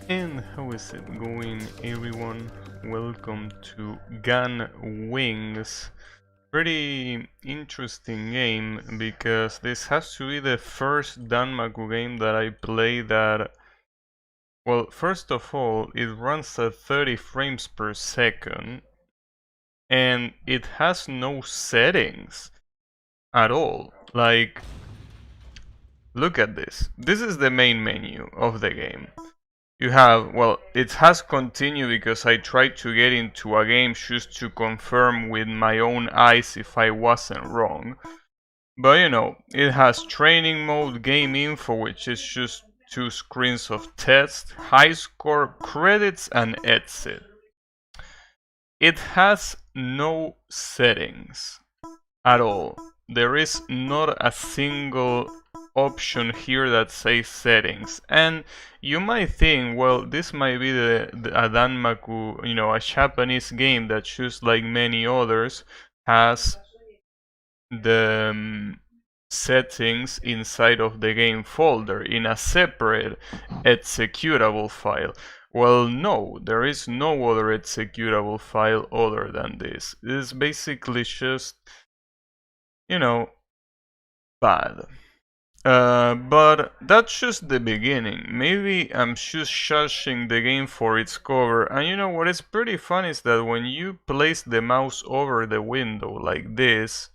And how is it going, everyone? Welcome to Gun Wings. Pretty interesting game because this has to be the first danmaku game that I play that, well, first of all, it runs at 30 frames per second and it has no settings at all. Like, look at this. This is the main menu of the game. You have, well, it has continued because I tried to get into a game just to confirm with my own eyes if I wasn't wrong. But you know, it has training mode, game info, which is just 2 screens of text, high score, credits, and exit. It has no settings at all. There is not a single option here that says settings, and you might think, well, this might be a danmaku, you know, a Japanese game that, just like many others, has the settings inside of the game folder in a separate executable file. Well, no, there is no other executable file other than this. It is basically just, you know, bad. But that's just the beginning. Maybe I'm just judging the game for its cover. And you know what is pretty fun is that when you place the mouse over the window like this,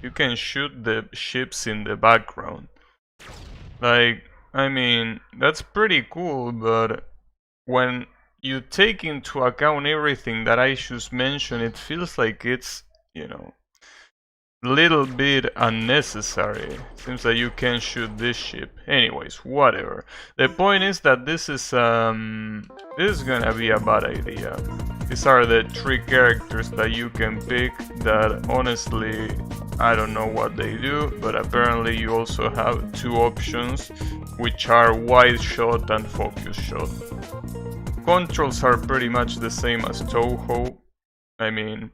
you can shoot the ships in the background. Like, I mean, that's pretty cool, but when you take into account everything that I just mentioned, it feels like it's, you know, little bit unnecessary. Seems that you can shoot this ship. Anyways, whatever. The point is that this is gonna be a bad idea. These are the 3 characters that you can pick that honestly I don't know what they do, but apparently you also have 2 options, which are wide shot and focus shot. Controls are pretty much the same as Toho. I mean,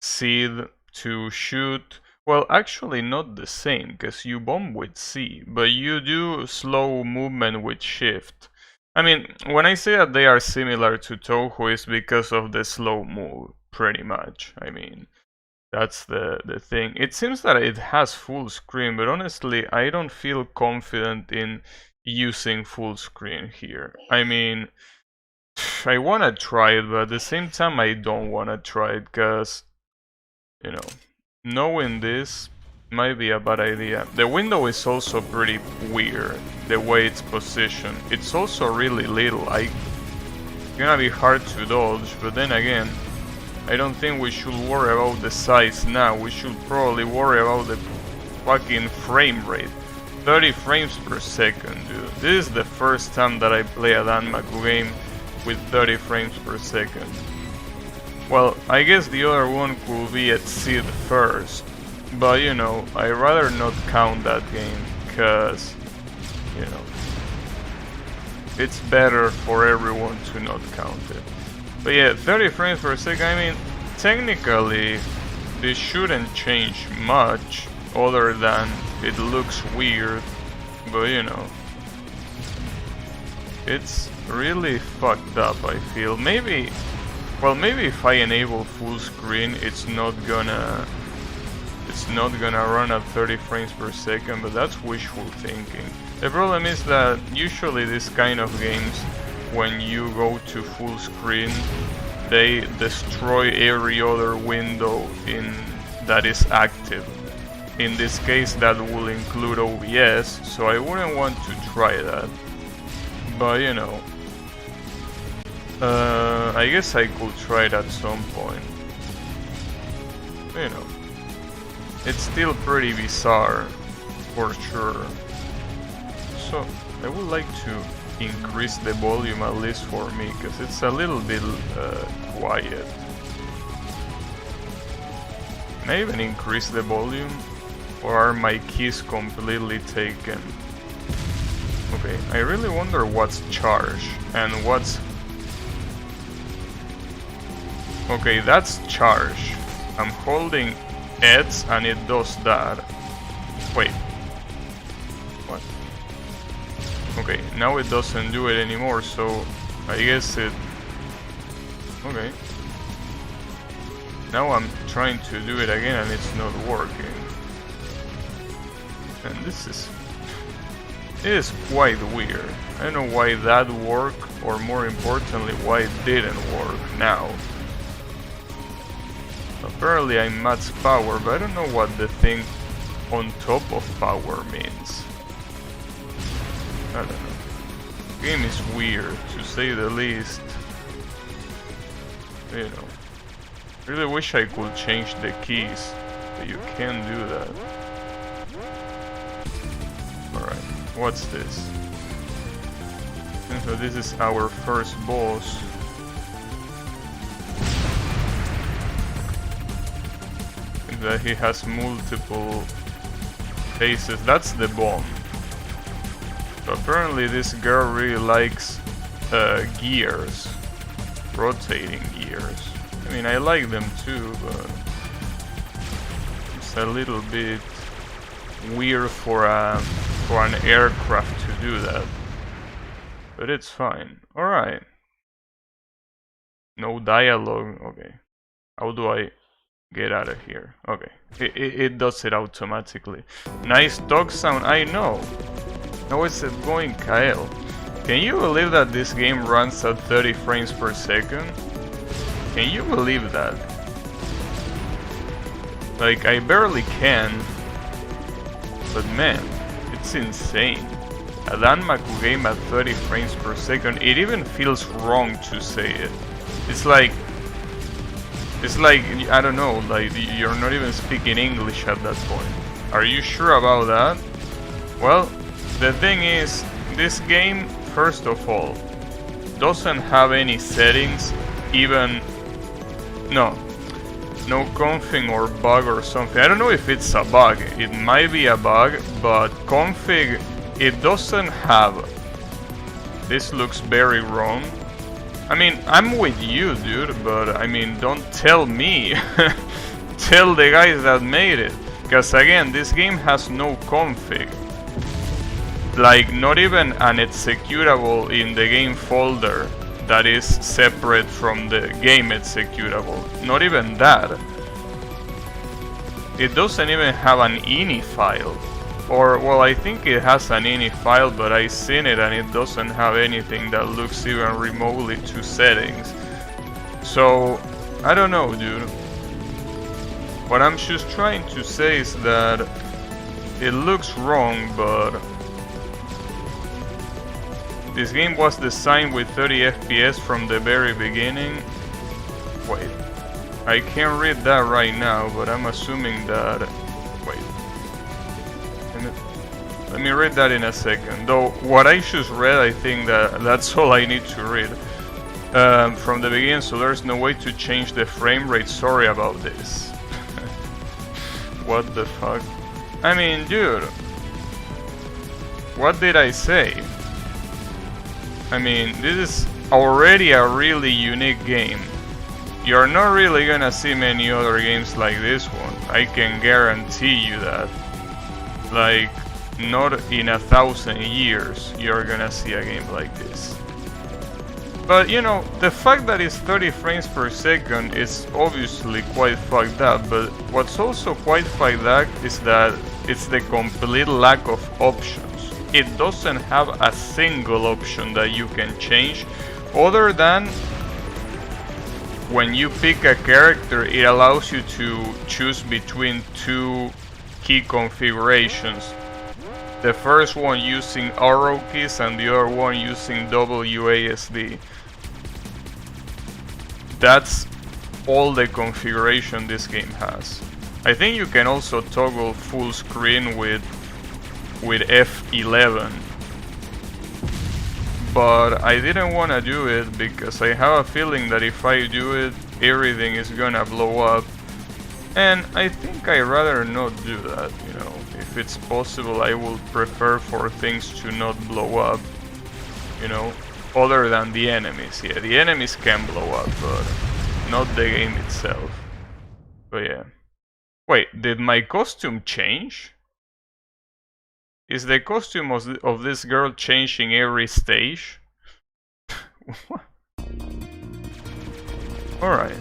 seed to shoot. Well, actually not the same, because you bomb with C, but you do slow movement with shift. I mean, when I say that they are similar to Toho, it's because of the slow move, pretty much. I mean, that's the thing. It seems that it has full screen, but honestly, I don't feel confident in using full screen here. I mean, I wanna try it, but at the same time, I don't wanna try it, because, you know, knowing this might be a bad idea. The window is also pretty weird, the way it's positioned. It's also really little. It's gonna be hard to dodge, but then again, I don't think we should worry about the size now. We should probably worry about the fucking frame rate. 30 frames per second, dude. This is the first time that I play a danmaku game with 30 frames per second. Well, I guess the other one could be at seed first, but you know, I'd rather not count that game, cause, you know, it's better for everyone to not count it. But yeah, 30 frames per second, I mean, technically, this shouldn't change much, other than it looks weird, but you know, it's really fucked up, I feel. Maybe, well, maybe if I enable full screen, it's not gonna run at 30 frames per second, but that's wishful thinking. The problem is that usually these kind of games, when you go to full screen, they destroy every other window that is active. In this case, that will include OBS, so I wouldn't want to try that. But you know, I guess I could try it at some point. You know, it's still pretty bizarre, for sure. So, I would like to increase the volume at least for me, because it's a little bit quiet. Can I even increase the volume? Or are my keys completely taken? Okay, I really wonder what's charge and what's... Okay, that's charge. I'm holding X and it does that. Wait. What? Okay, now it doesn't do it anymore, so I guess it... Okay. Now I'm trying to do it again and it's not working. And this is... It is quite weird. I don't know why that worked, or more importantly, why it didn't work now. Apparently I'm max power, but I don't know what the thing on top of power means. I don't know. The game is weird, to say the least. You know. Really wish I could change the keys, but you can't do that. Alright, what's this? And so this is our first boss. That he has multiple phases. That's the bomb. So apparently this girl really likes gears, rotating gears. I mean, I like them too, but it's a little bit weird for an aircraft to do that. But it's fine. All right. No dialogue. Okay. How do I get out of here? Okay. It does it automatically. Nice dog sound. I know. How is it going, Kyle? Can you believe that this game runs at 30 frames per second? Can you believe that? Like, I barely can. But man, it's insane. A danmaku game at 30 frames per second, it even feels wrong to say it. It's like, I don't know, like you're not even speaking English at that point. Are you sure about that? Well, the thing is, this game, first of all, doesn't have any settings, even... No config or bug or something. I don't know if it's a bug. It might be a bug, but config, it doesn't have... This looks very wrong. I mean, I'm with you, dude, but I mean, don't tell me. Tell the guys that made it. Because again, this game has no config. Like, not even an executable in the game folder that is separate from the game executable. Not even that. It doesn't even have an ini file. Or, well, I think it has an ini file, but I've seen it and it doesn't have anything that looks even remotely to settings. So, I don't know, dude. What I'm just trying to say is that it looks wrong, but this game was designed with 30 FPS from the very beginning. Wait, I can't read that right now, but I'm assuming that... Wait. Let me read that in a second. Though, what I just read, I think that's all I need to read. From the beginning, so there's no way to change the frame rate. Sorry about this. What the fuck? I mean, dude. What did I say? I mean, this is already a really unique game. You're not really gonna see many other games like this one. I can guarantee you that. Like, not in 1,000 years you're gonna see a game like this. But you know, the fact that it's 30 frames per second is obviously quite fucked up, but what's also quite fucked up is that it's the complete lack of options. It doesn't have a single option that you can change, other than when you pick a character, it allows you to choose between two key configurations. The first one using arrow keys and the other one using WASD. That's all the configuration this game has. I think you can also toggle full screen with F11, but I didn't want to do it because I have a feeling that if I do it, everything is gonna blow up, and I think I'd rather not do that, you know. If it's possible, I would prefer for things to not blow up, you know, other than the enemies. Yeah, the enemies can blow up, but not the game itself. But yeah. Wait, did my costume change? Is the costume of this girl changing every stage? Alright.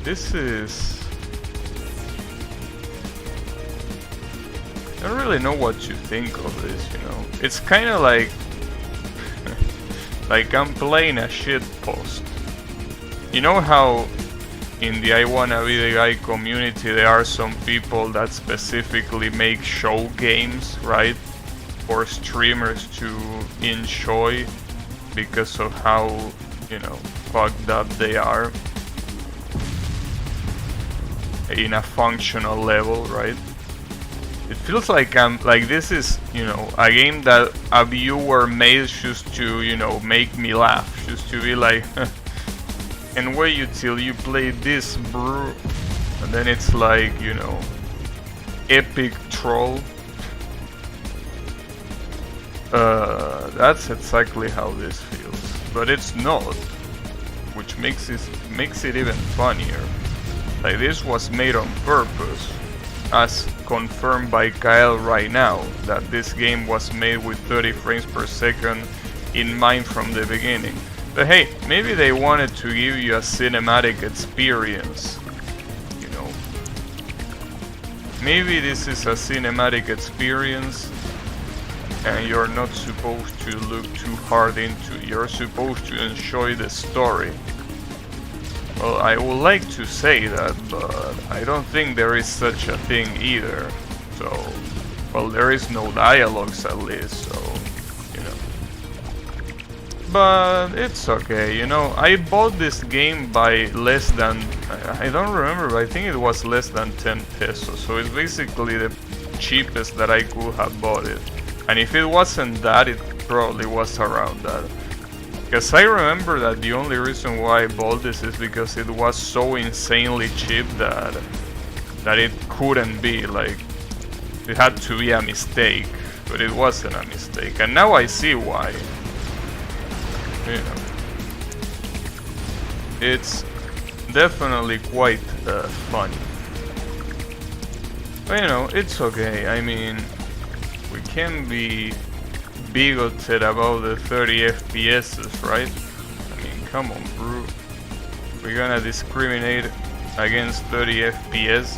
This is... I don't really know what to think of this, you know. It's kind of like... like I'm playing a shitpost. You know how in the I Wanna Be the Guy community there are some people that specifically make show games, right? For streamers to enjoy because of how, you know, fucked up they are in a functional level, right? It feels like this is, you know, a game that a viewer made just to, you know, make me laugh, just to be like, and wait till you play this, bro, and then it's like, you know, epic troll. That's exactly how this feels, but it's not, which makes it even funnier. Like, this was made on purpose, as confirmed by Kyle right now, that this game was made with 30 frames per second in mind from the beginning. But hey, maybe they wanted to give you a cinematic experience, you know. Maybe this is a cinematic experience and you're not supposed to look too hard into it. You're supposed to enjoy the story. Well, I would like to say that, but I don't think there is such a thing either. So, well, there is no dialogues at least, so, you know. But it's okay, you know. I bought this game by less than, I don't remember, but I think it was less than 10 pesos. So it's basically the cheapest that I could have bought it. And if it wasn't that, it probably was around that. Because I remember that the only reason why I bought this is because it was so insanely cheap that it couldn't be, like, it had to be a mistake, but it wasn't a mistake, and now I see why. You know, it's definitely quite funny. But you know, it's okay. I mean, we can be bigoted about the 30 FPS, right? I mean, come on, bro. We're gonna discriminate against 30 FPS?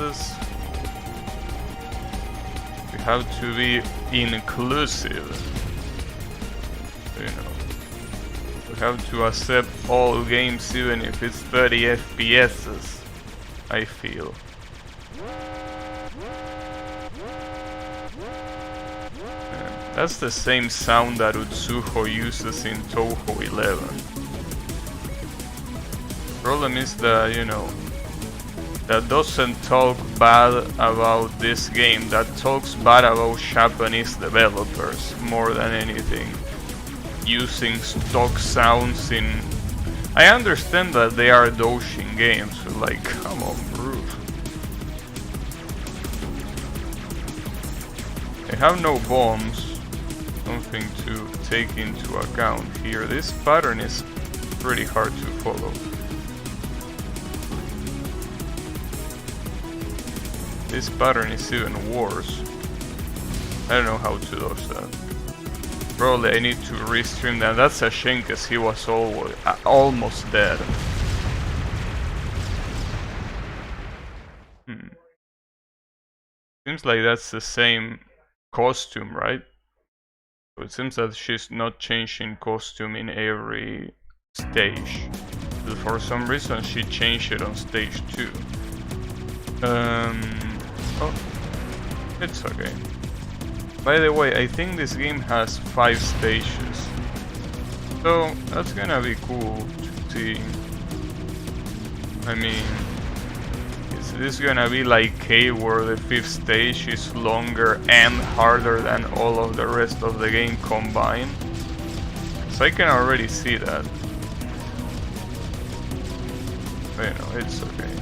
We have to be inclusive. You know, we have to accept all games even if it's 30 FPS, I feel. That's the same sound that Utsuho uses in Touhou 11. Problem is that, you know, that doesn't talk bad about this game, that talks bad about Japanese developers more than anything. Using stock sounds in... I understand that they are doujin games, but like, come on, bro. They have no bombs. Something to take into account here. This pattern is pretty hard to follow. This pattern is even worse. I don't know how to do that. Probably I need to restream that. That's a shame because he was almost dead. Seems like that's the same costume, right? So it seems that she's not changing costume in every stage. But for some reason she changed it on stage 2. Oh, it's okay. By the way, I think this game has 5 stages. So that's gonna be cool to see. I mean, is this gonna be like K, where the 5th stage is longer and harder than all of the rest of the game combined? So I can already see that. But you know, it's okay.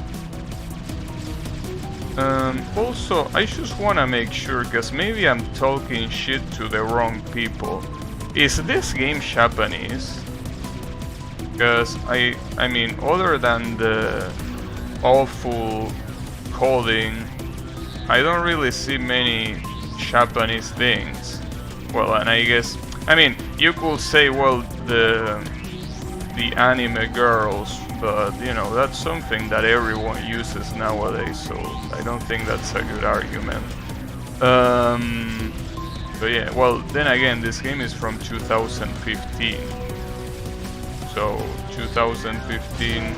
Also, I just wanna make sure, cause maybe I'm talking shit to the wrong people. Is this game Japanese? Cause I mean, other than the awful coding I don't really see many Japanese things. Well, and I guess, I mean, you could say, well, the anime girls, but you know, that's something that everyone uses nowadays, so I don't think that's a good argument. But yeah, well, then again, this game is from 2015. So, 2015...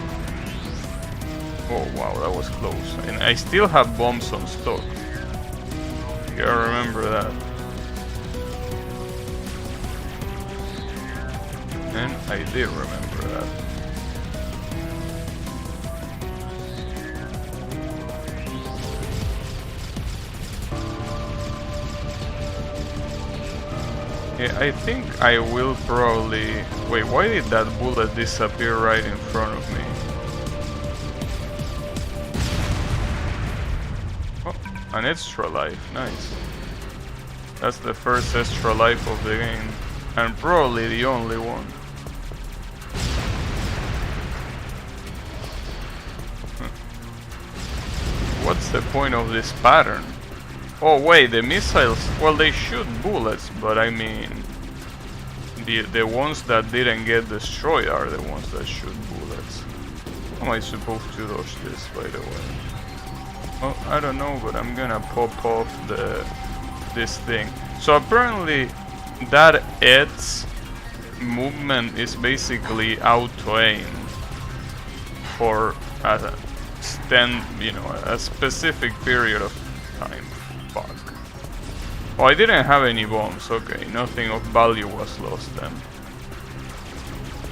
Oh wow, that was close. And I still have bombs on stock. Yeah, I remember that. And I did remember that. Yeah, I think I will probably... Wait, why did that bullet disappear right in front of me? Oh, an extra life, nice. That's the first extra life of the game. And probably the only one. What's the point of this pattern? Oh wait, the missiles, well, they shoot bullets, but I mean, the ones that didn't get destroyed are the ones that shoot bullets. How am I supposed to dodge this, by the way? Oh, I don't know, but I'm gonna pop off this thing. So apparently that Ed's movement is basically auto-aim for a a specific period of time. Fuck. Oh, I didn't have any bombs. Okay, nothing of value was lost then.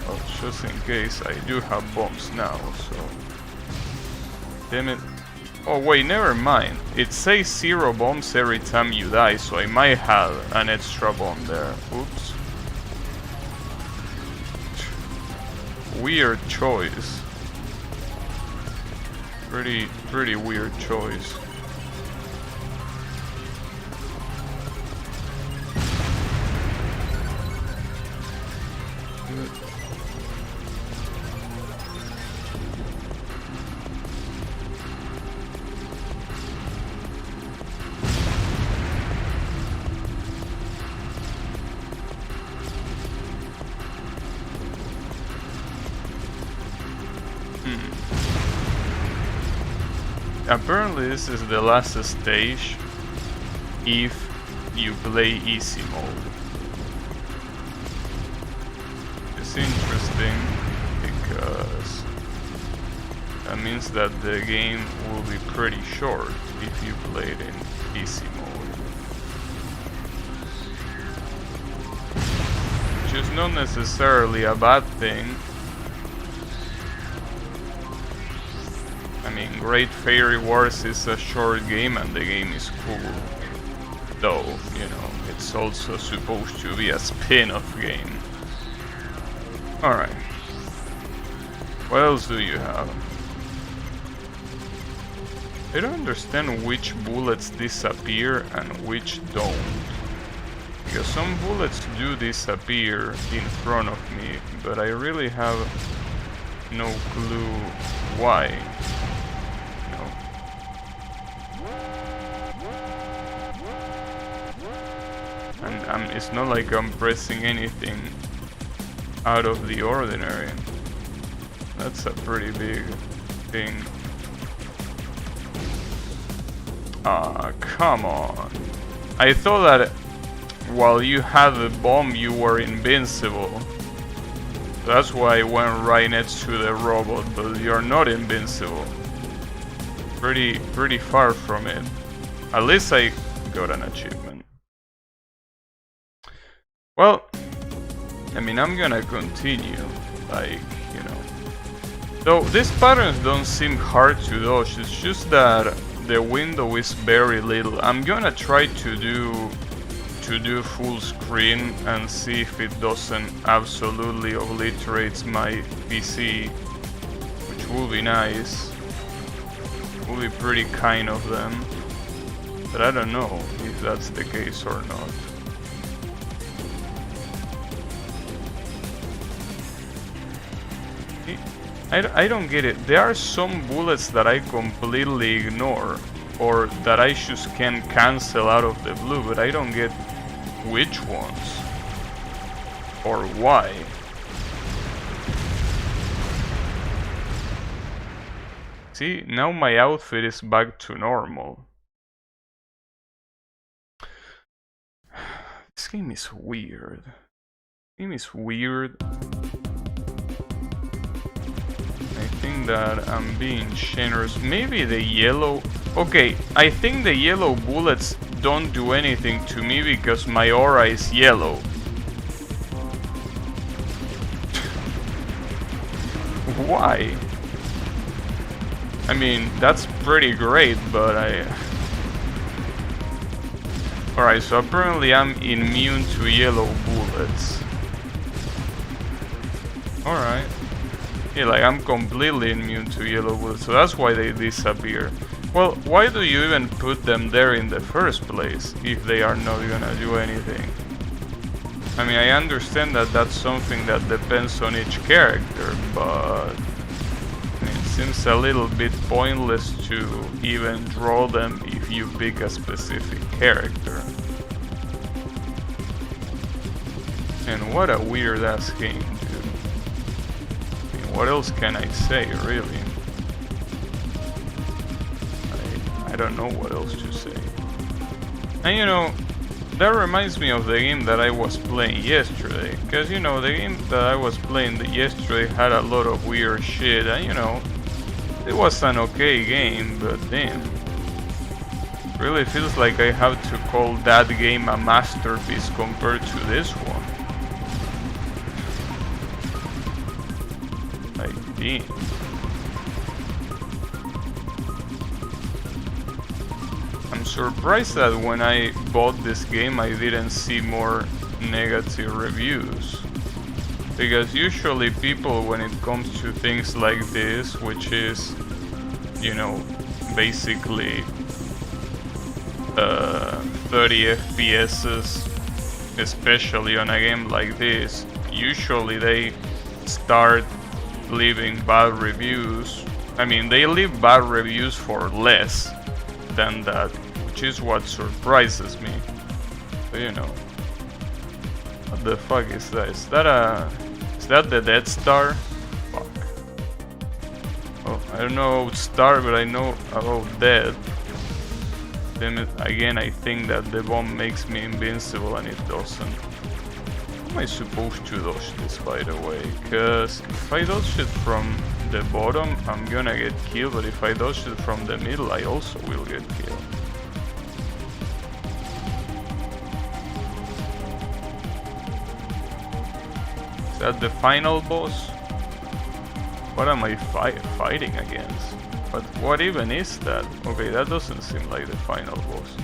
Well, just in case, I do have bombs now, so... Damn it. Oh wait, never mind. It says 0 bombs every time you die, so I might have an extra bomb there. Oops. Weird choice. Pretty weird choice. Apparently this is the last stage if you play easy mode. It's interesting because that means that the game will be pretty short if you play it in easy mode. Which is not necessarily a bad thing. I mean, Great Fairy Wars is a short game and the game is cool. Though, you know, it's also supposed to be a spin-off game. Alright. What else do you have? I don't understand which bullets disappear and which don't. Because some bullets do disappear in front of me, but I really have no clue why. And it's not like I'm pressing anything out of the ordinary. That's a pretty big thing. Ah, come on. I thought that while you had the bomb you were invincible. That's why I went right next to the robot, but you're not invincible. Pretty far from it. At least I got an achievement. Well, I mean, I'm gonna continue, like, you know. Though these patterns don't seem hard to dodge, it's just that the window is very little. I'm gonna try to do full screen and see if it doesn't absolutely obliterate my PC, which will be nice. Will be pretty kind of them, but I don't know if that's the case or not. I don't get it. There are some bullets that I completely ignore. or that I just can cancel out of the blue, but I don't get which ones or why. See, now my outfit is back to normal. This game is weird. I think that I'm being generous. Maybe the yellow... Okay, I think the yellow bullets don't do anything to me because my aura is yellow. Why? I mean, that's pretty great, but Alright, so apparently I'm immune to yellow bullets. Alright. Yeah, like I'm completely immune to yellow bullets, so that's why they disappear. Well, why do you even put them there in the first place, if they are not gonna do anything? I mean, I understand that that's something that depends on each character, but... I mean, it seems a little bit pointless to even draw them if you pick a specific character. And what a weird ass game, dude. I mean, what else can I say, really? I don't know what else to say. And you know, that reminds me of the game that I was playing yesterday. Because you know, the game that I was playing yesterday had a lot of weird shit. And you know, it was an okay game, but damn. Really feels like I have to call that game a masterpiece compared to this one. Like, damn. I'm surprised that when I bought this game I didn't see more negative reviews. Because usually people, when it comes to things like this, which is, you know, basically 30 FPS, especially on a game like this, usually they start leaving bad reviews. I mean, they leave bad reviews for less than that, which is what surprises me. But you know, what the fuck is that? Is that the Death Star? Fuck. Oh, I don't know about Star, but I know about Death. Then again, I think that the bomb makes me invincible, and it doesn't. How am I supposed to dodge this, by the way? Because if I dodge it from the bottom, I'm gonna get killed, but if I dodge it from the middle, I also will get killed. Is that the final boss? What am I fighting against? But what even is that? Okay, that doesn't seem like the final boss.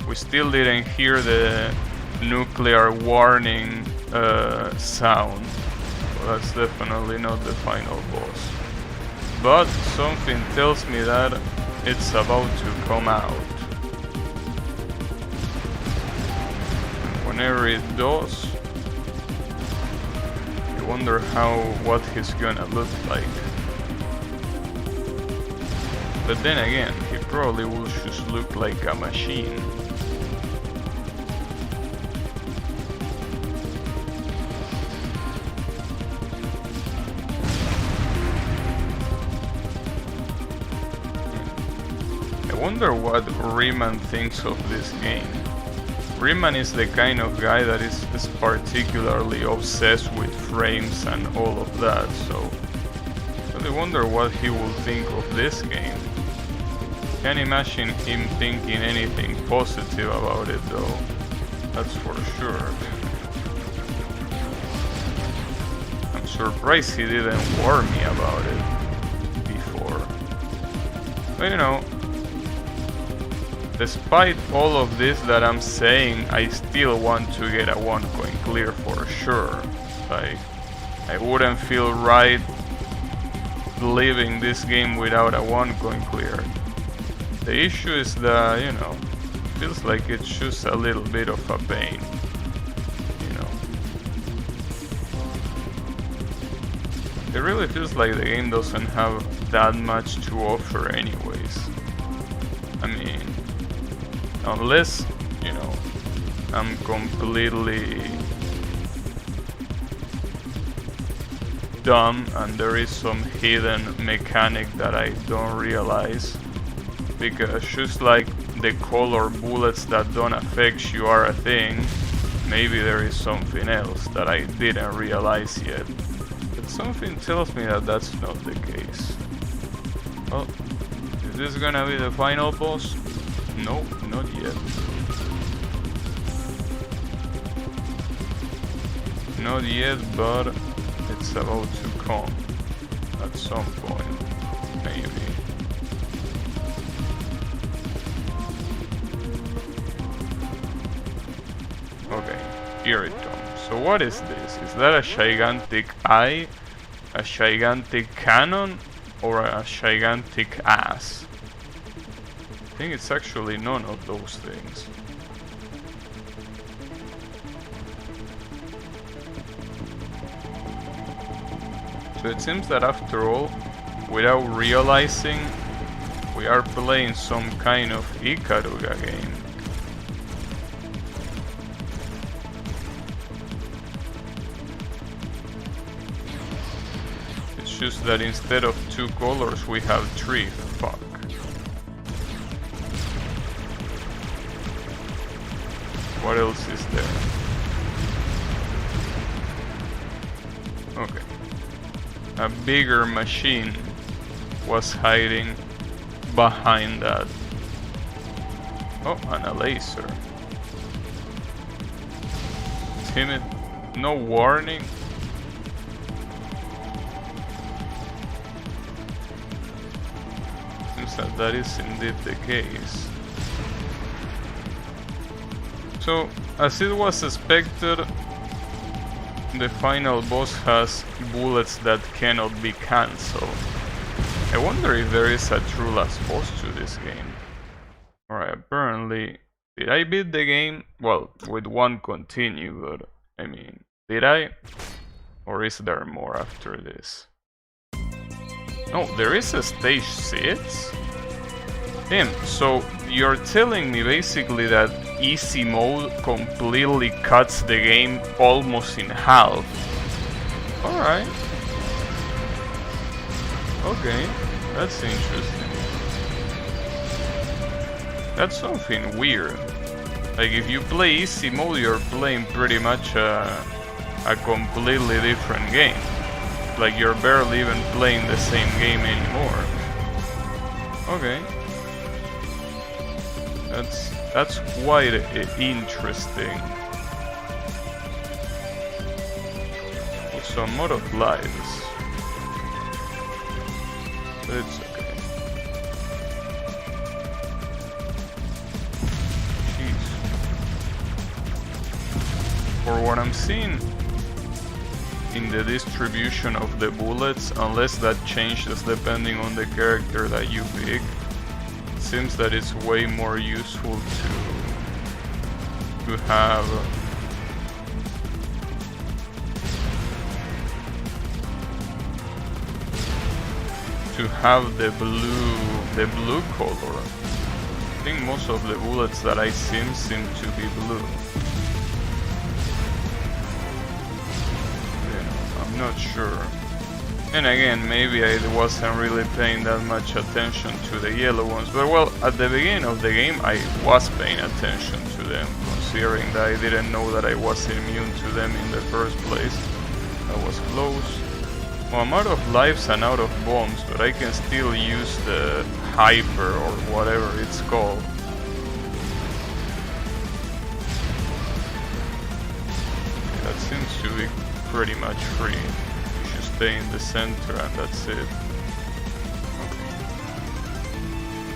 We still didn't hear the nuclear warning sound. Well, that's definitely not the final boss. But something tells me that it's about to come out. And whenever it does, I wonder what he's gonna look like. But then again, he probably will just look like a machine. I wonder what Riemann thinks of this game. Riemann is the kind of guy that is particularly obsessed with frames and all of that, so I wonder what he will think of this game. Can't imagine him thinking anything positive about it though, that's for sure. I'm surprised he didn't warn me about it before. But you know, despite all of this that I'm saying, I still want to get a 1 coin clear for sure. Like, I wouldn't feel right leaving this game without a 1 coin clear. The issue is that, you know, feels like it's just a little bit of a pain, you know. It really feels like the game doesn't have that much to offer anyways. I mean, unless, you know, I'm completely dumb and there is some hidden mechanic that I don't realize, because just like the color bullets that don't affect you are a thing, maybe there is something else that I didn't realize yet. But something tells me that that's not the case. Oh, is this gonna be the final boss? No, not yet. Not yet, but it's about to come at some point, maybe. Okay, here it comes. So what is this? Is that a gigantic eye, a gigantic cannon, or a gigantic ass? I think it's actually none of those things. So it seems that after all, without realizing, we are playing some kind of Ikaruga game. It's just that instead of 2 colors we have 3. Fuck. What else is there? Okay. A bigger machine was hiding behind that. Oh, and a laser. Timid. No warning. Seems that is indeed the case. So, as it was expected, the final boss has bullets that cannot be cancelled. I wonder if there is a true last boss to this game. Alright, apparently... Did I beat the game? Well, with 1 continue, but... I mean, did I? Or is there more after this? Oh, there is a stage 6? Damn, so you're telling me basically that easy mode completely cuts the game almost in half. Alright. Okay, that's interesting. That's something weird. Like if you play easy mode, you're playing pretty much a completely different game. Like you're barely even playing the same game anymore. Okay. That's quite interesting. Also, I'm out of lives. But it's okay. Jeez. For what I'm seeing in the distribution of the bullets, unless that changes depending on the character that you pick, seems that it's way more useful to have the blue color. I think most of the bullets that I seem to be blue. Yeah, I'm not sure. And again, maybe I wasn't really paying that much attention to the yellow ones, but well, at the beginning of the game I was paying attention to them, considering that I didn't know that I was immune to them in the first place. That was close. Well, I'm out of lives and out of bombs, but I can still use the hyper or whatever it's called. That seems to be pretty much free. Stay in the center and that's it.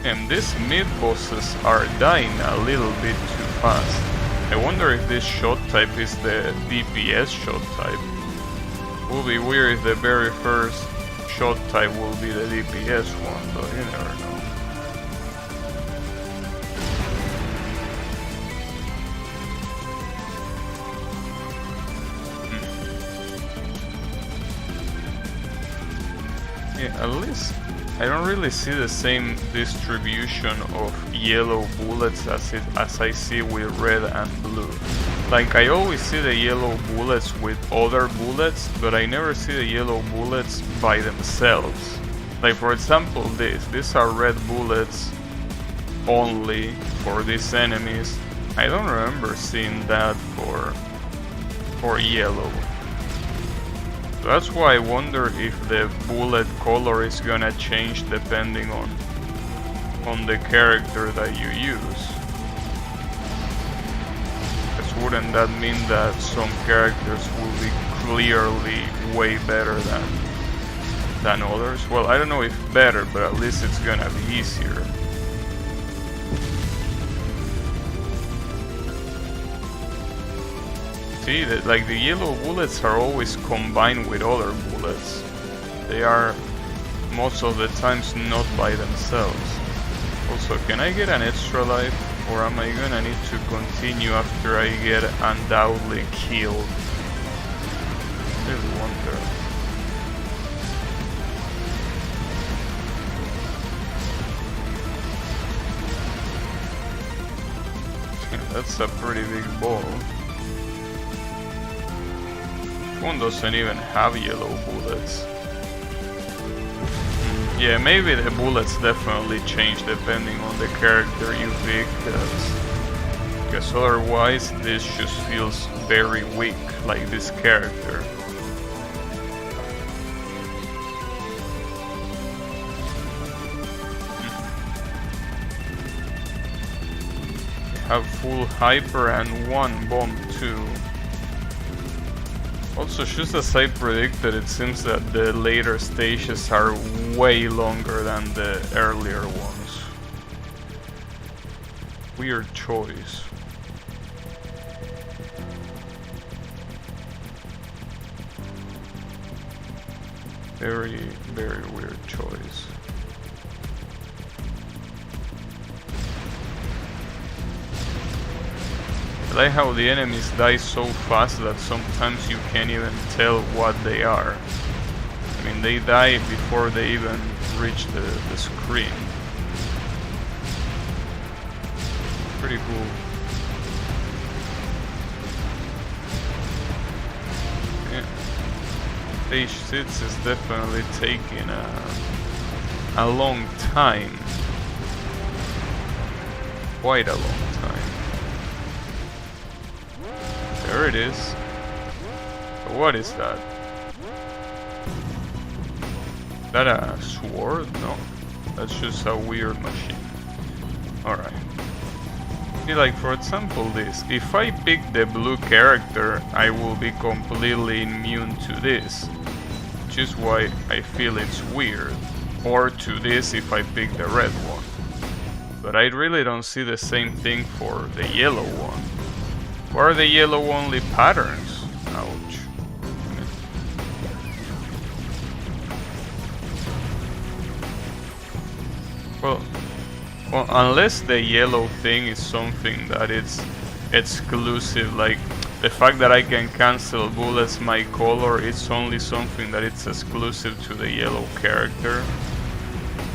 And these mid-bosses are dying a little bit too fast. I wonder if this shot type is the DPS shot type. It will be weird if the very first shot type will be the DPS one, but you never know. Yeah, at least I don't really see the same distribution of yellow bullets as I see with red and blue. Like, I always see the yellow bullets with other bullets, but I never see the yellow bullets by themselves. Like, for example, these are red bullets only for these enemies. I don't remember seeing that for yellow. So that's why I wonder if the bullet color is gonna change depending on the character that you use. Because wouldn't that mean that some characters will be clearly way better than others? Well, I don't know if better, but at least it's gonna be easier. See that, like, the yellow bullets are always combined with other bullets. They are most of the times not by themselves. Also, can I get an extra life, or am I gonna need to continue after I get undoubtedly killed? I really wonder. That's a pretty big ball. One doesn't even have yellow bullets. Yeah, maybe the bullets definitely change depending on the character you pick, because otherwise this just feels very weak, like this character. Have full hyper and one bomb too. Also, just as I predicted, it seems that the later stages are way longer than the earlier ones. Weird choice. Very, very weird choice. I like how the enemies die so fast that sometimes you can't even tell what they are. I mean, they die before they even reach the screen. Pretty cool. Yeah. Stage 6 is definitely taking a long time. Quite a long time. There it is. So what is that? Is that a sword? No. That's just a weird machine. Alright. See, like, for example, this. If I pick the blue character, I will be completely immune to this. Which is why I feel it's weird. Or to this if I pick the red one. But I really don't see the same thing for the yellow one. What are the yellow only patterns? Ouch. Well, unless the yellow thing is something that it's exclusive, like the fact that I can cancel bullets my color, it's only something that it's exclusive to the yellow character.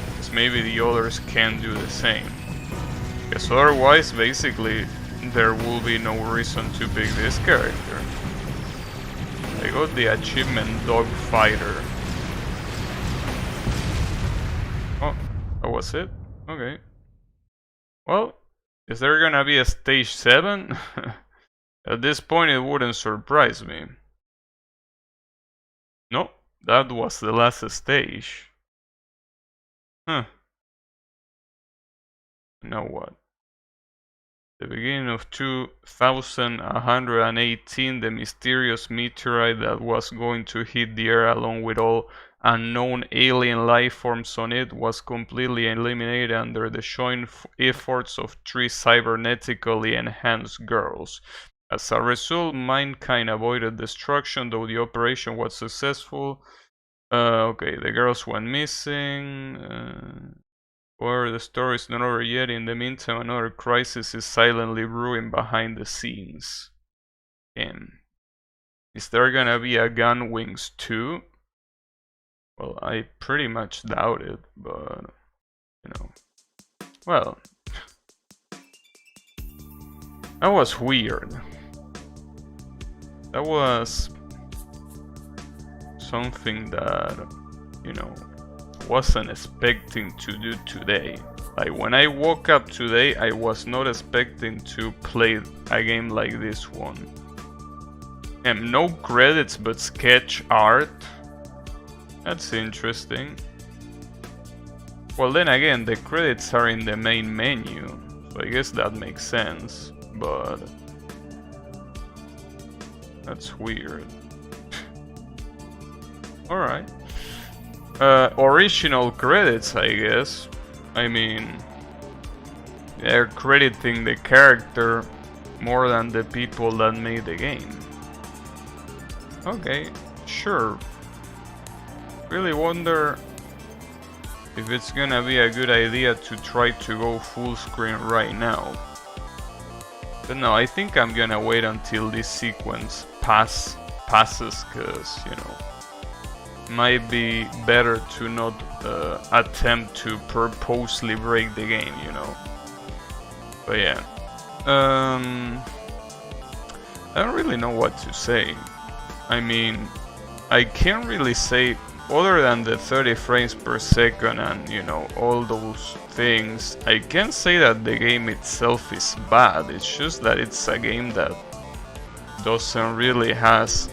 Because maybe the others can do the same. Because otherwise, basically, there will be no reason to pick this character. I got the achievement Dog Fighter. Oh, that was it? Okay. Well, is there gonna be a stage 7? At this point it wouldn't surprise me. No, that was the last stage. Huh. Now what? The beginning of 2118, the mysterious meteorite that was going to hit the Earth along with all unknown alien life forms on it was completely eliminated under the joint efforts of 3 cybernetically enhanced girls. As a result, mankind avoided destruction, though the operation was successful. Okay, the girls went missing. Or the story is not over yet. In the meantime, another crisis is silently brewing behind the scenes. Is there gonna be a Gun Wings 2? Well, I pretty much doubt it, but, you know. Well, that was weird. That was something that, you know, wasn't expecting to do today. Like, when I woke up today, I was not expecting to play a game like this one. And no credits, but sketch art. That's interesting. Well, then again, the credits are in the main menu, so I guess that makes sense, but that's weird. Alright. Original credits, I guess. I mean, they're crediting the character more than the people that made the game. Okay, sure. Really wonder if it's gonna be a good idea to try to go full screen right now. But no, I think I'm gonna wait until this sequence passes, cause, you know, might be better to not attempt to purposely break the game, you know. But yeah, I don't really know what to say. I mean, I can't really say, other than the 30 frames per second and, you know, all those things, I can't say that the game itself is bad. It's just that it's a game that doesn't really has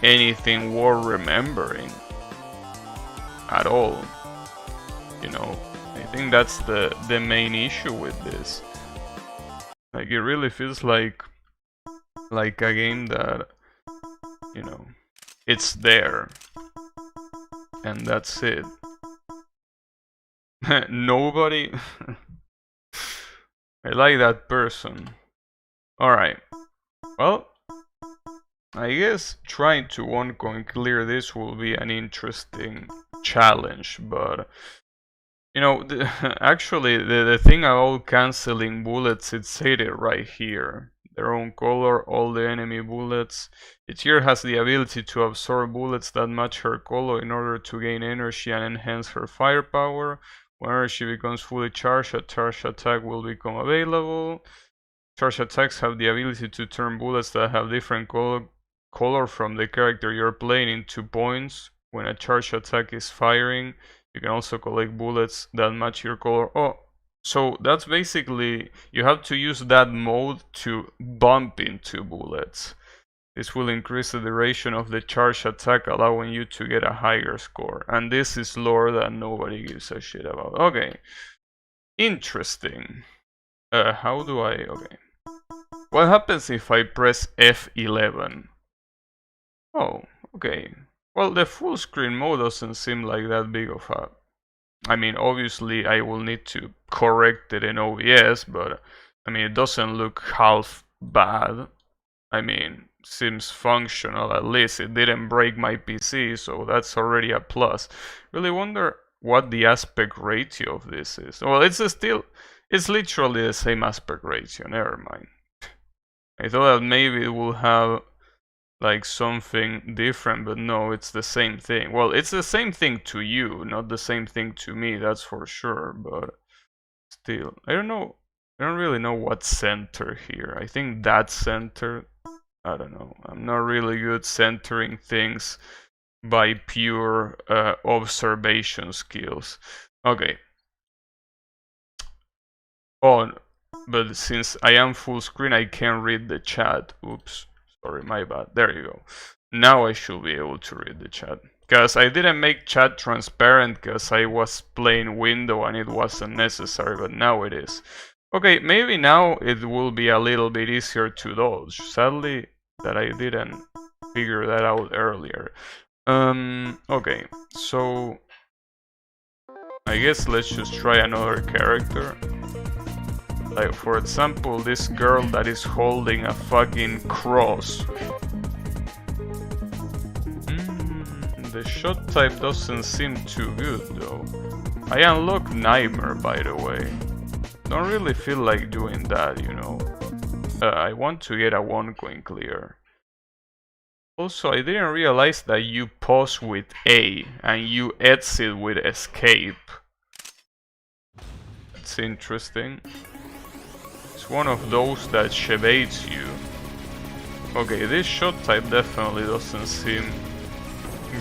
anything worth remembering at all. You know, I think that's the main issue with this. Like, it really feels like a game that, you know, it's there and that's it. Nobody. I like that person. Alright, well, I guess trying to one coin clear this will be an interesting challenge, but you know, actually the thing about canceling bullets, it's stated right here. Their own color, all the enemy bullets. Each gear has the ability to absorb bullets that match her color in order to gain energy and enhance her firepower. Whenever she becomes fully charged, a charge attack will become available. Charge attacks have the ability to turn bullets that have different color from the character you're playing into points. When a charge attack is firing, you can also collect bullets that match your color. Oh, so that's basically, you have to use that mode to bump into bullets. This will increase the duration of the charge attack, allowing you to get a higher score. And this is lore that nobody gives a shit about. Okay. Interesting. How do I... Okay. What happens if I press F11? Oh, okay. Well, the full screen mode doesn't seem like that big of a... I mean, obviously I will need to correct it in OBS, but I mean, it doesn't look half bad. I mean, seems functional at least. It didn't break my PC, so that's already a plus. Really wonder what the aspect ratio of this is. Well, it's literally the same aspect ratio, never mind. I thought that maybe it will have like something different, but no, it's the same thing. Well, it's the same thing to you, not the same thing to me, that's for sure, but still, I don't know. I don't really know what center here. I think that center, I don't know. I'm not really good centering things by pure observation skills. Okay. Oh, but since I am full screen, I can't read the chat. Oops. Sorry, my bad. There you go. Now I should be able to read the chat. Because I didn't make chat transparent because I was playing window and it wasn't necessary, but now it is. Okay, maybe now it will be a little bit easier to dodge. Sadly, that I didn't figure that out earlier. Okay, so I guess let's just try another character. Like, for example, this girl that is holding a fucking cross. The shot type doesn't seem too good, though. I unlocked Nightmare, by the way. Don't really feel like doing that, you know. I want to get a 1 coin clear. Also, I didn't realize that you pause with A and you exit with escape. That's interesting. It's one of those that shebades you. Okay, this shot type definitely doesn't seem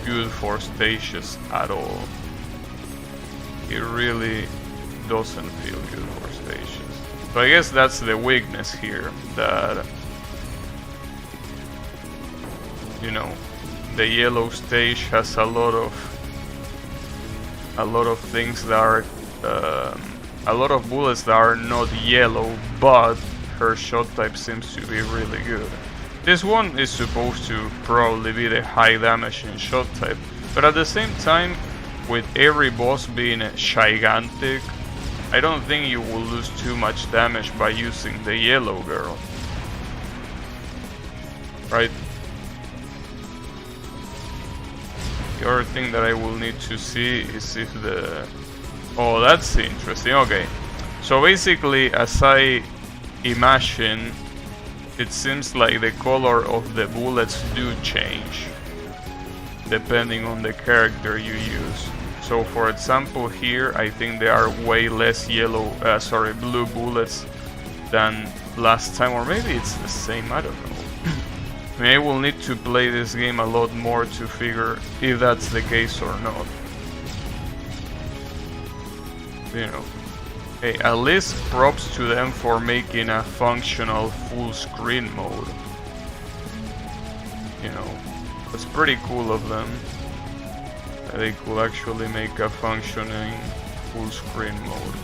good for stages at all. It really doesn't feel good for stages. So I guess that's the weakness here, that, you know, the yellow stage has a lot of things that are a lot of bullets that are not yellow, but her shot type seems to be really good. This one is supposed to probably be the high damage in shot type, but at the same time, with every boss being gigantic, I don't think you will lose too much damage by using the yellow girl. Right? The other thing that I will need to see is if the... Oh, that's interesting. Okay. So basically, as I imagine, it seems like the color of the bullets do change depending on the character you use. So for example here, I think there are way less blue bullets than last time, or maybe it's the same, I don't know. I mean, I will need to play this game a lot more to figure if that's the case or not. You know. Hey, at least props to them for making a functional full screen mode. You know, it's pretty cool of them. They could actually make a functioning full screen mode.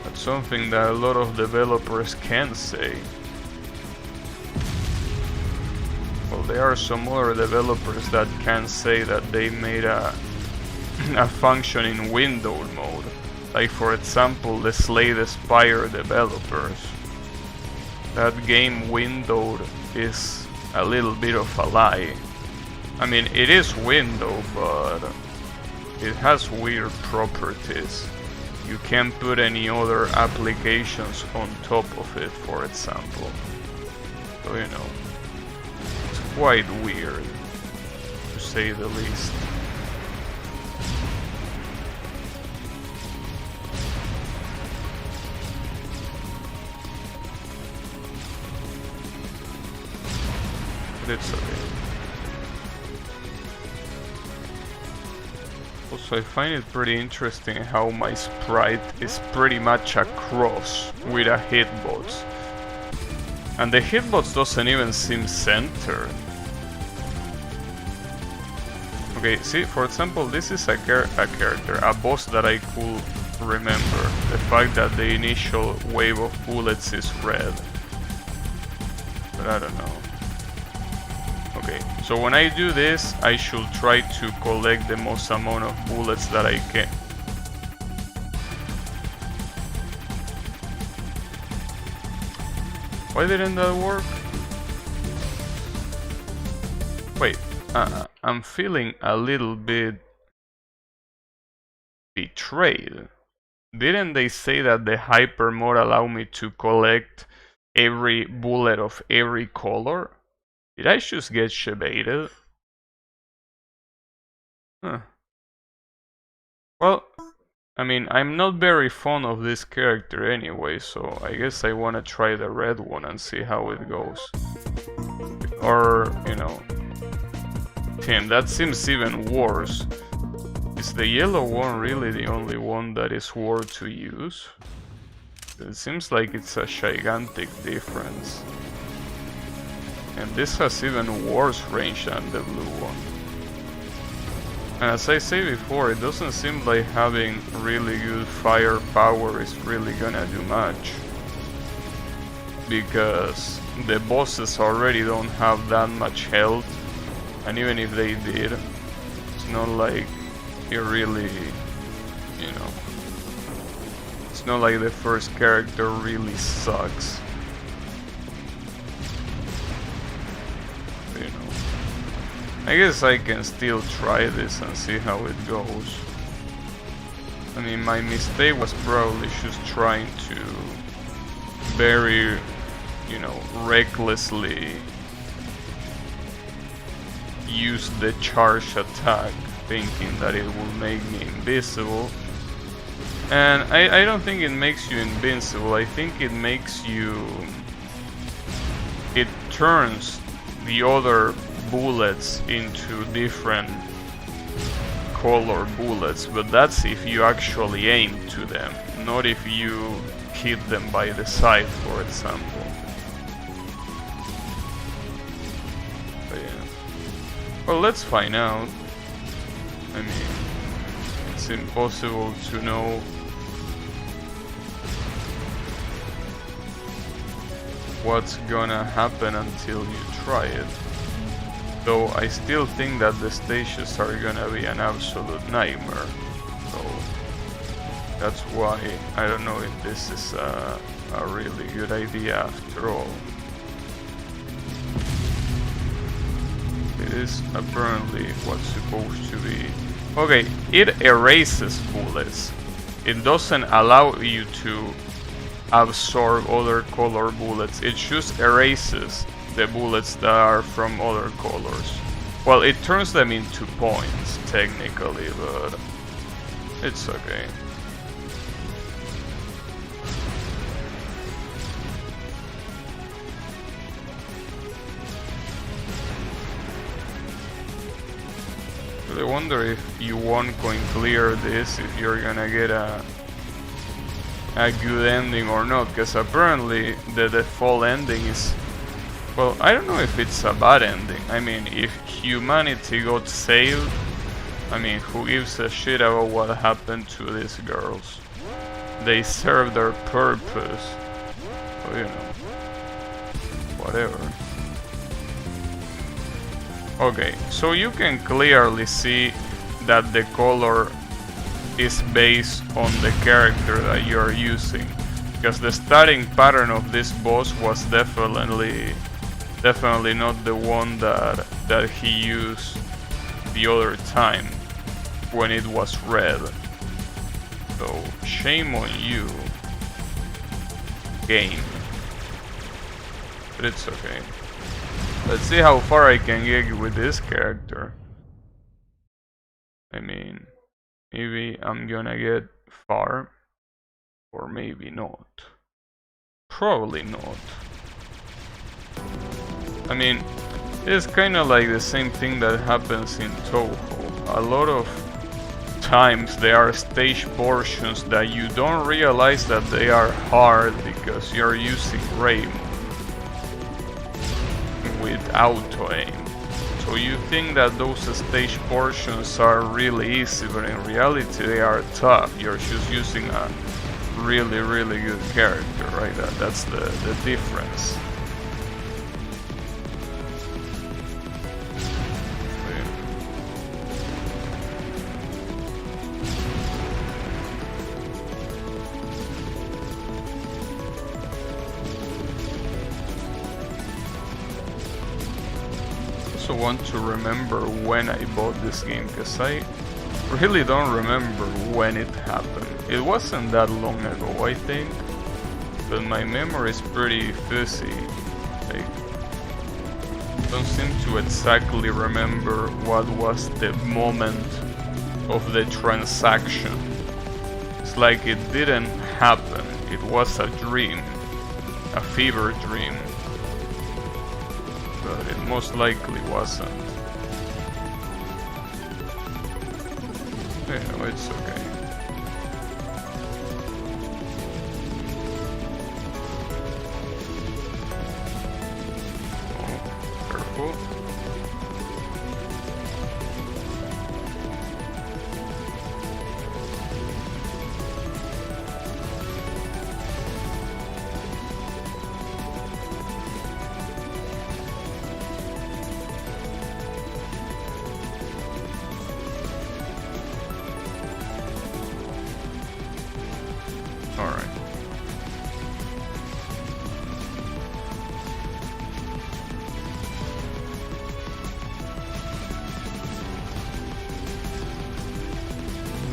That's something that a lot of developers can say. Well, there are some other developers that can say that they made a functioning windowed mode. Like for example, the Slay the Spire developers. That game windowed is a little bit of a lie. I mean, it is window, but it has weird properties. You can't put any other applications on top of it, for example. So, you know, it's quite weird, to say the least. But it's okay. Also, I find it pretty interesting how my sprite is pretty much a cross with a hitbox. And the hitbox doesn't even seem centered. Okay, see, for example, this is a character, a boss that I could remember. The fact that the initial wave of bullets is red. But I don't know. Okay, so when I do this, I should try to collect the most amount of bullets that I can. Why didn't that work? Wait, I'm feeling a little bit betrayed. Didn't they say that the hyper mode allowed me to collect every bullet of every color? Did I just get shebaited? Huh. Well, I mean, I'm not very fond of this character anyway, so I guess I wanna try the red one and see how it goes. Or, you know... Damn, that seems even worse. Is the yellow one really the only one that is worth to use? It seems like it's a gigantic difference. And this has even worse range than the blue one. And as I say before, it doesn't seem like having really good firepower is really gonna do much. Because the bosses already don't have that much health. And even if they did, it's not like it really, you know... It's not like the first character really sucks. I guess I can still try this and see how it goes. I mean, my mistake was probably just trying to very, you know, recklessly use the charge attack, thinking that it will make me invisible. And I don't think it makes you invincible. I think it makes you... It turns the other bullets into different color bullets, but that's if you actually aim to them, not if you hit them by the side, for example. But yeah. Well, let's find out. I mean, it's impossible to know what's gonna happen until you try it. Though I still think that the stages are gonna be an absolute nightmare. So that's why I don't know if this is a really good idea after all. It is apparently what's supposed to be. Okay, it erases bullets. It doesn't allow you to absorb other color bullets. It just erases the bullets that are from other colors. Well, it turns them into points technically, but it's okay. I wonder if you won't going clear this, if you're gonna get a good ending or not, because apparently the default ending is, well, I don't know if it's a bad ending. I mean, if humanity got saved, I mean, who gives a shit about what happened to these girls? They serve their purpose, so, you know, whatever. Okay, so you can clearly see that the color is based on the character that you're using, because the starting pattern of this boss was definitely not the one that he used the other time when it was red. So shame on you, game. But it's okay. Let's see how far I can get with this character. I mean, maybe I'm gonna get far, or maybe not. Probably not. I mean, it's kinda like the same thing that happens in Toho. A lot of times there are stage portions that you don't realize that they are hard because you're using Rain with auto aim. So you think that those stage portions are really easy, but in reality they are tough. You're just using a really good character, right? That's the difference. Want to remember when I bought this game, because I really don't remember when it happened. It wasn't that long ago, I think, but my memory is pretty fuzzy. I don't seem to exactly remember what was the moment of the transaction. It's like it didn't happen. It was a dream, a fever dream. But it most likely wasn't. Yeah, it's okay. Oh, careful.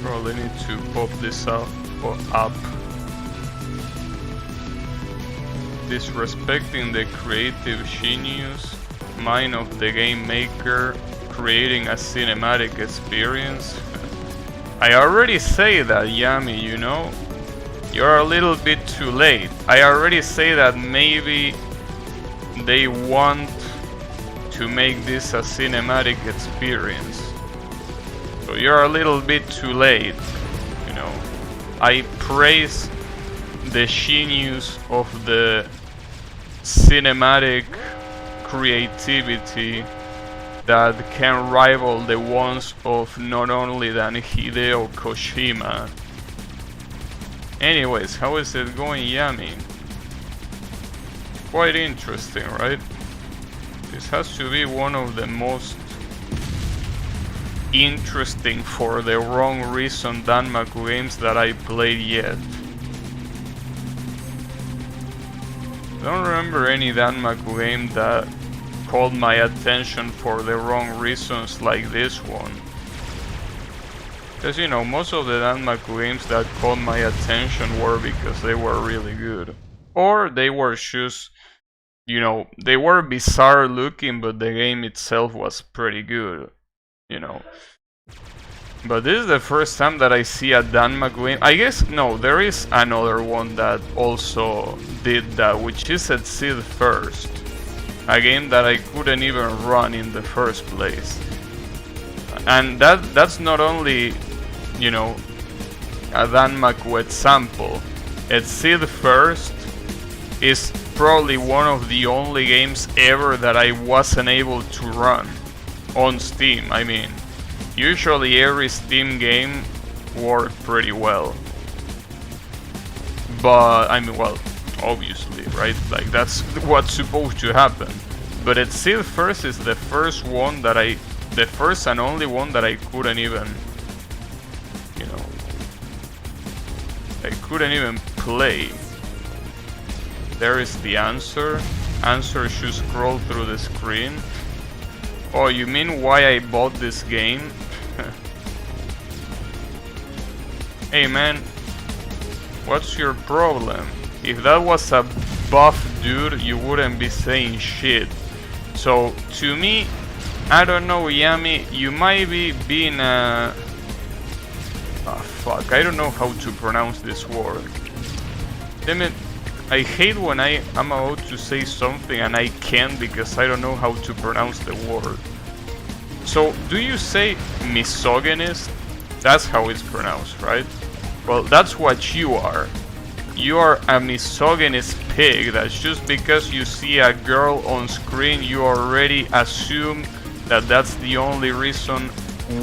Probably need to pop this up or up. Disrespecting the creative genius mind of the game maker creating a cinematic experience. I already say that, Yami, you know? You're a little bit too late. I already say that maybe they want to make this a cinematic experience. So you're a little bit too late, you know? I praise the genius of the cinematic creativity that can rival the ones of not only than Hideo Kojima. Anyways, how is it going, Yami? Quite interesting, right? This has to be one of the most interesting for the wrong reason danmaku games that I played yet. Don't remember any danmaku game that called my attention for the wrong reasons like this one. Because, you know, most of the danmaku games that caught my attention were because they were really good. Or they were just, you know, they were bizarre looking, but the game itself was pretty good, you know. But this is the first time that I see a danmaku game. I guess, no, there is another one that also did that, which is at Seed First. A game that I couldn't even run in the first place. And that's not only, you know, a danmaku example. Seed First is probably one of the only games ever that I wasn't able to run on Steam. I mean, usually every Steam game worked pretty well. But, I mean, well, obviously, right? Like, that's what's supposed to happen. But Seed First is the first one that the first and only one that I couldn't even, you know, I couldn't even play. There is the answer. Answer should scroll through the screen. Oh, you mean why I bought this game? Hey man, what's your problem? If that was a buff dude, you wouldn't be saying shit. So, to me, I don't know, Yami, you might be being a... Oh, fuck, I don't know how to pronounce this word. Damn it, I hate when I'm about to say something and I can't because I don't know how to pronounce the word. So, do you say misogynist? That's how it's pronounced, right? Well, that's what you are. You are a misogynist pig. That's just because you see a girl on screen, you already assume that that's the only reason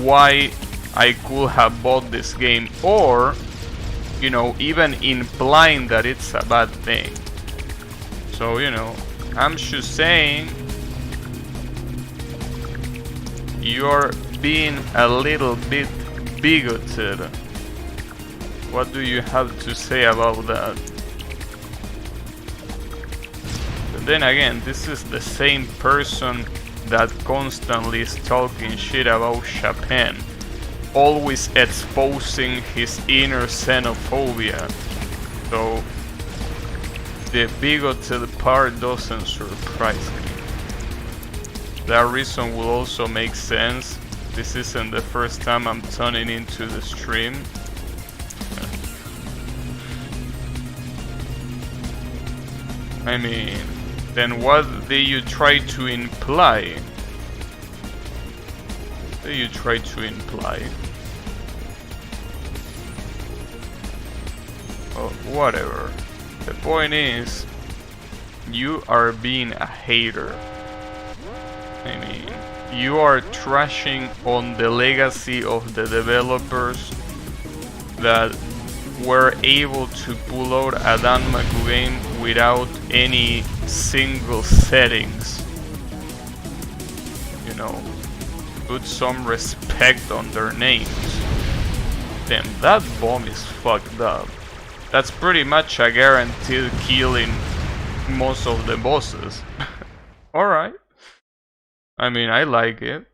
why I could have bought this game. Or, you know, even implying that it's a bad thing. So, you know, I'm just saying you're being a little bit bigoted. What do you have to say about that? But then again, this is the same person that constantly is talking shit about Japan, always exposing his inner xenophobia. So the bigoted part doesn't surprise me. That reason will also make sense. This isn't the first time I'm tuning into the stream. I mean, then what do you try to imply? What do you try to imply? Oh, whatever. The point is, you are being a hater. I mean, you are trashing on the legacy of the developers that were able to pull out a danmaku game without any single settings. You know, put some respect on their names. Damn, that bomb is fucked up. That's pretty much a guaranteed kill in most of the bosses. Alright. I mean, I like it.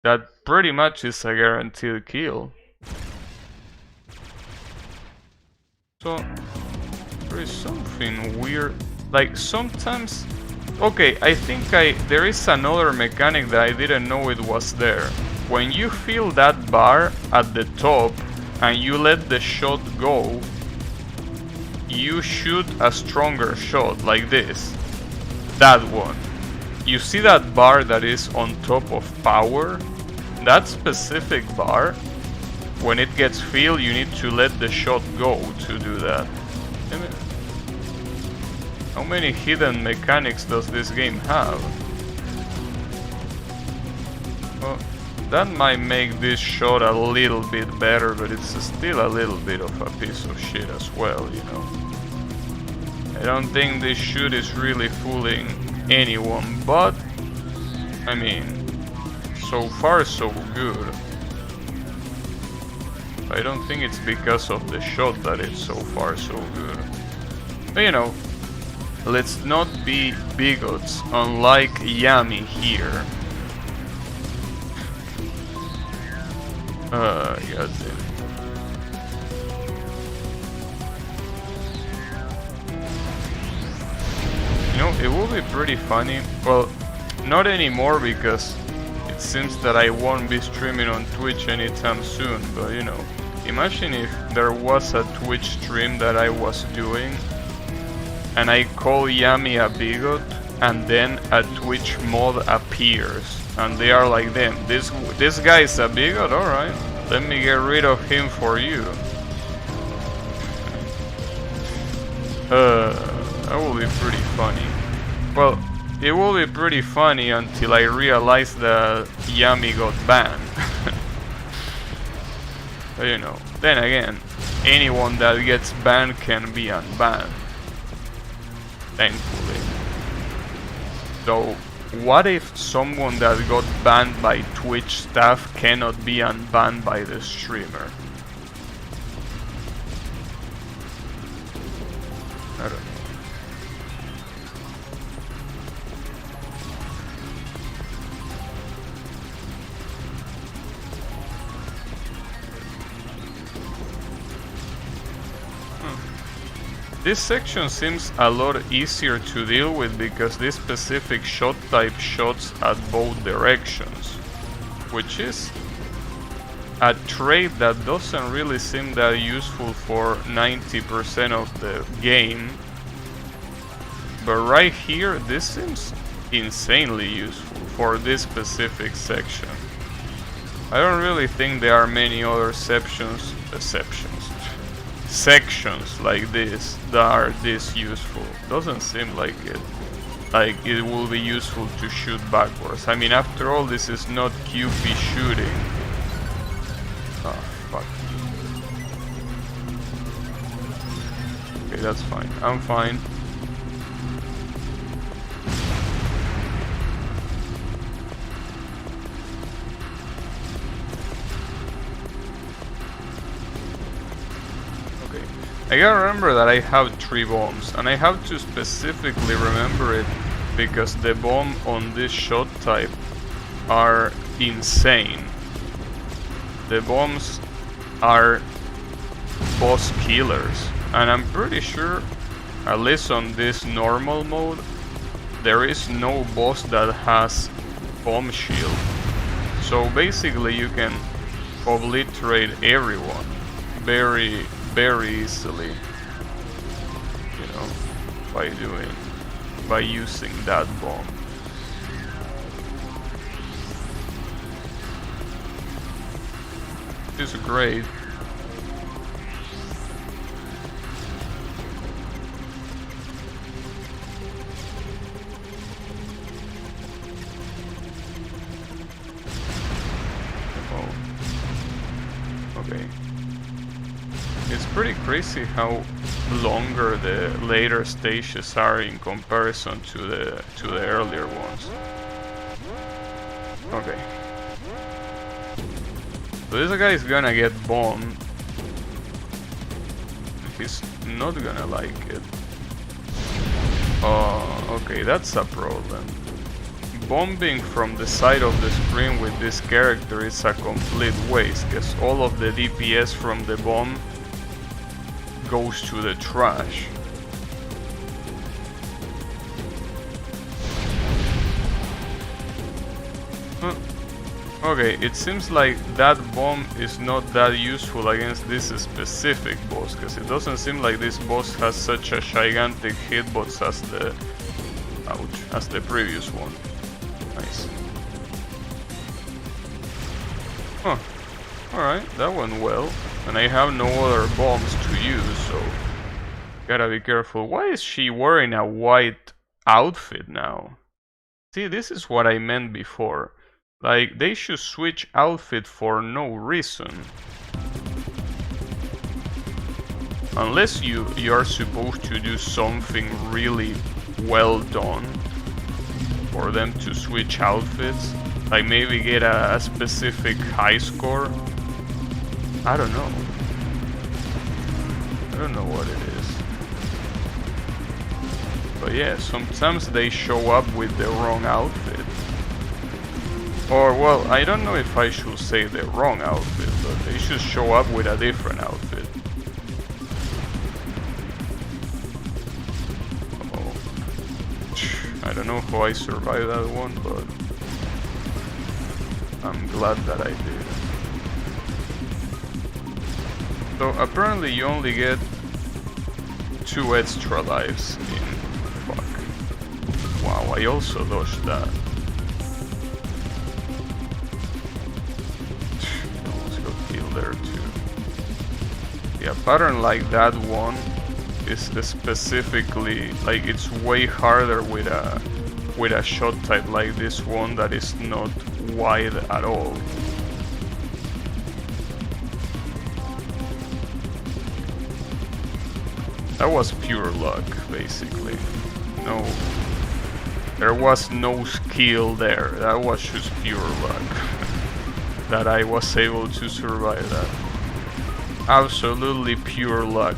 That pretty much is a guaranteed kill. So, there is something weird. Like, sometimes Okay, I think there is another mechanic that I didn't know it was there. When you feel that bar at the top and you let the shot go, you shoot a stronger shot like this. That one. You see that bar that is on top of power? That specific bar, when it gets filled, you need to let the shot go to do that. How many hidden mechanics does this game have? Well, that might make this shot a little bit better, but it's still a little bit of a piece of shit as well, you know. I don't think this shoot is really fooling anyone, but I mean, so far so good. I don't think it's because of the shot that it's so far so good. But you know, let's not be bigots, unlike Yami here. Goddamn. You know, it will be pretty funny. Well, not anymore because it seems that I won't be streaming on Twitch anytime soon, but you know, imagine if there was a Twitch stream that I was doing and I call Yami a bigot and then a Twitch mod appears and they are like, damn, this guy is a bigot, alright, let me get rid of him for you. That will be pretty funny. Well, it will be pretty funny until I realize that Yami got banned. But you know, then again, anyone that gets banned can be unbanned. Thankfully. So, what if someone that got banned by Twitch staff cannot be unbanned by the streamer? I don't know. This section seems a lot easier to deal with because this specific shot type shots at both directions, which is a trait that doesn't really seem that useful for 90% of the game, but right here this seems insanely useful for this specific section. I don't really think there are many other sections like this that are this useful. Doesn't seem like it. Like it will be useful to shoot backwards. I mean, after all, this is not QP shooting. Oh, fuck. Okay, that's fine. I'm fine. I gotta remember that I have 3 bombs, and I have to specifically remember it because the bomb on this shot type are insane. The bombs are boss killers, and I'm pretty sure, at least on this normal mode, there is no boss that has bomb shield. So basically you can obliterate everyone very easily, you know, by using that bomb. It's great. Oh. Okay. It's pretty crazy how longer the later stages are in comparison to the earlier ones. Okay. So this guy is gonna get bombed. He's not gonna like it. Oh, okay, that's a problem. Bombing from the side of the screen with this character is a complete waste, because all of the DPS from the bomb goes to the trash. Okay, it seems like that bomb is not that useful against this specific boss, because it doesn't seem like this boss has such a gigantic hitbox as the... ouch, as the previous one. Nice. Huh. Alright, that went well. And I have no other bombs to use, so... gotta be careful. Why is she wearing a white outfit now? See, this is what I meant before. Like, they should switch outfit for no reason. Unless you are supposed to do something really well done for them to switch outfits. Like maybe get a specific high score. I don't know. I don't know what it is. But yeah, sometimes they show up with the wrong outfit. Or, well, I don't know if I should say the wrong outfit, but they should show up with a different outfit. Oh. I don't know how I survived that one, but I'm glad that I did. So apparently you only get 2 extra lives in... fuck. Wow, I also dodged that. There too. Yeah, pattern like that one is specifically like it's way harder with a shot type like this one that is not wide at all. That was pure luck, basically. No, there was no skill there. That was just pure luck. That I was able to survive that. Absolutely pure luck.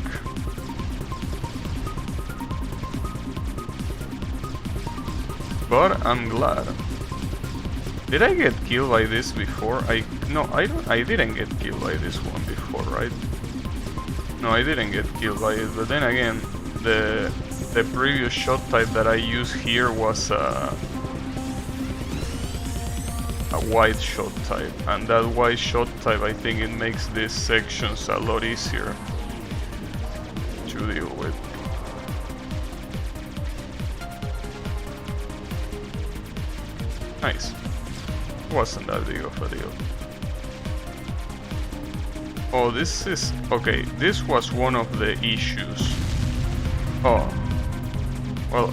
But I'm glad. Did I get killed by this before? I didn't get killed by this one before, right? No, I didn't get killed by it, but then again, the previous shot type that I used here was a white shot type, and that white shot type, I think it makes these sections a lot easier to deal with. Nice. Wasn't that big of a deal. Oh, this is... okay, this was one of the issues. Oh. Well,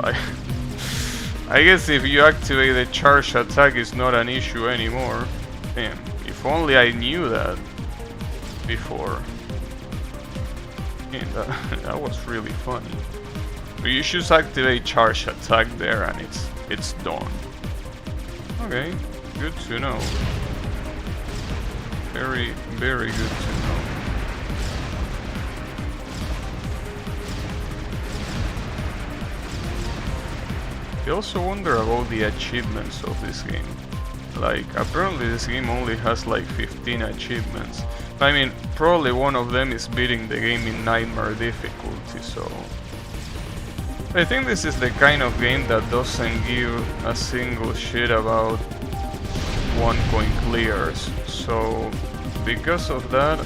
I guess if you activate the charge attack, it's not an issue anymore. Damn, if only I knew that before. Yeah, that was really funny. But you should activate charge attack there and it's done. Okay, good to know. Very, very good to know. I also wonder about the achievements of this game. Like, apparently this game only has like 15 achievements. I mean, probably one of them is beating the game in nightmare difficulty, so... I think this is the kind of game that doesn't give a single shit about 1 coin clears. So, because of that,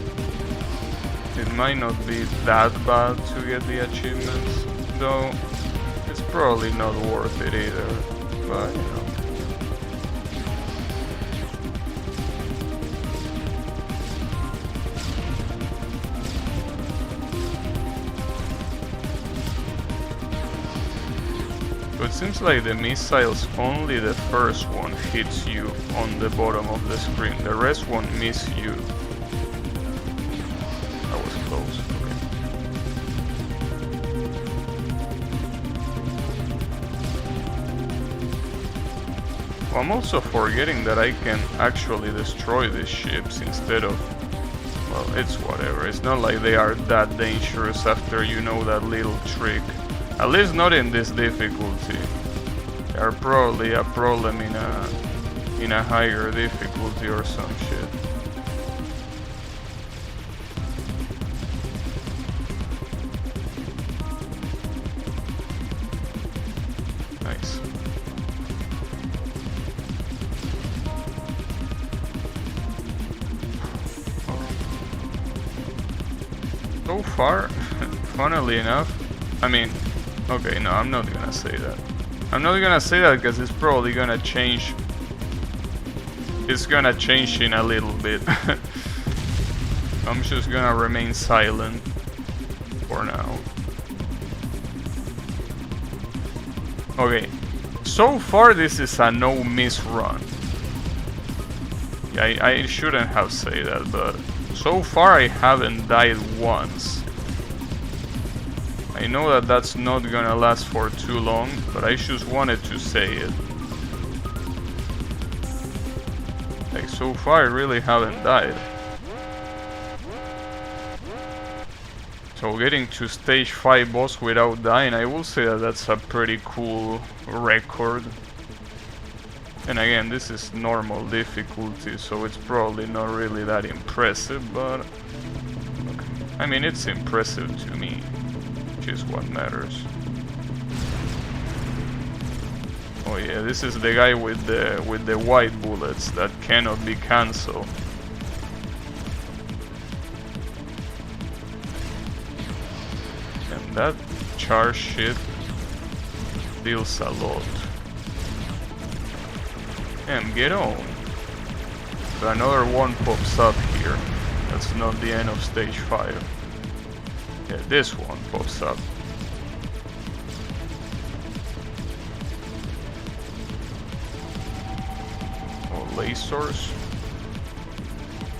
it might not be that bad to get the achievements, though it's probably not worth it either, but you know. So it seems like the missiles, only the first one hits you on the bottom of the screen, the rest won't miss you. That was close. Okay. Well, I'm also forgetting that I can actually destroy these ships instead of... well, it's whatever, it's not like they are that dangerous after you know that little trick. At least not in this difficulty. They are probably a problem in a higher difficulty or some shit. Nice. So far, funnily enough, I mean, okay, no, I'm not gonna say that. I'm not gonna say that because it's probably gonna change. It's gonna change in a little bit. I'm just gonna remain silent for now. Okay, so far this is a no-miss run. Yeah, I shouldn't have said that, but so far I haven't died once. I know that that's not gonna last for too long, but I just wanted to say it. Like, so far I really haven't died. So getting to stage 5 boss without dying, I will say that that's a pretty cool record. And again, this is normal difficulty, so it's probably not really that impressive, but okay. I mean, it's impressive to me, which is what matters. Oh yeah, this is the guy with the white bullets that cannot be cancelled. And that charge shit deals a lot. And get on. So another one pops up here. That's not the end of stage 5. Yeah, this one pops up. Oh, lasers.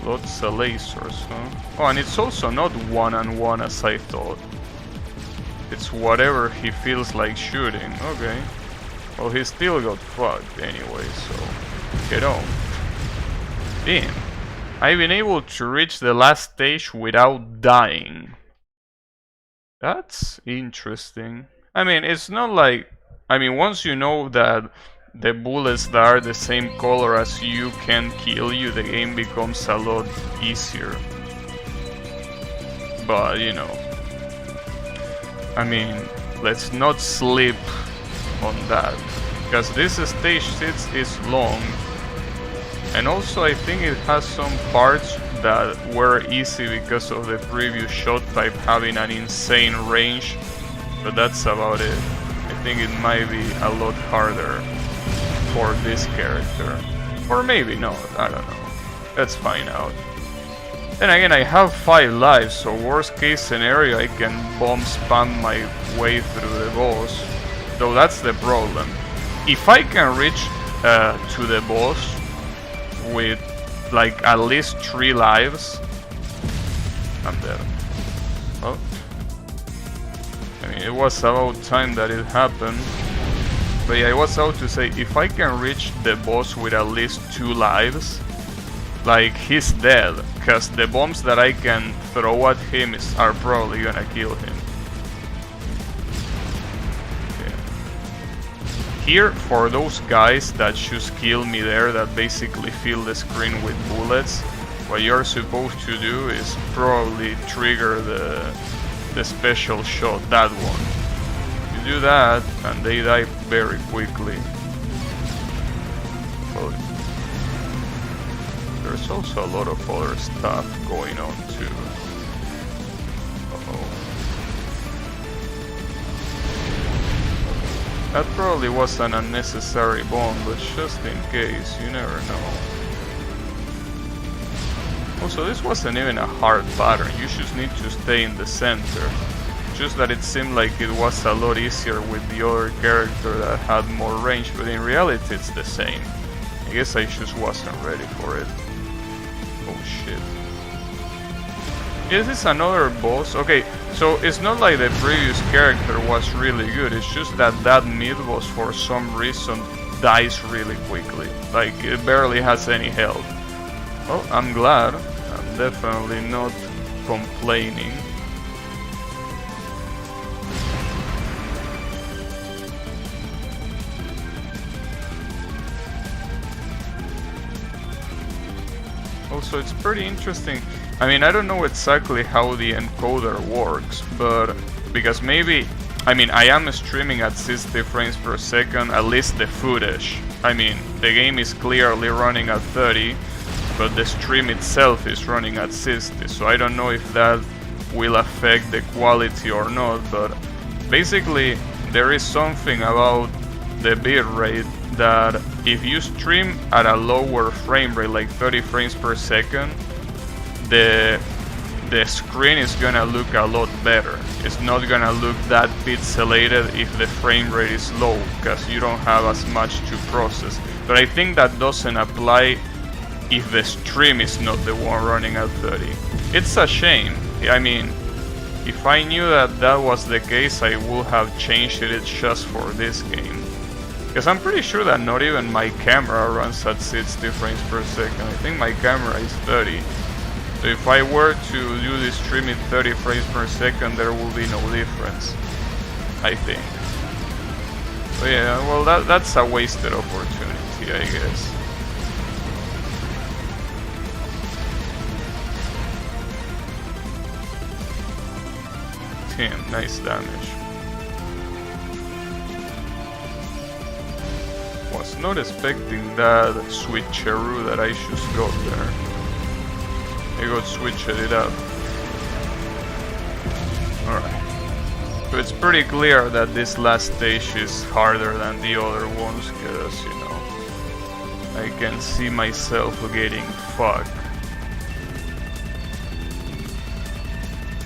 Lots of lasers, huh? Oh, and it's also not one-on-one as I thought. It's whatever he feels like shooting. Okay. Well, he still got fucked anyway, so get on. Damn. I've been able to reach the last stage without dying. That's interesting. I mean, it's not like... I mean, once you know that the bullets that are the same color as you can kill you, the game becomes a lot easier. But, you know... I mean, let's not sleep on that, because this stage 6 is long, and also I think it has some parts that were easy because of the previous shot type having an insane range, but that's about it. I think it might be a lot harder for this character, or maybe not, I don't know. Let's find out. Then again, I have 5 lives, so worst case scenario I can bomb spam my way through the boss. Though that's the problem. If I can reach to the boss with like at least 3 lives, I'm dead. Oh. I mean, it was about time that it happened. But yeah, I was about to say, if I can reach the boss with at least 2 lives, like, he's dead, because the bombs that I can throw at him are probably gonna kill him. Here, for those guys that just kill me there, that basically fill the screen with bullets, what you're supposed to do is probably trigger the special shot, that one. You do that, and they die very quickly. But there's also a lot of other stuff going on too. That probably was an unnecessary bomb, but just in case, you never know. Also, this wasn't even a hard pattern, you just need to stay in the center. Just that it seemed like it was a lot easier with the other character that had more range, but in reality it's the same. I guess I just wasn't ready for it. Oh shit. This is another boss. Okay, so it's not like the previous character was really good, it's just that that mid-boss for some reason dies really quickly. Like, it barely has any health. Well, I'm glad. I'm definitely not complaining. Also, it's pretty interesting. I mean, I don't know exactly how the encoder works, but because maybe, I mean, I am streaming at 60 frames per second, at least the footage. I mean, the game is clearly running at 30, but the stream itself is running at 60, so I don't know if that will affect the quality or not, but basically there is something about the bitrate that if you stream at a lower frame rate, like 30 frames per second, the screen is gonna look a lot better. It's not gonna look that pixelated if the frame rate is low, because you don't have as much to process. But I think that doesn't apply if the stream is not the one running at 30. It's a shame. I mean, if I knew that that was the case, I would have changed it just for this game. Because I'm pretty sure that not even my camera runs at 60 frames per second. I think my camera is 30. So if I were to do this stream in 30 frames per second, there will be no difference, I think. So yeah, well that's a wasted opportunity, I guess. Damn, nice damage. Was not expecting that switcheroo that I just got there. I got switched it up. Alright. So it's pretty clear that this last stage is harder than the other ones, because, you know, I can see myself getting fucked.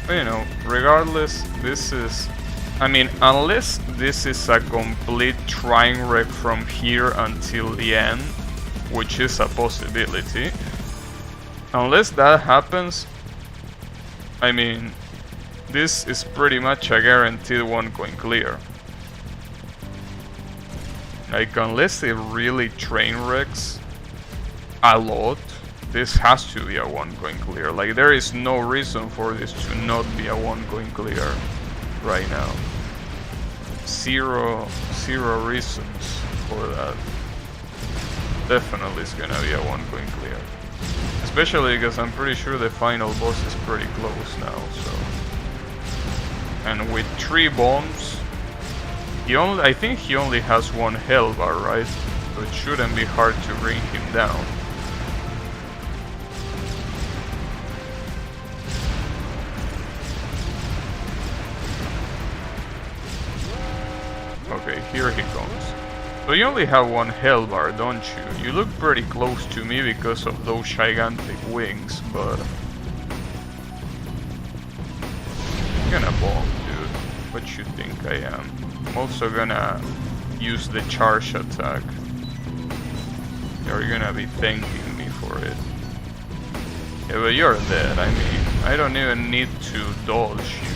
But, you know, regardless, this is... I mean, unless this is a complete train wreck from here until the end, which is a possibility. Unless that happens, I mean, this is pretty much a guaranteed one coin clear. Like, unless it really train wrecks a lot, this has to be a one coin clear. Like, there is no reason for this to not be a one coin clear right now. Zero reasons for that. Definitely it's gonna be a one coin clear. Especially because I'm pretty sure the final boss is pretty close now, so... And with 3 bombs, I think he only has 1 health bar, right? So it shouldn't be hard to bring him down. Okay, here he comes. So you only have 1 health bar, don't you? You look pretty close to me because of those gigantic wings, but... I'm gonna bomb, dude. What you think I am? I'm also gonna use the charge attack. You're gonna be thanking me for it. Yeah, but you're dead, I mean, I don't even need to dodge you.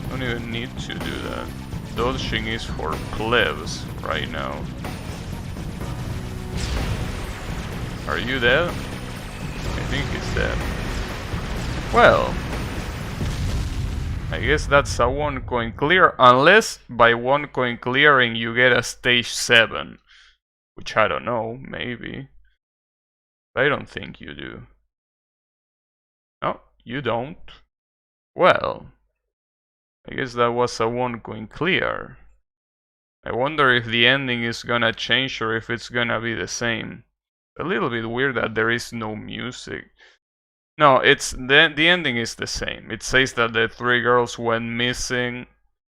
Don't even need to do that. Dodging is for plebs right now. Are you dead? I think he's dead. Well, I guess that's a 1 coin clear, unless by 1 coin clearing you get a stage 7. Which I don't know, maybe. I don't think you do. No, you don't. Well, I guess that was a 1 coin clear. I wonder if the ending is gonna change or if it's gonna be the same. A little bit weird that there is no music. No, it's the ending is the same. It says that the 3 girls went missing.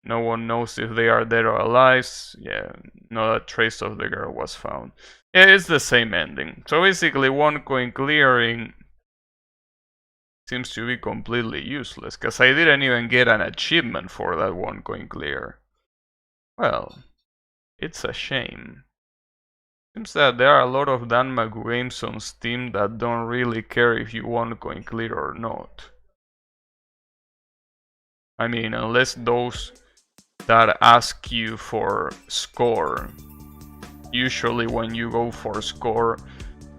No one knows if they are dead or alive. Yeah, not a trace of the girl was found. Yeah, it's the same ending. So basically 1 coin clearing seems to be completely useless, because I didn't even get an achievement for that 1 coin clear. Well, it's a shame. Seems that there are a lot of danmaku games on Steam that don't really care if you 1 coin clear or not. I mean, unless those that ask you for score. Usually when you go for score,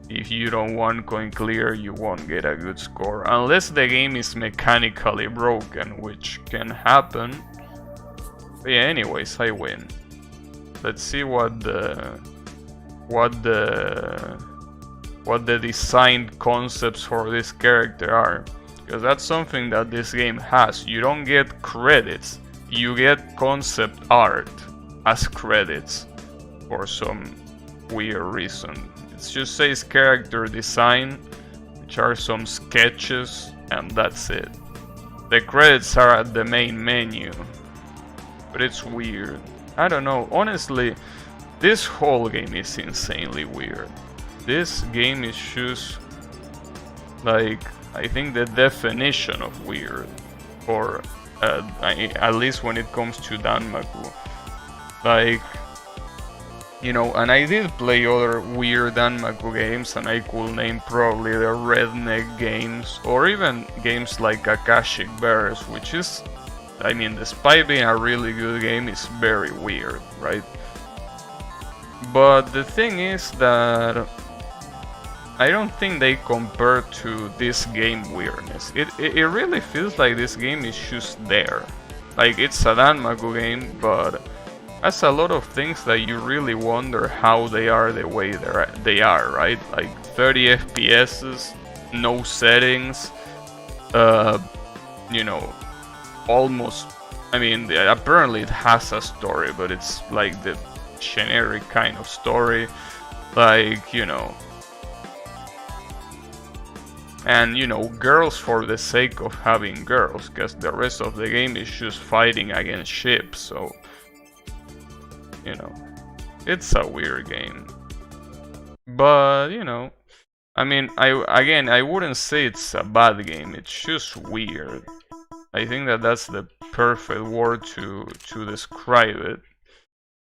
if you don't 1 coin clear, you won't get a good score. Unless the game is mechanically broken, which can happen. But yeah, anyways, I win. Let's see what the designed concepts for this character are. Because that's something that this game has. You don't get credits. You get concept art as credits for some weird reason. It just says character design, which are some sketches and that's it. The credits are at the main menu, but it's weird. I don't know, honestly, this whole game is insanely weird. This game is just like, I think the definition of weird, or at least when it comes to danmaku. Like, you know, and I did play other weird danmaku games, and I could name probably the redneck games, or even games like Akashic Bears, which is, I mean, despite being a really good game, it's very weird, right? But the thing is that I don't think they compare to this game weirdness. It really feels like this game is just there. Like, it's a danmaku game, but has a lot of things that you really wonder how they are the way they are, right? Like 30 FPS, no settings, you know, almost, I mean, apparently it has a story, but it's like the generic kind of story, like, you know, and, you know, girls for the sake of having girls, because the rest of the game is just fighting against ships, so, you know, it's a weird game. But, you know, I mean, I wouldn't say it's a bad game, it's just weird. I think that that's the perfect word to describe it.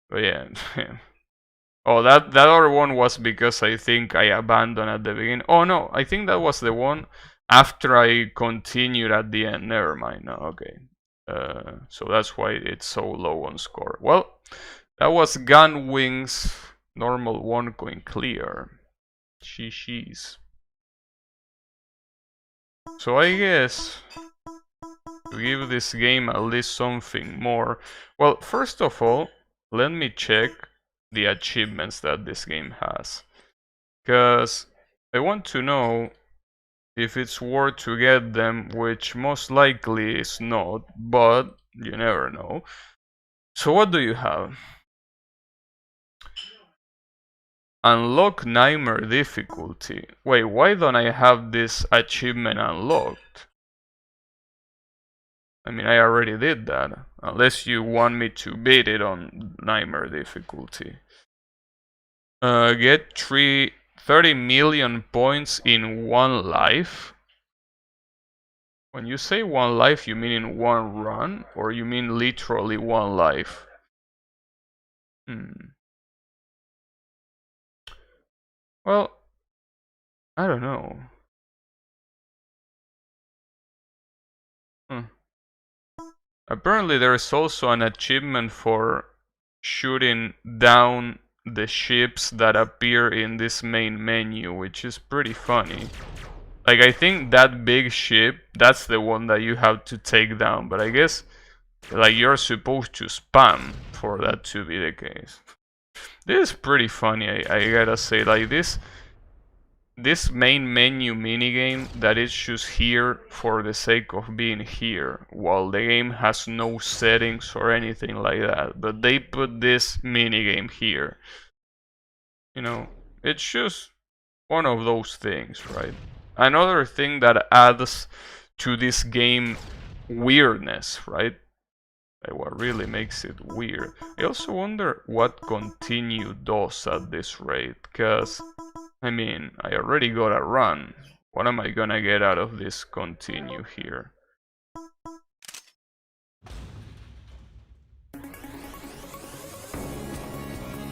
But yeah. Oh, that other one was because I think I abandoned at the beginning. Oh no, I think that was the one after I continued at the end. Never mind. No, okay. So that's why it's so low on score. Well, that was Gun Wings, normal 1 coin clear. Sheesh. So I guess to give this game at least something more. Well, first of all, let me check the achievements that this game has, because I want to know if it's worth to get them, which most likely is not, but you never know. So what do you have? Unlock nightmare difficulty. Wait, why don't I have this achievement unlocked? I mean, I already did that, unless you want me to beat it on nightmare difficulty. Get 30 million points in 1 life. When you say 1 life, you mean in 1 run, or you mean literally 1 life? Well, I don't know. Apparently there is also an achievement for shooting down the ships that appear in this main menu, which is pretty funny. Like, I think that big ship, that's the one that you have to take down, but I guess, like, you're supposed to spam for that to be the case. This is pretty funny, I gotta say. Like, this main menu minigame that is just here for the sake of being here, while the game has no settings or anything like that, but they put this minigame here. You know, it's just one of those things, right? Another thing that adds to this game weirdness, right? Like, what really makes it weird. I also wonder what continue does at this rate, because I mean, I already got a run. What am I gonna get out of this continue here?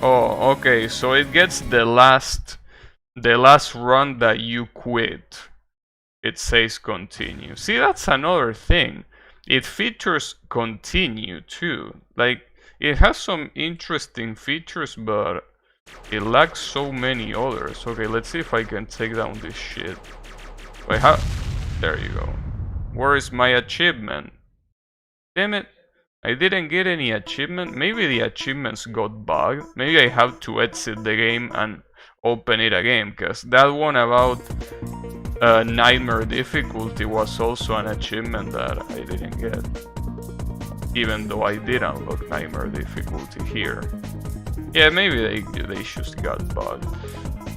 Oh, okay, so it gets the last run that you quit. It says continue. See, that's another thing. It features continue too. Like, it has some interesting features, but it lacks so many others. Okay, let's see if I can take down this shit. Wait, how? There you go. Where is my achievement? Damn it. I didn't get any achievement. Maybe the achievements got bugged. Maybe I have to exit the game and open it again, because that one about nightmare difficulty was also an achievement that I didn't get, even though I did unlock nightmare difficulty here. Yeah, maybe they just got bugged.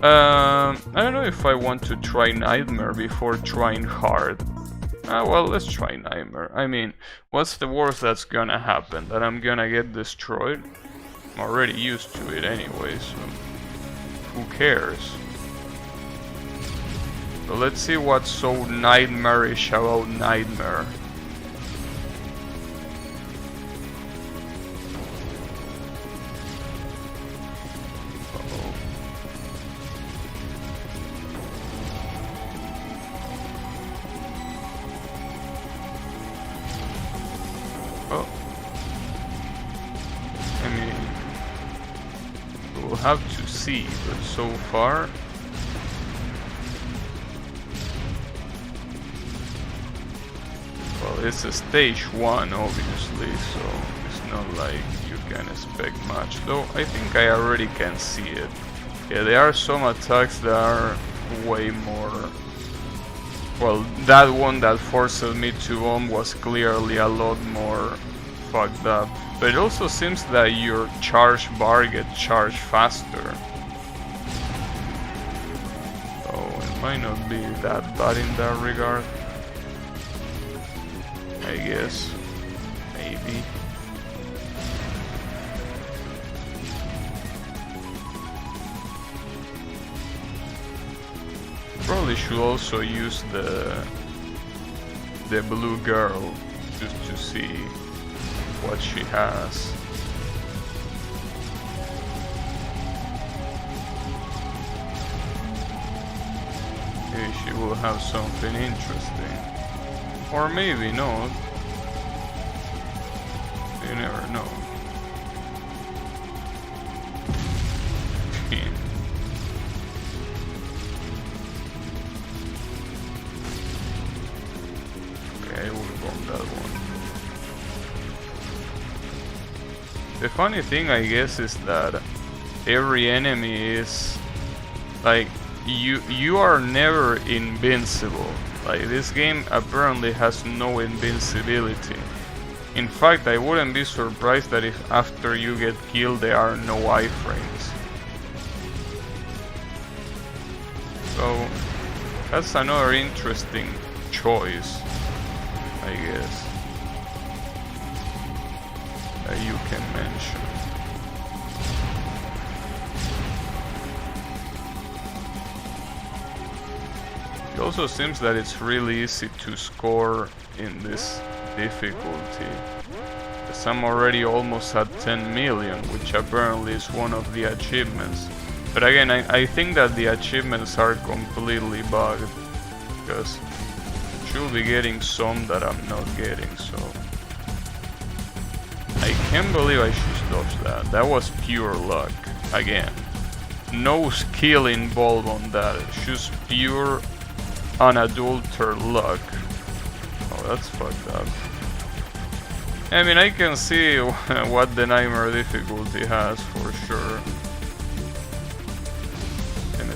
I don't know if I want to try nightmare before trying hard. Well, let's try Nightmare. I mean, what's the worst that's gonna happen? That I'm gonna get destroyed? I'm already used to it anyway, so who cares? So let's see what's so nightmarish about Nightmare. Have to see, but so far well, it's a stage 1 obviously, so it's not like you can expect much, though I think I already can see it. Yeah, there are some attacks that are way more, well, that one that forced me to bomb was clearly a lot more fucked up. But it also seems that your charge bar gets charged faster. So it might not be that bad in that regard. I guess. Maybe. Probably should also use the blue girl just to see what she has. Maybe she will have something interesting. Or maybe not. You never know. Okay, we'll bomb that one. The funny thing, I guess, is that every enemy is like you are never invincible. Like, this game apparently has no invincibility. In fact, I wouldn't be surprised that if after you get killed there are no iframes. So that's another interesting choice, I guess, that you can mention. It also seems that it's really easy to score in this difficulty, because I'm already almost at 10 million, which apparently is one of the achievements. But again, I think that the achievements are completely bugged, because I should be getting some that I'm not getting, so I can't believe I should dodge that. That was pure luck. Again, no skill involved on that. It's just pure unadulterated luck. Oh, that's fucked up. I mean, I can see what the nightmare difficulty has for sure. And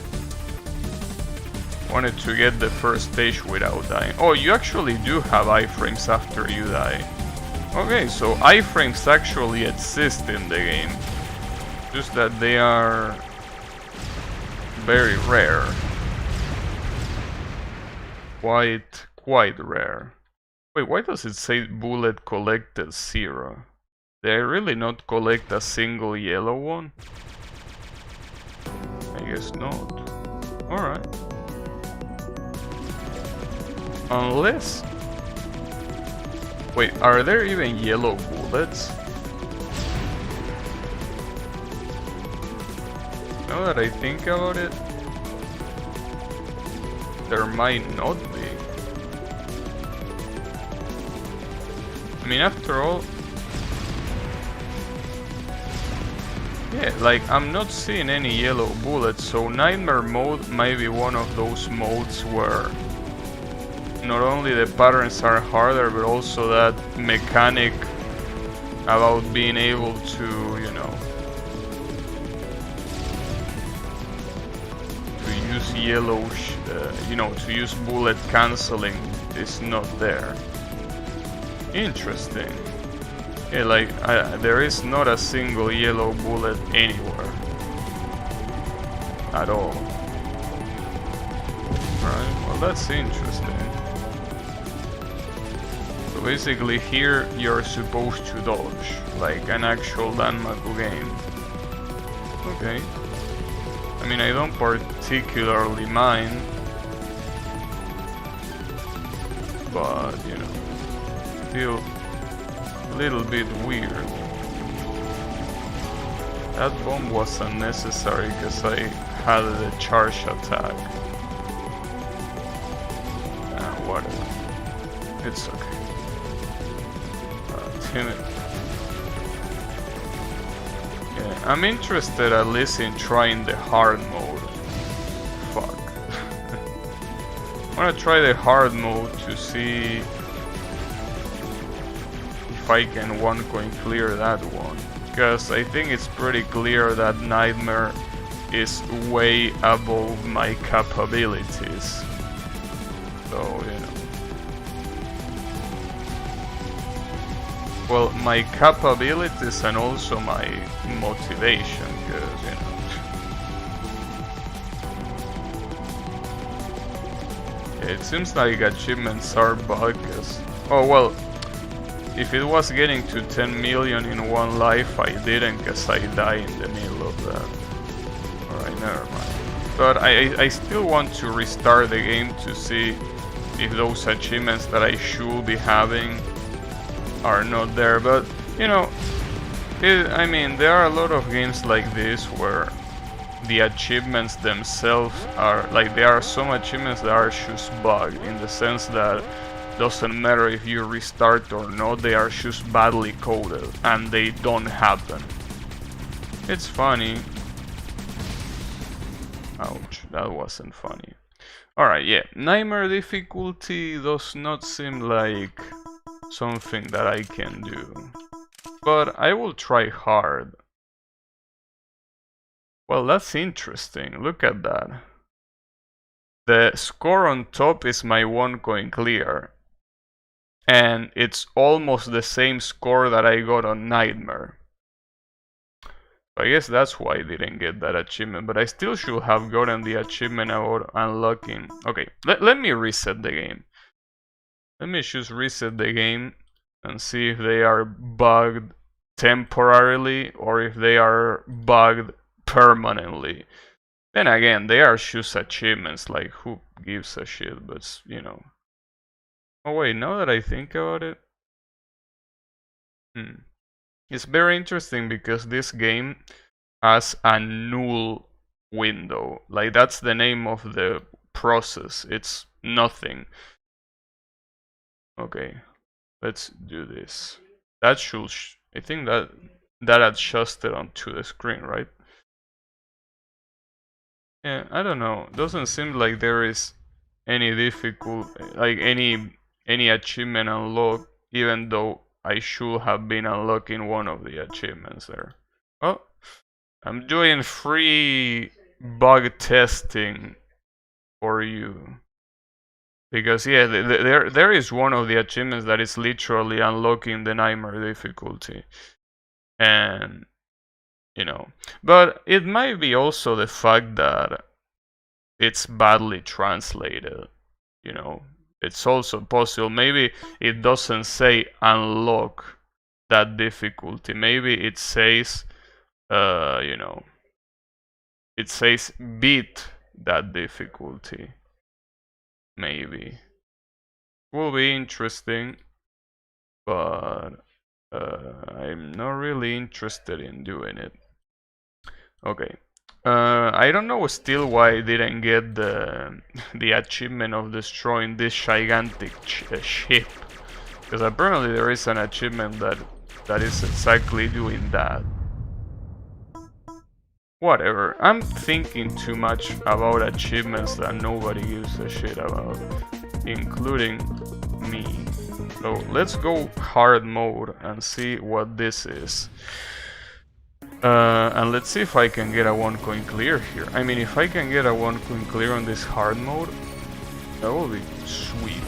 wanted to get the first stage without dying. Oh, you actually do have iframes after you die. Okay, so iframes actually exist in the game. Just that they are very rare. Quite rare. Wait, why does it say bullet collected 0? Did I really not collect a single yellow one? I guess not. Alright. Unless... Wait, are there even yellow bullets? Now that I think about it, there might not be. I mean, after all... Yeah, like, I'm not seeing any yellow bullets, so Nightmare mode might be one of those modes where not only the patterns are harder, but also that mechanic about being able to, you know, to use yellow, you know, to use bullet cancelling is not there. Interesting. Yeah, like, there is not a single yellow bullet anywhere. At all. Alright, well, that's interesting. So basically here you're supposed to dodge, like an actual danmaku game. Okay. I mean, I don't particularly mind, but you know, still a little bit weird. That bomb was unnecessary because I had the charge attack. Whatever. It's okay. Damn it. Yeah, I'm interested at least in trying the hard mode. Fuck. I wanna try the hard mode to see if I can one coin clear that one. Because I think it's pretty clear that Nightmare is way above my capabilities. So, you know. Well, my capabilities and also my motivation, because, you know. It seems like achievements are bugged. Oh, well. If it was getting to 10 million in one life, I didn't, because I died in the middle of that. Alright, never mind. But I still want to restart the game to see if those achievements that I should be having are not there. But, you know, I mean, there are a lot of games like this where the achievements themselves are, like, there are some achievements that are just bugged, in the sense that doesn't matter if you restart or not, they are just badly coded and they don't happen. It's funny. Ouch, that wasn't funny. Alright, yeah, Nightmare difficulty does not seem like something that I can do. But I will try hard. Well, that's interesting, look at that. The score on top is my 1 coin clear. And it's almost the same score that I got on Nightmare. I guess that's why I didn't get that achievement, but I still should have gotten the achievement about unlocking. Okay, let me reset the game. Let me just reset the game and see if they are bugged temporarily or if they are bugged permanently. Then again, they are just achievements, like who gives a shit, but you know. Oh wait, now that I think about it, it's very interesting because this game has a null window. Like, that's the name of the process. It's nothing. Okay, let's do this. That should, I think that adjusted onto the screen, right? Yeah, I don't know. Doesn't seem like there is any difficult, like any achievement unlocked, even though I should have been unlocking one of the achievements there. Oh, I'm doing free bug testing for you. Because yeah, there is one of the achievements that is literally unlocking the Nightmare difficulty. And, you know, but it might be also the fact that it's badly translated, you know. It's also possible. Maybe it doesn't say unlock that difficulty. Maybe it says, you know, it says beat that difficulty. Maybe. Will be interesting, but I'm not really interested in doing it. Okay. I don't know still why I didn't get the achievement of destroying this gigantic ship, because apparently there is an achievement that is exactly doing that. Whatever, I'm thinking too much about achievements that nobody gives a shit about, including me. So let's go hard mode and see what this is. And let's see if I can get a 1 coin clear here. I mean, if I can get a 1 coin clear on this hard mode, that will be sweet.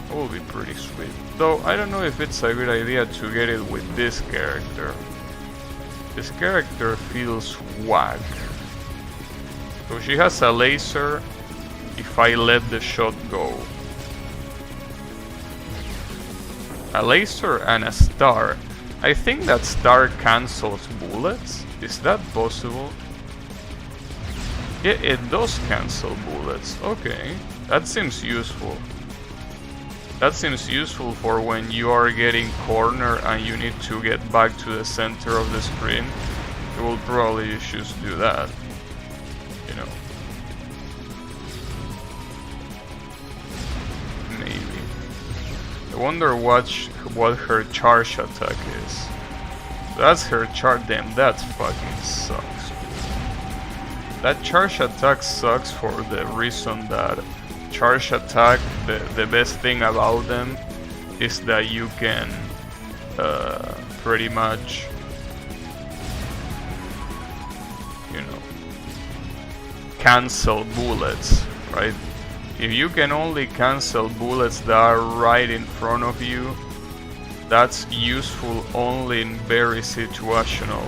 That will be pretty sweet. Though, I don't know if it's a good idea to get it with this character. This character feels whack. So she has a laser if I let the shot go. A laser and a star. I think that star cancels bullets. Is that possible? Yeah, it does cancel bullets. Okay, that seems useful. That seems useful for when you are getting cornered and you need to get back to the center of the screen. You will probably just do that, you know. Maybe. I wonder what her charge attack is. That's her charge. Damn, that fucking sucks. That charge attack sucks for the reason that charge attack, the best thing about them is that you can pretty much, you know, cancel bullets, right? If you can only cancel bullets that are right in front of you, that's useful only in very situational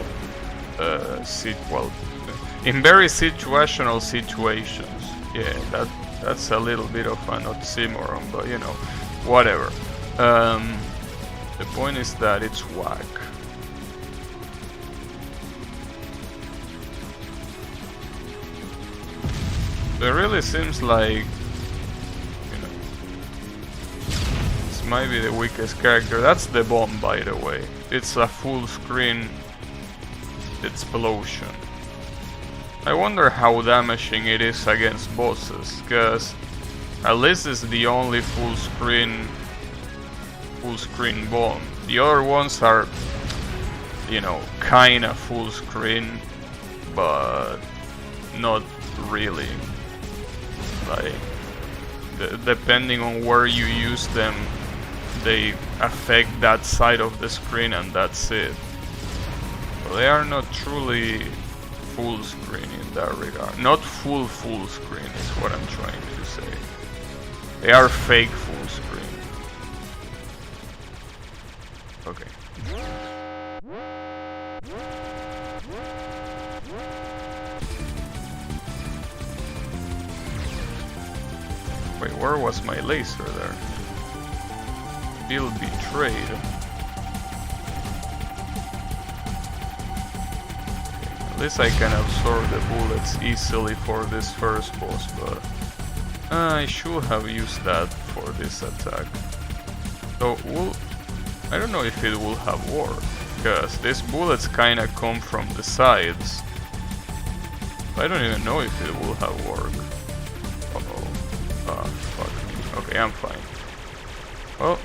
in very situational situations. Yeah, that's a little bit of an oxymoron, but you know, whatever. The point is that it's whack. It really seems like, you know, this might be the weakest character. That's the bomb, by the way. It's a full screen explosion. I wonder how damaging it is against bosses, because at least it's the only full screen bomb. The other ones are, you know, kinda full screen, but not really. Like, depending on where you use them, they affect that side of the screen and that's it. So they are not truly full screen in that regard. Not full screen is what I'm trying to say. They are fake full screen. Okay. Wait, where was my laser there? Feel betrayed. At least I can absorb the bullets easily for this first boss, but I should have used that for this attack. So I don't know if it will have worked, because these bullets kinda come from the sides. I don't even know if it will have worked. Uh-oh. Ah, fuck me. Okay, I'm fine. Well,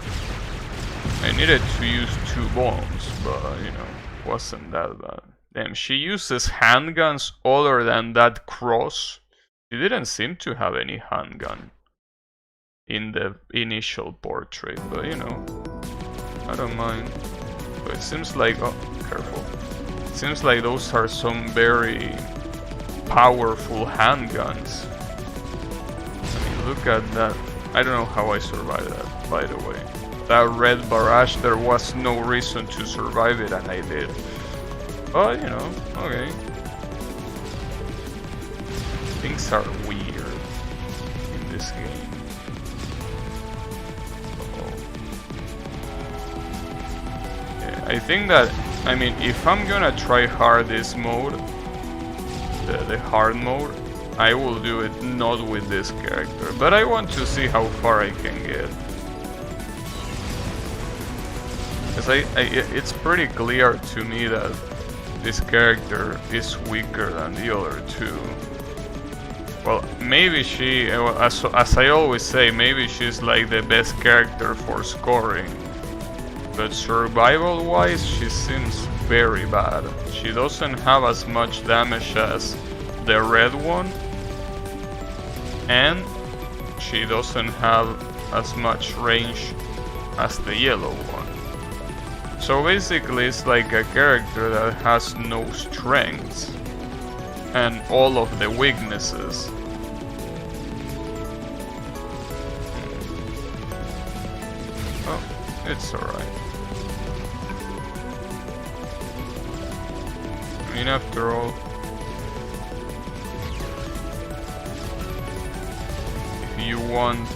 I needed to use 2 bombs, but you know, wasn't that bad. Damn, she uses handguns other than that cross. She didn't seem to have any handgun in the initial portrait, but you know, I don't mind. But it seems like, oh, careful. It seems like those are some very powerful handguns. I mean, look at that. I don't know how I survived that, by the way. That red barrage, there was no reason to survive it, and I did. But, you know, okay. Things are weird in this game. Yeah, I think that, I mean, if I'm gonna try hard this mode, the hard mode, I will do it not with this character, but I want to see how far I can get. Because it's pretty clear to me that this character is weaker than the other two. Well, maybe she, as I always say, maybe she's like the best character for scoring. But survival-wise, she seems very bad. She doesn't have as much damage as the red one, and she doesn't have as much range as the yellow one. So basically it's like a character that has no strengths and all of the weaknesses. Oh, it's alright. I mean, after all, if you want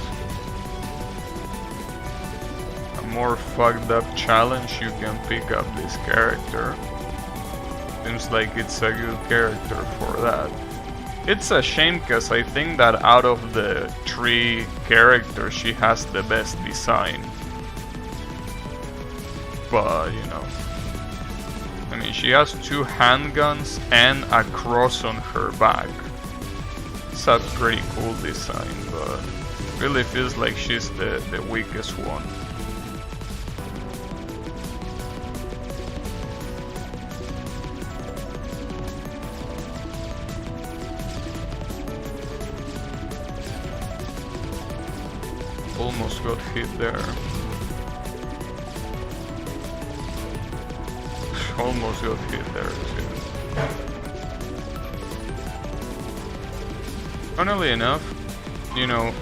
a more fucked up challenge, you can pick up this character. Seems like it's a good character for that. It's a shame because I think that out of the 3 characters, she has the best design. But, you know. I mean, she has 2 handguns and a cross on her back. It's a pretty cool design, but really feels like she's the weakest one. Almost got hit there. Almost got hit there too. Funnily enough, you know,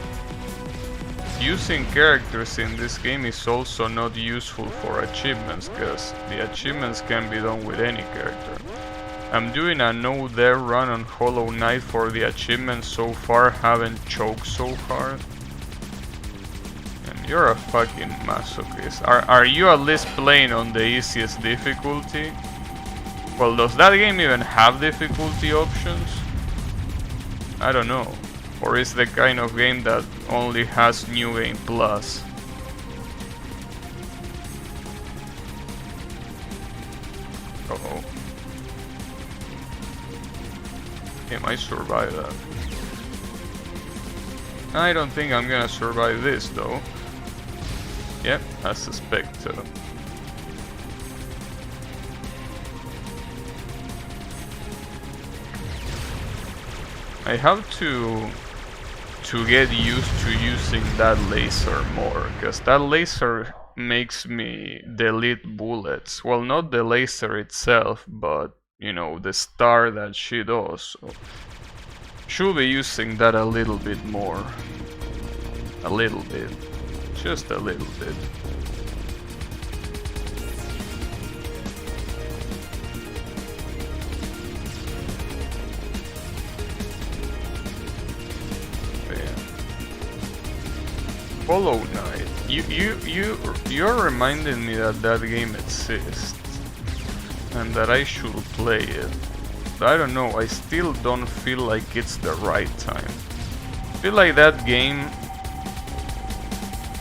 using characters in this game is also not useful for achievements, because the achievements can be done with any character. I'm doing a no dare run on Hollow Knight for the achievements so far, haven't choked so hard. And you're a fucking masochist. Are you at least playing on the easiest difficulty? Well, does that game even have difficulty options? I don't know. Or is the kind of game that only has New Game Plus? Uh-oh. Can I survive that? I don't think I'm gonna survive this though. Yep, I suspect so. I have to get used to using that laser more, because that laser makes me delete bullets. Well, not the laser itself, but you know, the star that she does. So should be using that a little bit more. A little bit. Just a little bit. Hollow Knight. You're reminding me that that game exists and that I should play it. But I don't know, I still don't feel like it's the right time. I feel like that game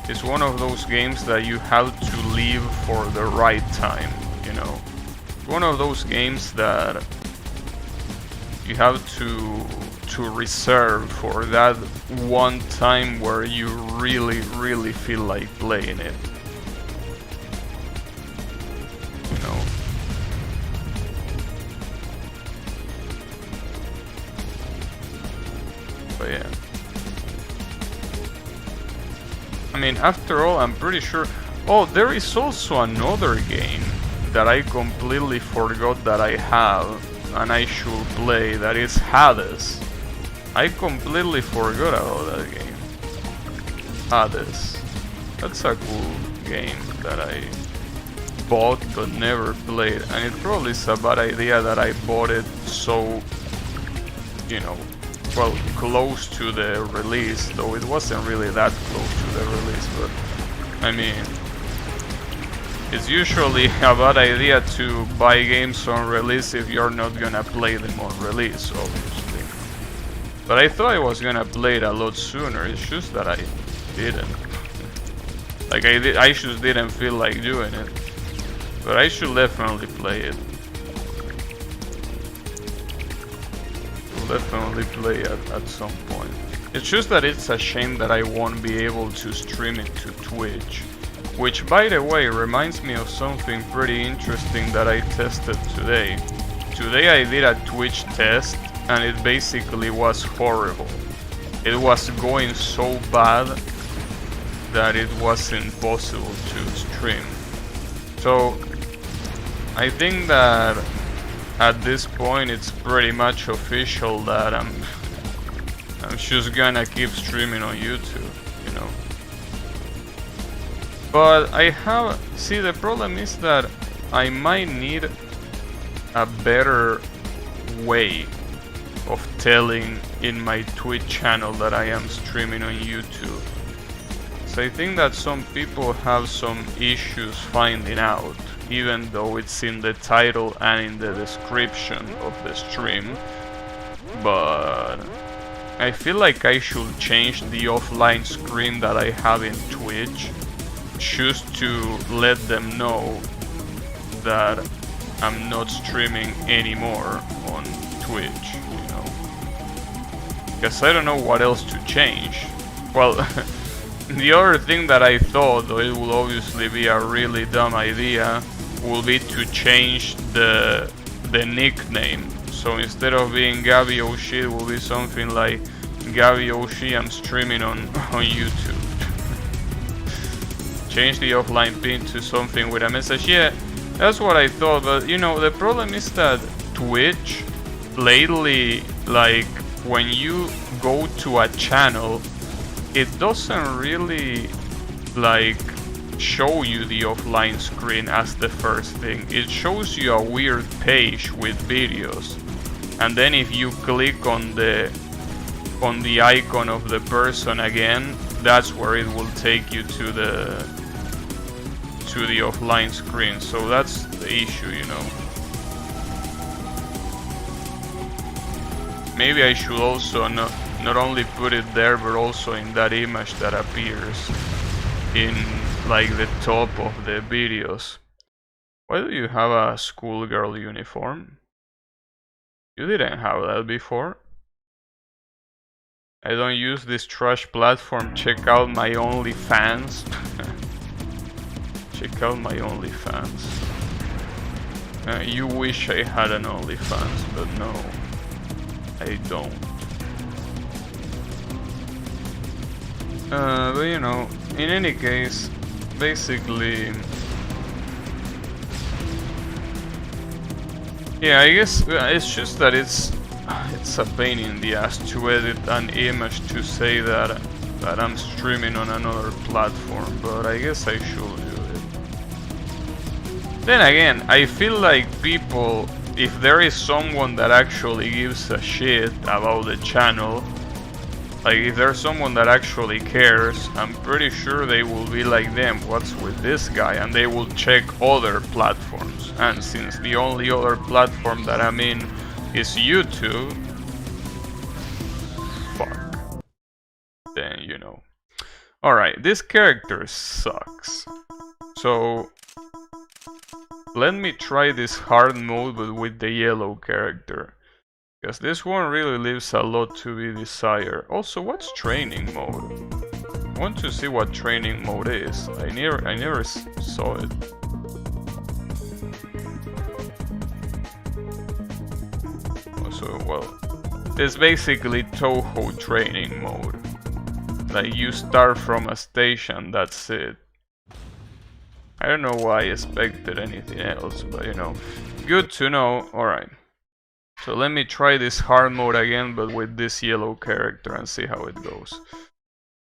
is one of those games that you have to leave for the right time, you know. It's one of those games that you have to reserve for that one time where you really feel like playing it. You know. But yeah. I mean, after all, I'm pretty sure... Oh, there is also another game that I completely forgot that I have and I should play, that is Hades. I completely forgot about that game. Hades. That's a cool game that I bought but never played, and it probably is a bad idea that I bought it so, you know, well, close to the release, though it wasn't really that close to the release, but I mean, it's usually a bad idea to buy games on release if you're not gonna play them on release, obviously. But I thought I was gonna play it a lot sooner, it's just that I didn't. Like I just didn't feel like doing it. But I should definitely play it. Definitely play at some point. It's just that it's a shame that I won't be able to stream it to Twitch. Which, by the way, reminds me of something pretty interesting that I tested today. Today I did a Twitch test and it basically was horrible. It was going so bad that it was impossible to stream. So I think that at this point it's pretty much official that I'm just gonna keep streaming on YouTube, you know. But I have... See, the problem is that I might need a better way of telling in my Twitch channel that I am streaming on YouTube. because I think that some people have some issues finding out, even though it's in the title and in the description of the stream. But I feel like I should change the offline screen that I have in Twitch, just to let them know that I'm not streaming anymore on Twitch, you know. Because I don't know what else to change. Well, the other thing that I thought, though it will obviously be a really dumb idea, will be to change the nickname. So instead of being Gabby Oshi, it will be something like Gabby Oshi, I'm streaming on YouTube. Change the offline pin to something with a message. Yeah, that's what I thought, but you know, the problem is that Twitch lately, like when you go to a channel, it doesn't really like show you the offline screen as the first thing. It shows you a weird page with videos, and then if you click on the icon of the person again, that's where it will take you to the offline screen. So that's the issue, you know. Maybe I should also not only put it there, but also in that image that appears in like the top of the videos. Why do you have a schoolgirl uniform? You didn't have that before. I don't use this trash platform. Check out my OnlyFans. Check out my OnlyFans. You wish I had an OnlyFans, but no, I don't. But you know, in any case, basically, yeah, I guess it's just that it's a pain in the ass to edit an image to say that I'm streaming on another platform, but I guess I should do it. Then again, I feel like people, if there is someone that actually gives a shit about the channel, like if there's someone that actually cares, I'm pretty sure they will be like, damn, what's with this guy? And they will check other platforms. And since the only other platform that I'm in is YouTube, fuck. Then, you know. Alright, this character sucks. So, let me try this hard mode, but with the yellow character. Because this one really leaves a lot to be desired. Also, what's training mode? I want to see what training mode is. I never saw it. Also, well, it's basically Toho training mode. Like you start from a station, that's it. I don't know why I expected anything else, but you know, good to know. Alright. So let me try this hard mode again, but with this yellow character and see how it goes.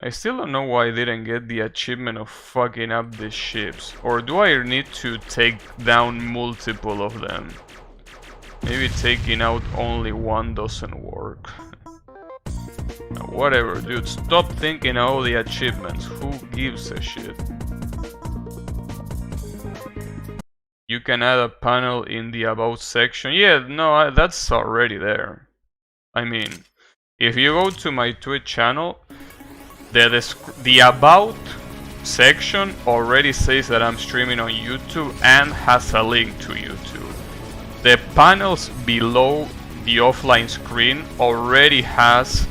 I still don't know why I didn't get the achievement of fucking up the ships. Or do I need to take down multiple of them? Maybe taking out only one doesn't work. Whatever, dude. Stop thinking all the achievements. Who gives a shit? You can add a panel in the About section. Yeah, no, that's already there. I mean, if you go to my Twitch channel, the About section already says that I'm streaming on YouTube and has a link to YouTube. The panels below the offline screen already has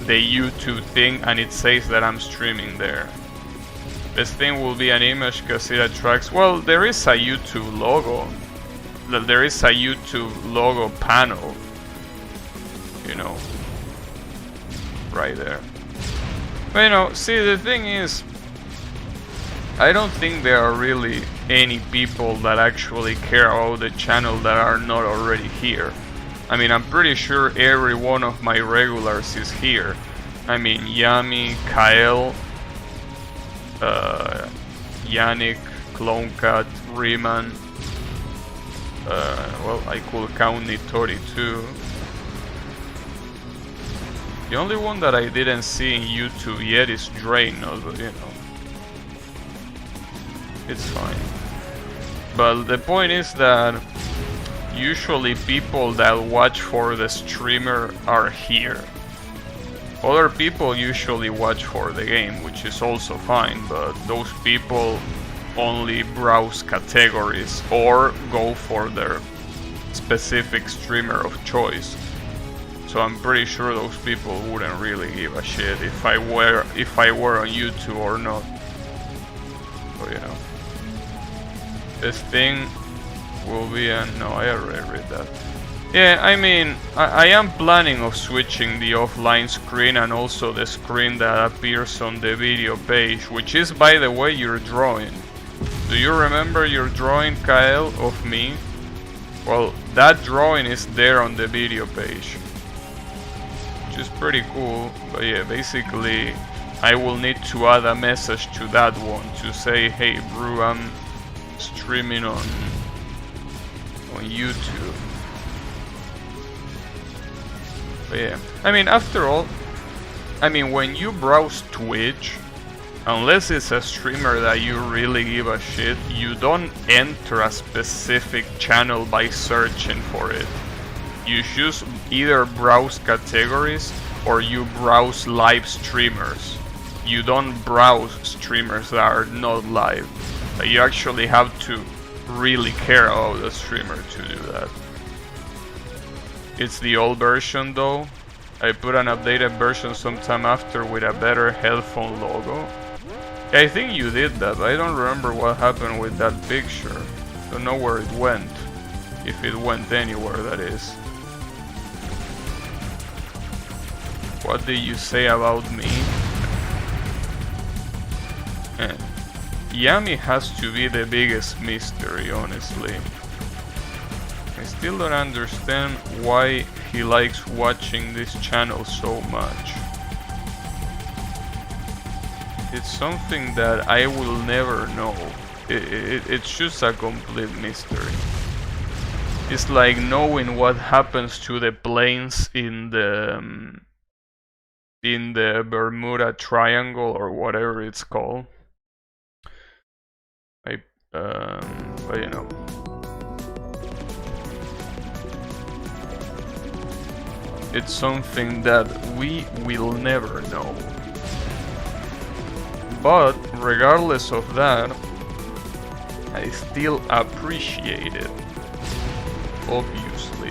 the YouTube thing and it says that I'm streaming there. This thing will be an image because it attracts... Well, there is a YouTube logo. There is a YouTube logo panel. You know. Right there. But you know, see, the thing is, I don't think there are really any people that actually care about the channel that are not already here. I mean, I'm pretty sure every one of my regulars is here. I mean, Yami, Kyle, Yannick, Clonecat, Riemann. Well, I could count Nitori too. The only one that I didn't see in YouTube yet is Drain, but you know, it's fine. But the point is that usually people that watch for the streamer are here. Other people usually watch for the game, which is also fine, but those people only browse categories or go for their specific streamer of choice. So I'm pretty sure those people wouldn't really give a shit if I were on YouTube or not. So you know, this thing will be a no. I already read that. Yeah, I mean, I am planning of switching the offline screen and also the screen that appears on the video page, which is, by the way, your drawing. Do you remember your drawing, Kyle, of me? Well, that drawing is there on the video page, which is pretty cool. But yeah, basically, I will need to add a message to that one to say, hey, Brew, I'm streaming on YouTube. But yeah, I mean, after all, I mean, when you browse Twitch, unless it's a streamer that you really give a shit, you don't enter a specific channel by searching for it. You just either browse categories or you browse live streamers. You don't browse streamers that are not live. You actually have to really care about the streamer to do that. It's the old version though. I put an updated version sometime after with a better headphone logo. Yeah, I think you did that, but I don't remember what happened with that picture. Don't know where it went. If it went anywhere, that is. What did you say about me? Yami has to be the biggest mystery, honestly. I still don't understand why he likes watching this channel so much. It's something that I will never know. It's just a complete mystery. It's like knowing what happens to the planes in the Bermuda Triangle or whatever it's called. But you know. It's something that we will never know. But regardless of that, I still appreciate it. Obviously.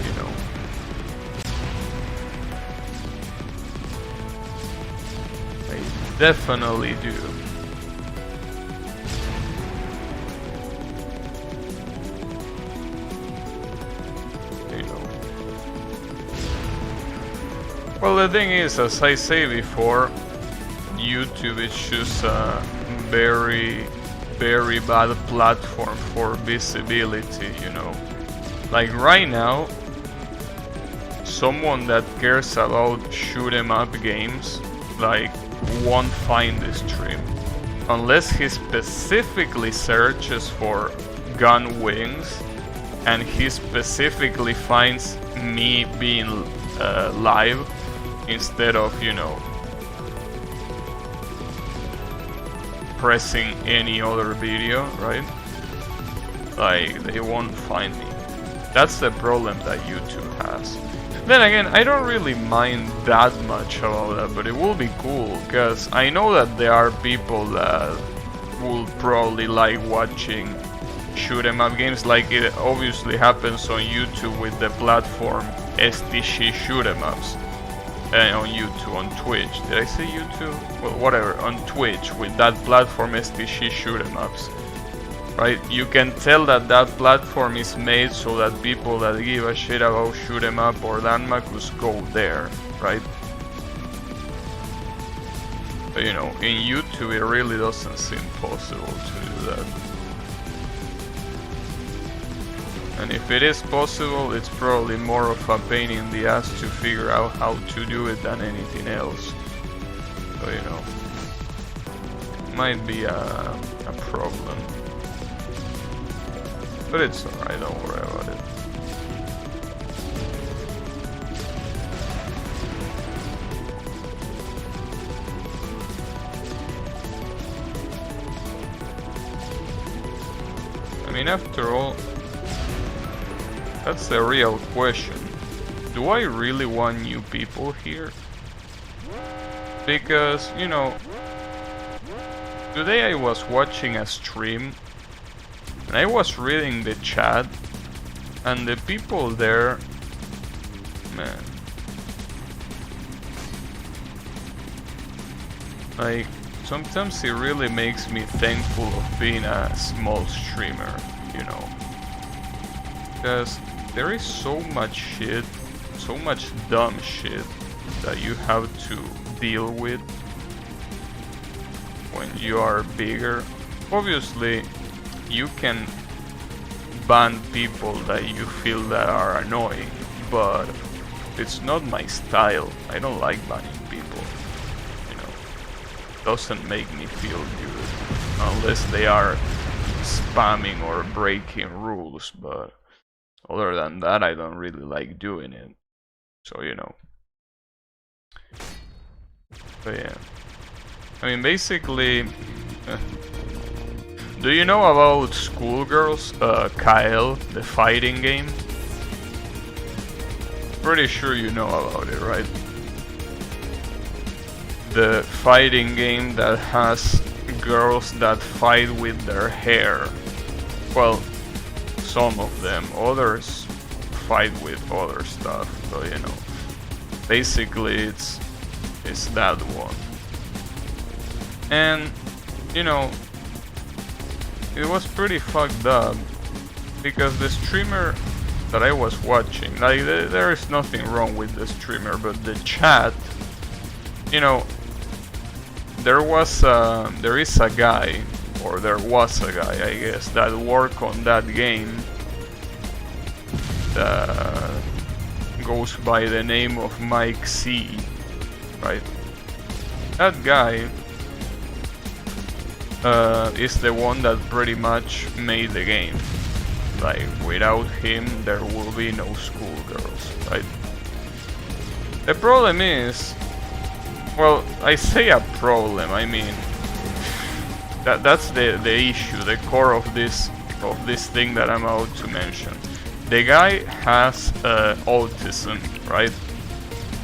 You know. I definitely do. Well, the thing is, as I say before, YouTube is just a very, very bad platform for visibility, you know. Like right now, someone that cares about shoot 'em up games, like, won't find this stream. Unless he specifically searches for gun wings, and he specifically finds me being live, instead of, you know, pressing any other video, right? Like, they won't find me. That's the problem that YouTube has. Then again, I don't really mind that much about that, but it will be cool, because I know that there are people that will probably like watching shoot 'em up games, like it obviously happens on YouTube with the platform STG shoot 'em ups. On YouTube, on Twitch. Did I say YouTube? Well, whatever, on Twitch with that platform STG shoot 'em ups. Right? You can tell that that platform is made so that people that give a shit about shoot 'em up or danmakus go there, right? But you know, in YouTube it really doesn't seem possible to do that. And if it is possible, it's probably more of a pain in the ass to figure out how to do it than anything else. So, you know, might be a problem. But it's alright, don't worry about it. I mean, after all, that's the real question. Do I really want new people here? Because, you know, today I was watching a stream and I was reading the chat, and the people there, man, like, sometimes it really makes me thankful of being a small streamer, you know, because there is so much shit, so much dumb shit that you have to deal with when you are bigger. Obviously, you can ban people that you feel that are annoying, but it's not my style. I don't like banning people, you know. It doesn't make me feel good unless they are spamming or breaking rules, but other than that, I don't really like doing it. So, you know. But yeah, I mean, basically, do you know about Schoolgirls, Kyle, the fighting game? Pretty sure you know about it, right? The fighting game that has girls that fight with their hair. Well, some of them, others fight with other stuff, but you know, basically it's that one. And, you know, it was pretty fucked up, because the streamer that I was watching, like, there is nothing wrong with the streamer, but the chat, you know, there is a guy, or there was a guy, I guess, that worked on that game that goes by the name of Mike C, right? That guy is the one that pretty much made the game. Like, without him, there will be no Schoolgirls, right? The problem is, well, I say a problem, I mean, that's the issue, the core of this thing that I'm about to mention. The guy has autism, right?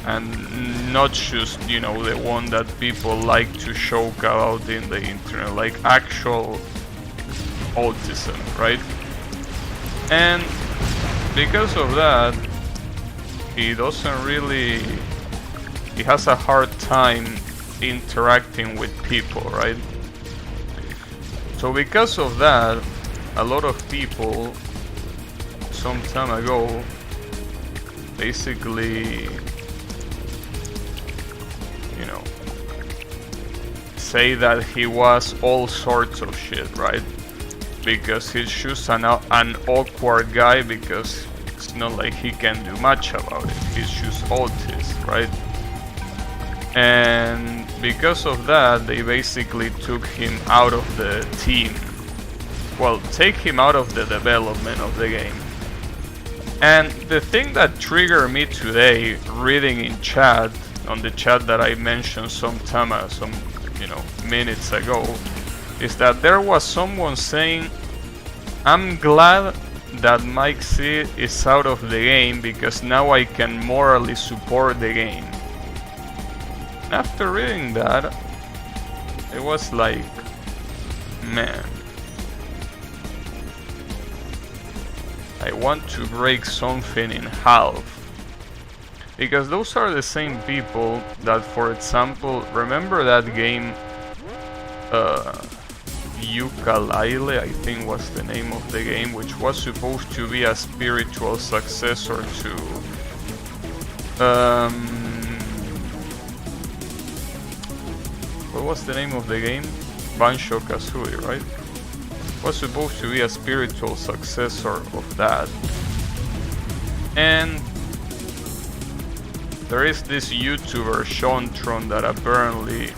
And not just, you know, the one that people like to joke about in the internet, like actual autism, right? And because of that, he has a hard time interacting with people, right? So because of that, a lot of people some time ago basically, you know, say that he was all sorts of shit, right? Because he's just an awkward guy, because it's not like he can do much about it. He's just autist, right? And because of that, they basically took him out of the team. Well, take him out of the development of the game. And the thing that triggered me today, reading in chat, on the chat that I mentioned some minutes ago, is that there was someone saying, I'm glad that Mike C is out of the game, because now I can morally support the game. After reading that, it was like, man, I want to break something in half. Because those are the same people that, for example, remember that game, Ukulele, I think was the name of the game, which was supposed to be a spiritual successor to what was the name of the game? Banjo-Kazooie, right? Was supposed to be a spiritual successor of that. And there is this YouTuber, Sean that apparently,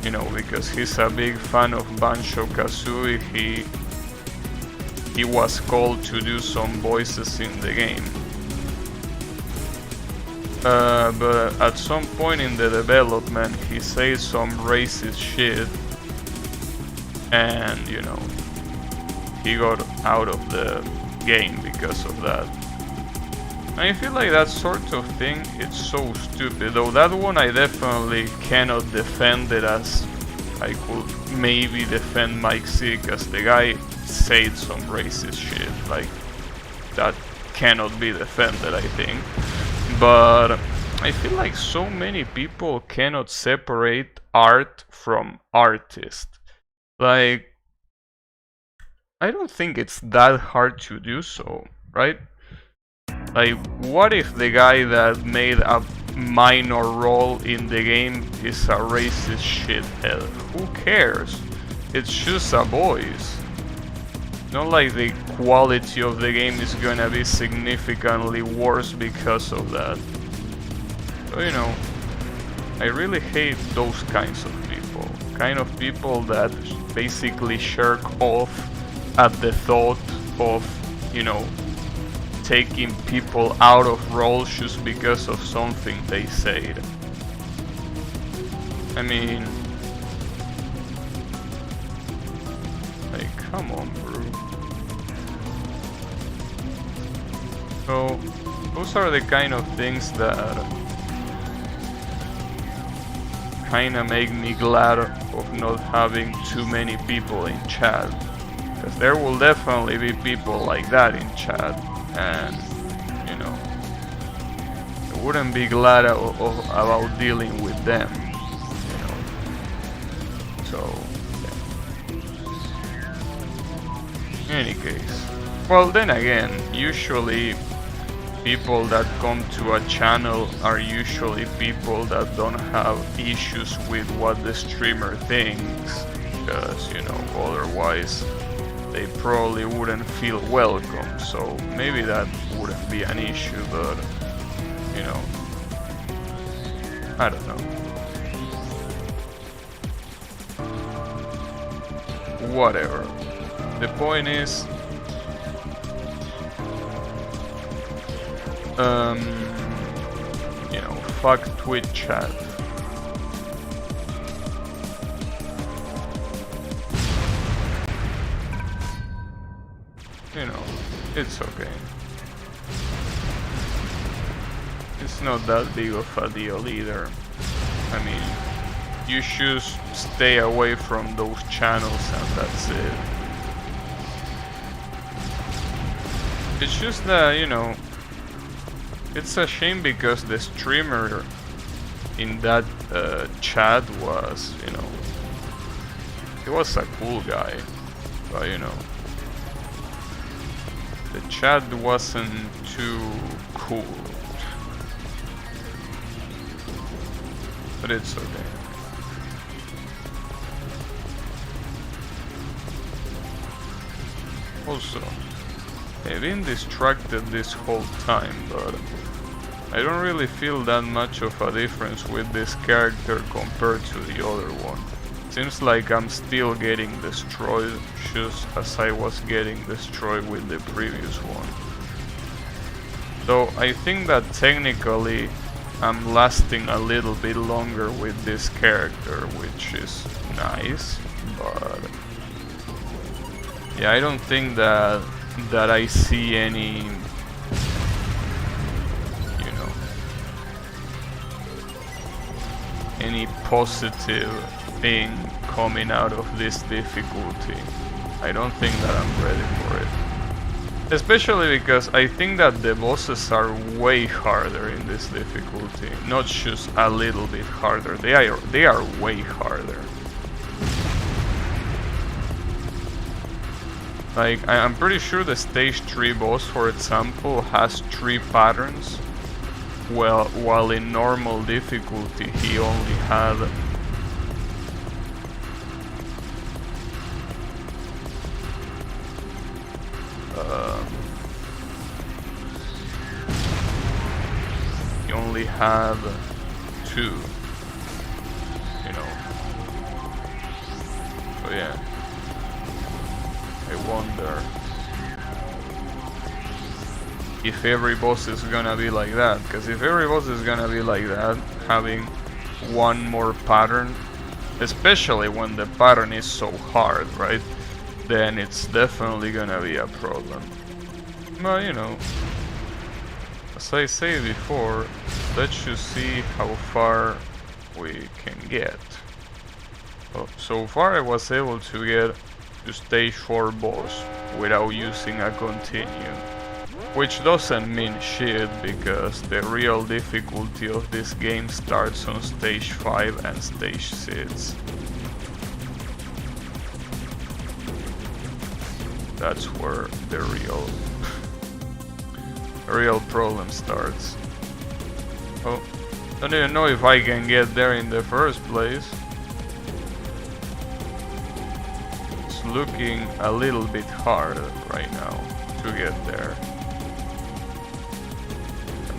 you know, because he's a big fan of Banjo-Kazooie, he was called to do some voices in the game. But at some point in the development he said some racist shit, and you know, he got out of the game because of that. I feel like that sort of thing, it's so stupid. Though that one I definitely cannot defend it as I could maybe defend Mike C, because the guy said some racist shit. Like, that cannot be defended, I think. But I feel like so many people cannot separate art from artist. Like, I don't think it's that hard to do so, right? Like, what if the guy that made a minor role in the game is a racist shithead? Who cares? It's just a voice. Not like the quality of the game is gonna be significantly worse because of that. So, you know, I really hate those kinds of people. Kind of people that basically shirk off at the thought of, you know, taking people out of roles just because of something they said. I mean, like, come on, bro. So, those are the kind of things that kinda make me glad of not having too many people in chat. Because there will definitely be people like that in chat. And, you know, I wouldn't be glad about dealing with them, you know. So, yeah. In any case, well, then again, usually people that come to a channel are usually people that don't have issues with what the streamer thinks, because, you know, otherwise they probably wouldn't feel welcome, so maybe that wouldn't be an issue, but, you know, I don't know. Whatever. The point is, you know, fuck Twitch chat. You know, it's okay. It's not that big of a deal either. I mean, you should stay away from those channels and that's it. It's just that, you know, it's a shame because the streamer in that chat was, you know, he was a cool guy, but you know, the chat wasn't too cool. But it's okay. Also, I've been distracted this whole time, but I don't really feel that much of a difference with this character compared to the other one. Seems like I'm still getting destroyed just as I was getting destroyed with the previous one. Though I think that technically I'm lasting a little bit longer with this character, which is nice, but yeah, I don't think that I see any, you know, any positive thing coming out of this difficulty. I don't think that I'm ready for it. Especially because I think that the bosses are way harder in this difficulty. Not just a little bit harder, they are way harder. Like, I'm pretty sure the stage 3 boss, for example, has 3 patterns, while in normal difficulty he only had he only had 2, you know. So yeah, I wonder if every boss is gonna be like that. Because if every boss is gonna be like that, having one more pattern, especially when the pattern is so hard, right? Then it's definitely gonna be a problem. But you know, as I said before, let's just see how far we can get. Well, so far I was able to get to stage 4 boss without using a continue. Which doesn't mean shit, because the real difficulty of this game starts on stage 5 and stage 6. That's where the real problem starts. Oh, don't even know if I can get there in the first place. It's looking a little bit hard right now to get there.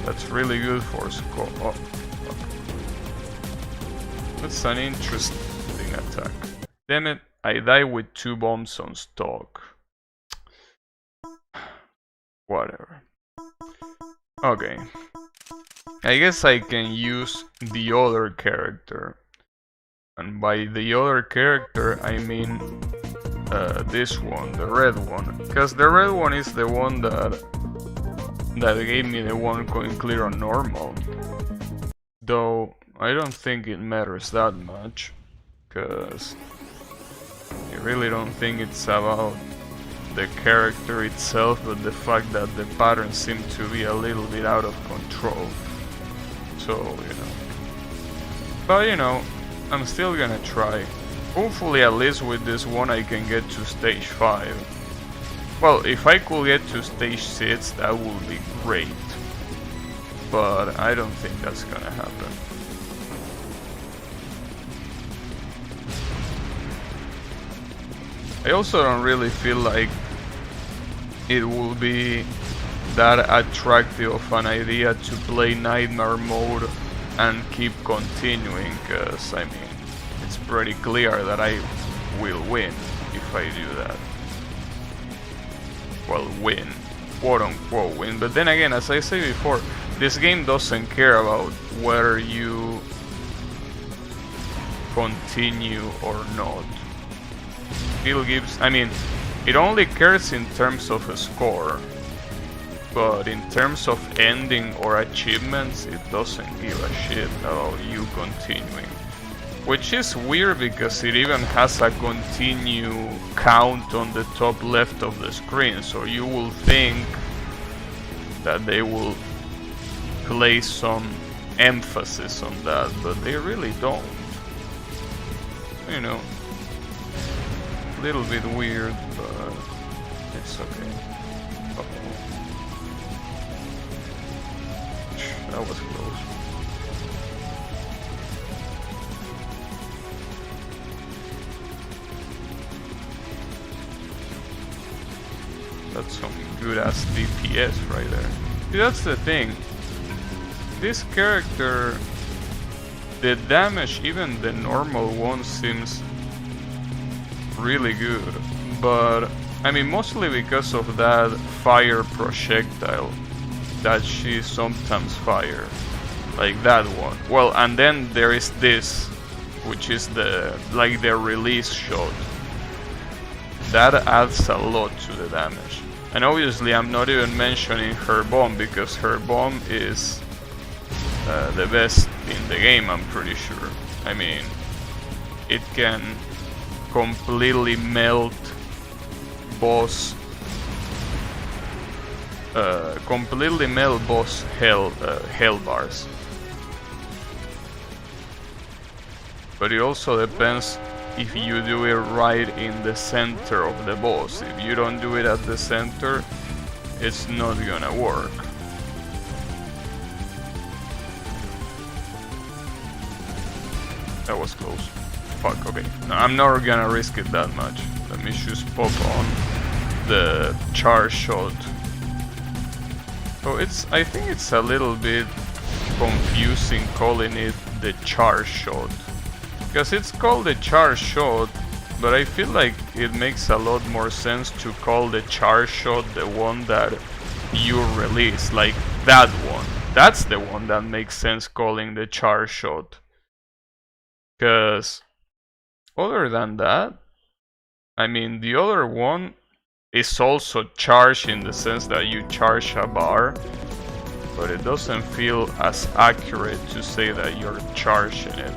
That's really good for score. Oh. That's an interesting attack. Damn it, I died with 2 bombs on stock. Whatever. Okay. I guess I can use the other character. And by the other character, I mean this one, the red one. Because the red one is the one that gave me the 1 coin clear on normal. Though I don't think it matters that much, because I really don't think it's about the character itself, but the fact that the patterns seem to be a little bit out of control. So, you know. But you know, I'm still gonna try. Hopefully at least with this one I can get to stage 5. Well, if I could get to stage 6, that would be great. But I don't think that's gonna happen. I also don't really feel like it will be that attractive of an idea to play Nightmare mode and keep continuing, because I mean, it's pretty clear that I will win if I do that. Well, win, quote unquote win, but then again, as I say before, this game doesn't care about whether you continue or not. Still gives, I mean, it only cares in terms of a score, but in terms of ending or achievements, it doesn't give a shit about you continuing. Which is weird, because it even has a continue count on the top left of the screen, so you will think that they will place some emphasis on that, but they really don't. You know, a little bit weird, but it's okay. Uh-oh. That was close. That's some good ass DPS right there. See, that's the thing. This character, the damage, even the normal one, seems really good. But I mean, mostly because of that fire projectile that she sometimes fires, like that one. Well, and then there is this, which is the release shot. That adds a lot to the damage. And obviously I'm not even mentioning her bomb, because her bomb is the best in the game, I'm pretty sure. I mean, it can completely melt boss hell bars. But it also depends if you do it right in the center of the boss. If you don't do it at the center, it's not gonna work. That was close. Fuck, okay. No, I'm not gonna risk it that much. Let me just pop on the charge shot. So I think it's a little bit confusing calling it the charge shot. Because it's called the charge shot, but I feel like it makes a lot more sense to call the charge shot the one that you release, like that one. That's the one that makes sense calling the charge shot. Because other than that, I mean, the other one is also charged in the sense that you charge a bar, but it doesn't feel as accurate to say that you're charging it.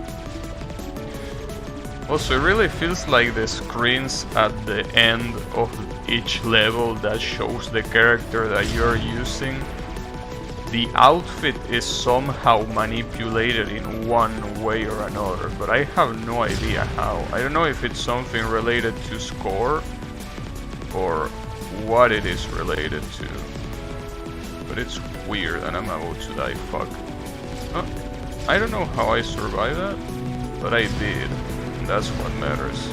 Also, it really feels like the screens at the end of each level that shows the character that you're using, the outfit is somehow manipulated in one way or another, but I have no idea how. I don't know if it's something related to score or what it is related to, but it's weird and I'm about to die. Fuck. I don't know how I survived that, but I did. That's what matters.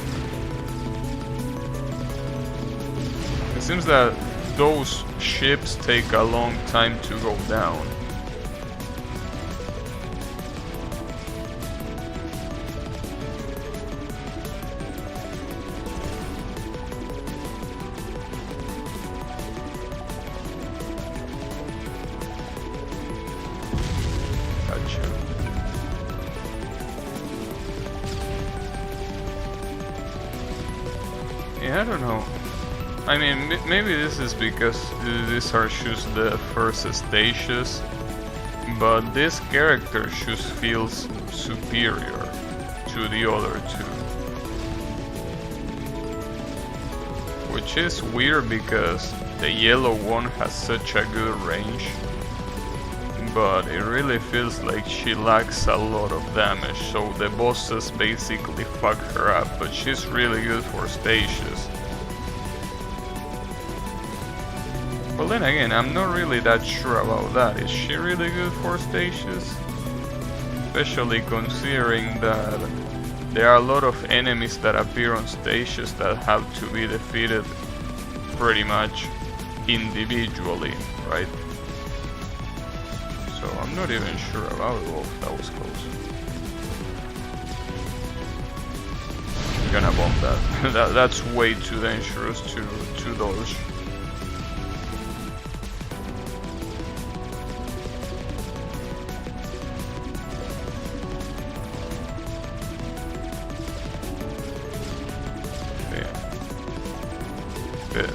It seems that those ships take a long time to go down. Gotcha. Yeah, I don't know. I mean, maybe this is because these are just the first stages, but this character just feels superior to the other two. Which is weird because the yellow one has such a good range, but it really feels like she lacks a lot of damage, so the bosses basically fuck her up, but she's really good for stages. Well, then again, I'm not really that sure about that. Is she really good for stages? Especially considering that there are a lot of enemies that appear on stages that have to be defeated pretty much individually, right? So I'm not even sure about it. Oh, that was close. I'm gonna bomb that. That's way too dangerous to dodge.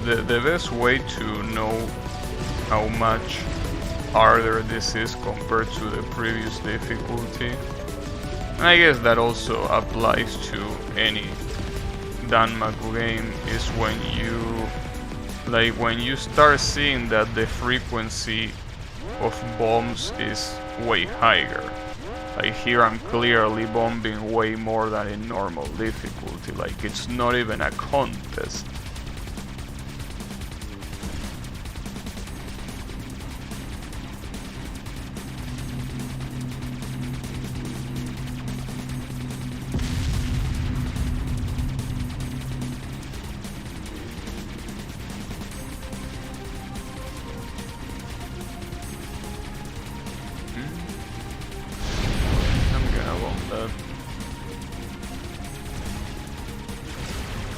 The best way to know how much harder this is compared to the previous difficulty, and I guess that also applies to any danmaku game, is when you start seeing that the frequency of bombs is way higher. Like here I'm clearly bombing way more than in normal difficulty, like it's not even a contest.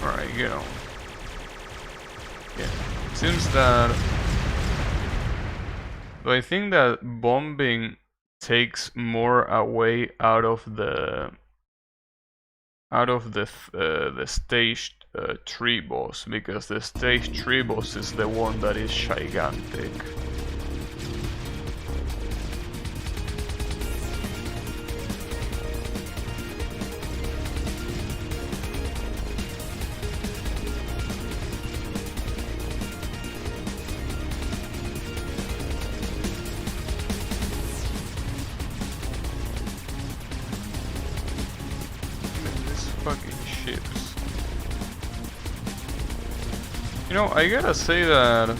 Alright, you know. Yeah. Seems that... But I think that bombing takes more away out of the stage 3 boss, because the stage 3 boss is the one that is gigantic. Fucking ships. You know, I gotta say that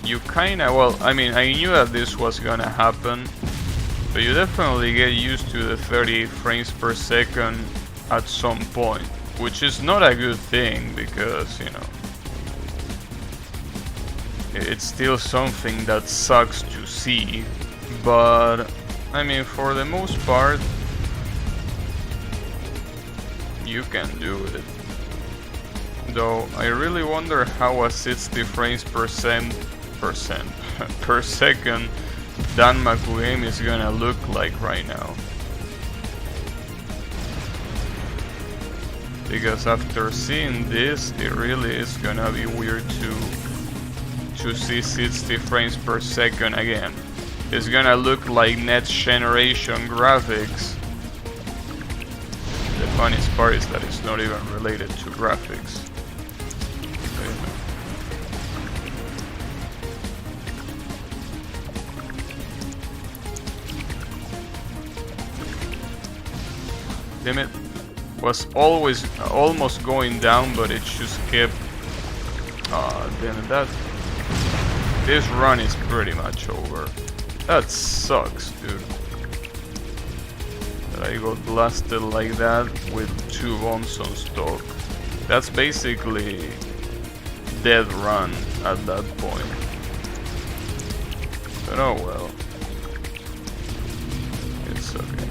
you kinda, well, I mean, I knew that this was gonna happen, but you definitely get used to the 38 frames per second at some point, which is not a good thing because, you know, it's still something that sucks to see, but I mean, for the most part, you can do it. Though I really wonder how a 60 frames per percent per second danmaku game is gonna look like right now. Because after seeing this, it really is gonna be weird to see 60 frames per second again. It's gonna look like next generation graphics. The funniest part is that it's not even related to graphics. Damn it. Was almost going down, but it just kept. Damn it, this run is pretty much over. That sucks, dude. That I got blasted like that with 2 bombs on stock. That's basically dead run at that point. But oh well. It's okay.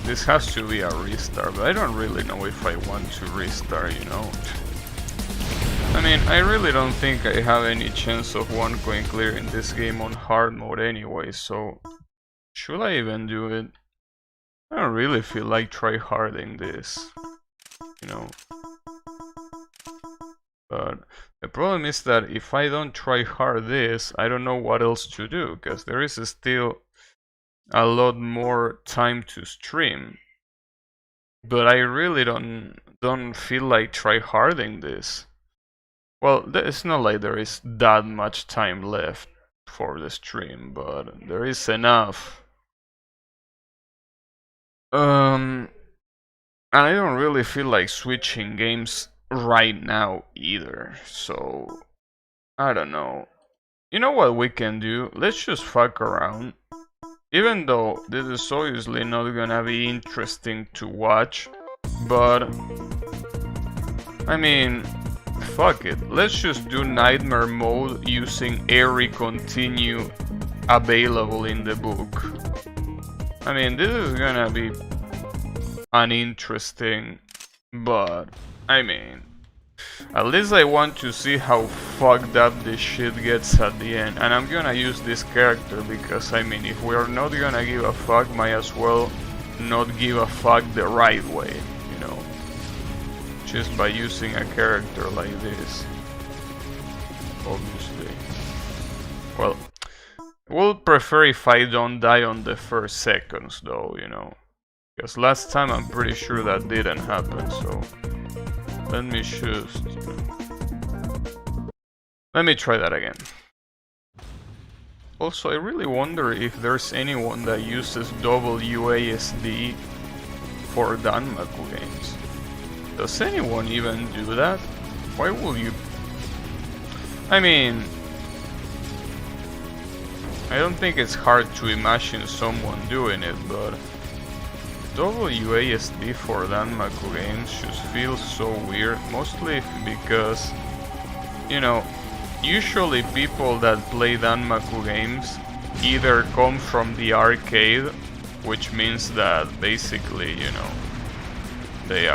This has to be a restart, but I don't really know if I want to restart, you know. I mean, I really don't think I have any chance of one going clear in this game on hard mode anyway, so should I even do it? I don't really feel like tryharding this, you know. But the problem is that if I don't try hard this, I don't know what else to do, because there is still a lot more time to stream, but I really don't feel like tryharding this. Well, it's not like there is that much time left for the stream, but there is enough. And I don't really feel like switching games right now either, so I don't know. You know what we can do? Let's just fuck around. Even though this is obviously not gonna be interesting to watch, but I mean, fuck it. Let's just do nightmare mode using every continue available in the book. I mean, this is gonna be uninteresting, but I mean, at least I want to see how fucked up this shit gets at the end. And I'm gonna use this character because, I mean, if we're not gonna give a fuck, might as well not give a fuck the right way, you know. Just by using a character like this. Obviously. Well, we'll prefer if I don't die on the first seconds though, you know. Because last time I'm pretty sure that didn't happen, so... Let me just... Let me try that again. Also, I really wonder if there's anyone that uses WASD for danmaku games. Does anyone even do that? Why would you... I mean... I don't think it's hard to imagine someone doing it, but... WASD for danmaku games just feels so weird, mostly because, you know, usually people that play danmaku games either come from the arcade, which means that basically, you know, they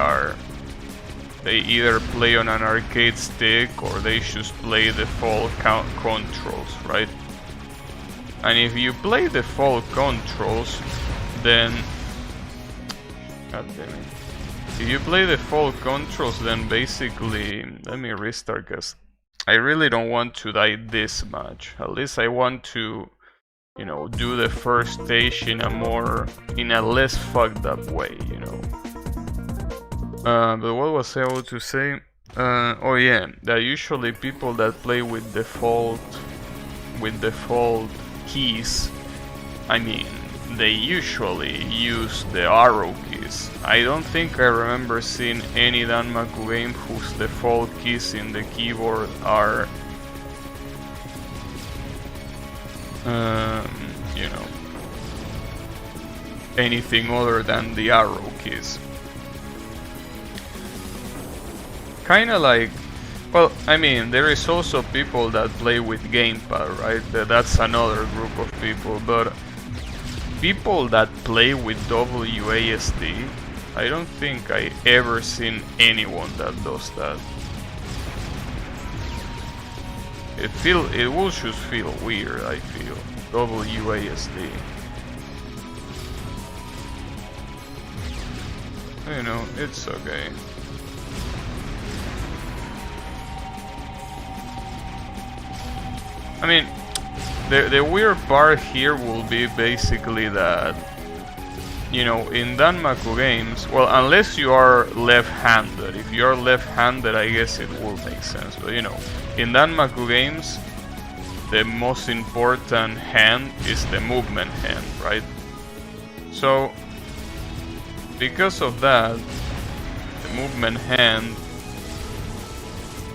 either play on an arcade stick or they just play default controls, right? And if you play default controls, then God damn it. If you play the full controls, then basically... Let me restart, because I really don't want to die this much. At least I want to, you know, do the first stage in a less fucked up way, you know. But what was I able to say? Oh yeah, that usually people that play with default keys, I mean, they usually use the arrow keys. I don't think I remember seeing any danmaku game whose default keys in the keyboard are, you know, anything other than the arrow keys. Kinda like, Well, I mean, there is also people that play with gamepad, right? That's another group of people, but people that play with WASD, I don't think I ever seen anyone that does that. It will just feel weird, I feel. WASD. You know, it's okay. I mean, the weird part here will be basically that, you know, in danmaku games, well, unless you are left-handed. If you are left-handed, I guess it will make sense. But you know, in danmaku games, the most important hand is the movement hand, right? So, because of that, the movement hand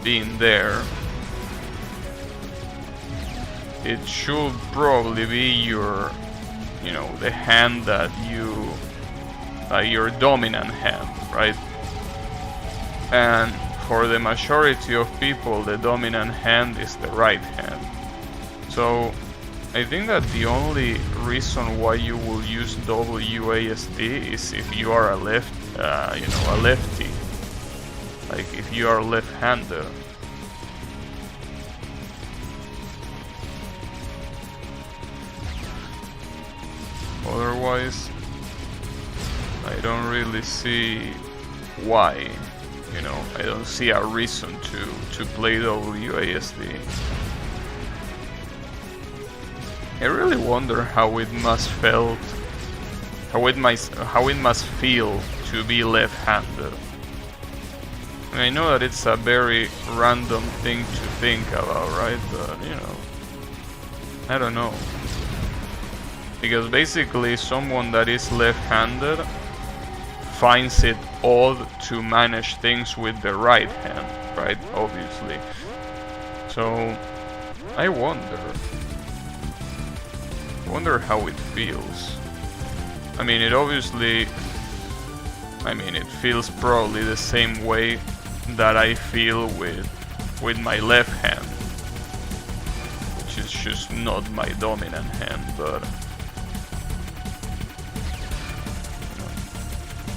being there, it should probably be your, you know, the hand that your dominant hand, right? And for the majority of people, the dominant hand is the right hand. So I think that the only reason why you will use WASD is if you are a lefty, like if you are left-handed. Otherwise, I don't really see why, you know, I don't see a reason to play WASD. I really wonder how it must feel to be left-handed. I mean, I know that it's a very random thing to think about, right? But, you know, I don't know. Because basically someone that is left-handed finds it odd to manage things with the right hand, right? Obviously. So I wonder how it feels. I mean, it feels probably the same way that I feel with my left hand, which is just not my dominant hand, but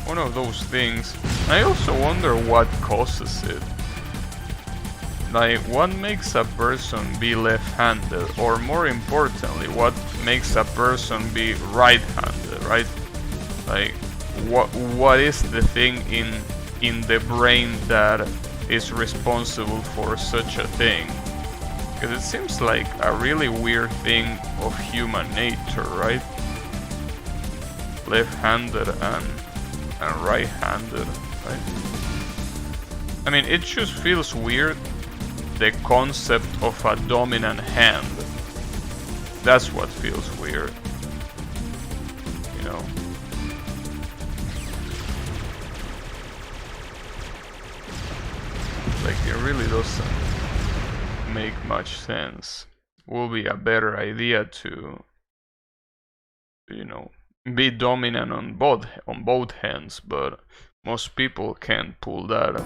one of those things. I also wonder what causes it. Like, what makes a person be left-handed, or more importantly, what makes a person be right-handed, right? Like, what is the thing in the brain that is responsible for such a thing? Because it seems like a really weird thing of human nature, right? Left-handed and right-handed, right? I mean, it just feels weird, the concept of a dominant hand. That's what feels weird, you know? Like, it really doesn't make much sense. Will be a better idea to, you know, be dominant on both hands, but most people can't pull that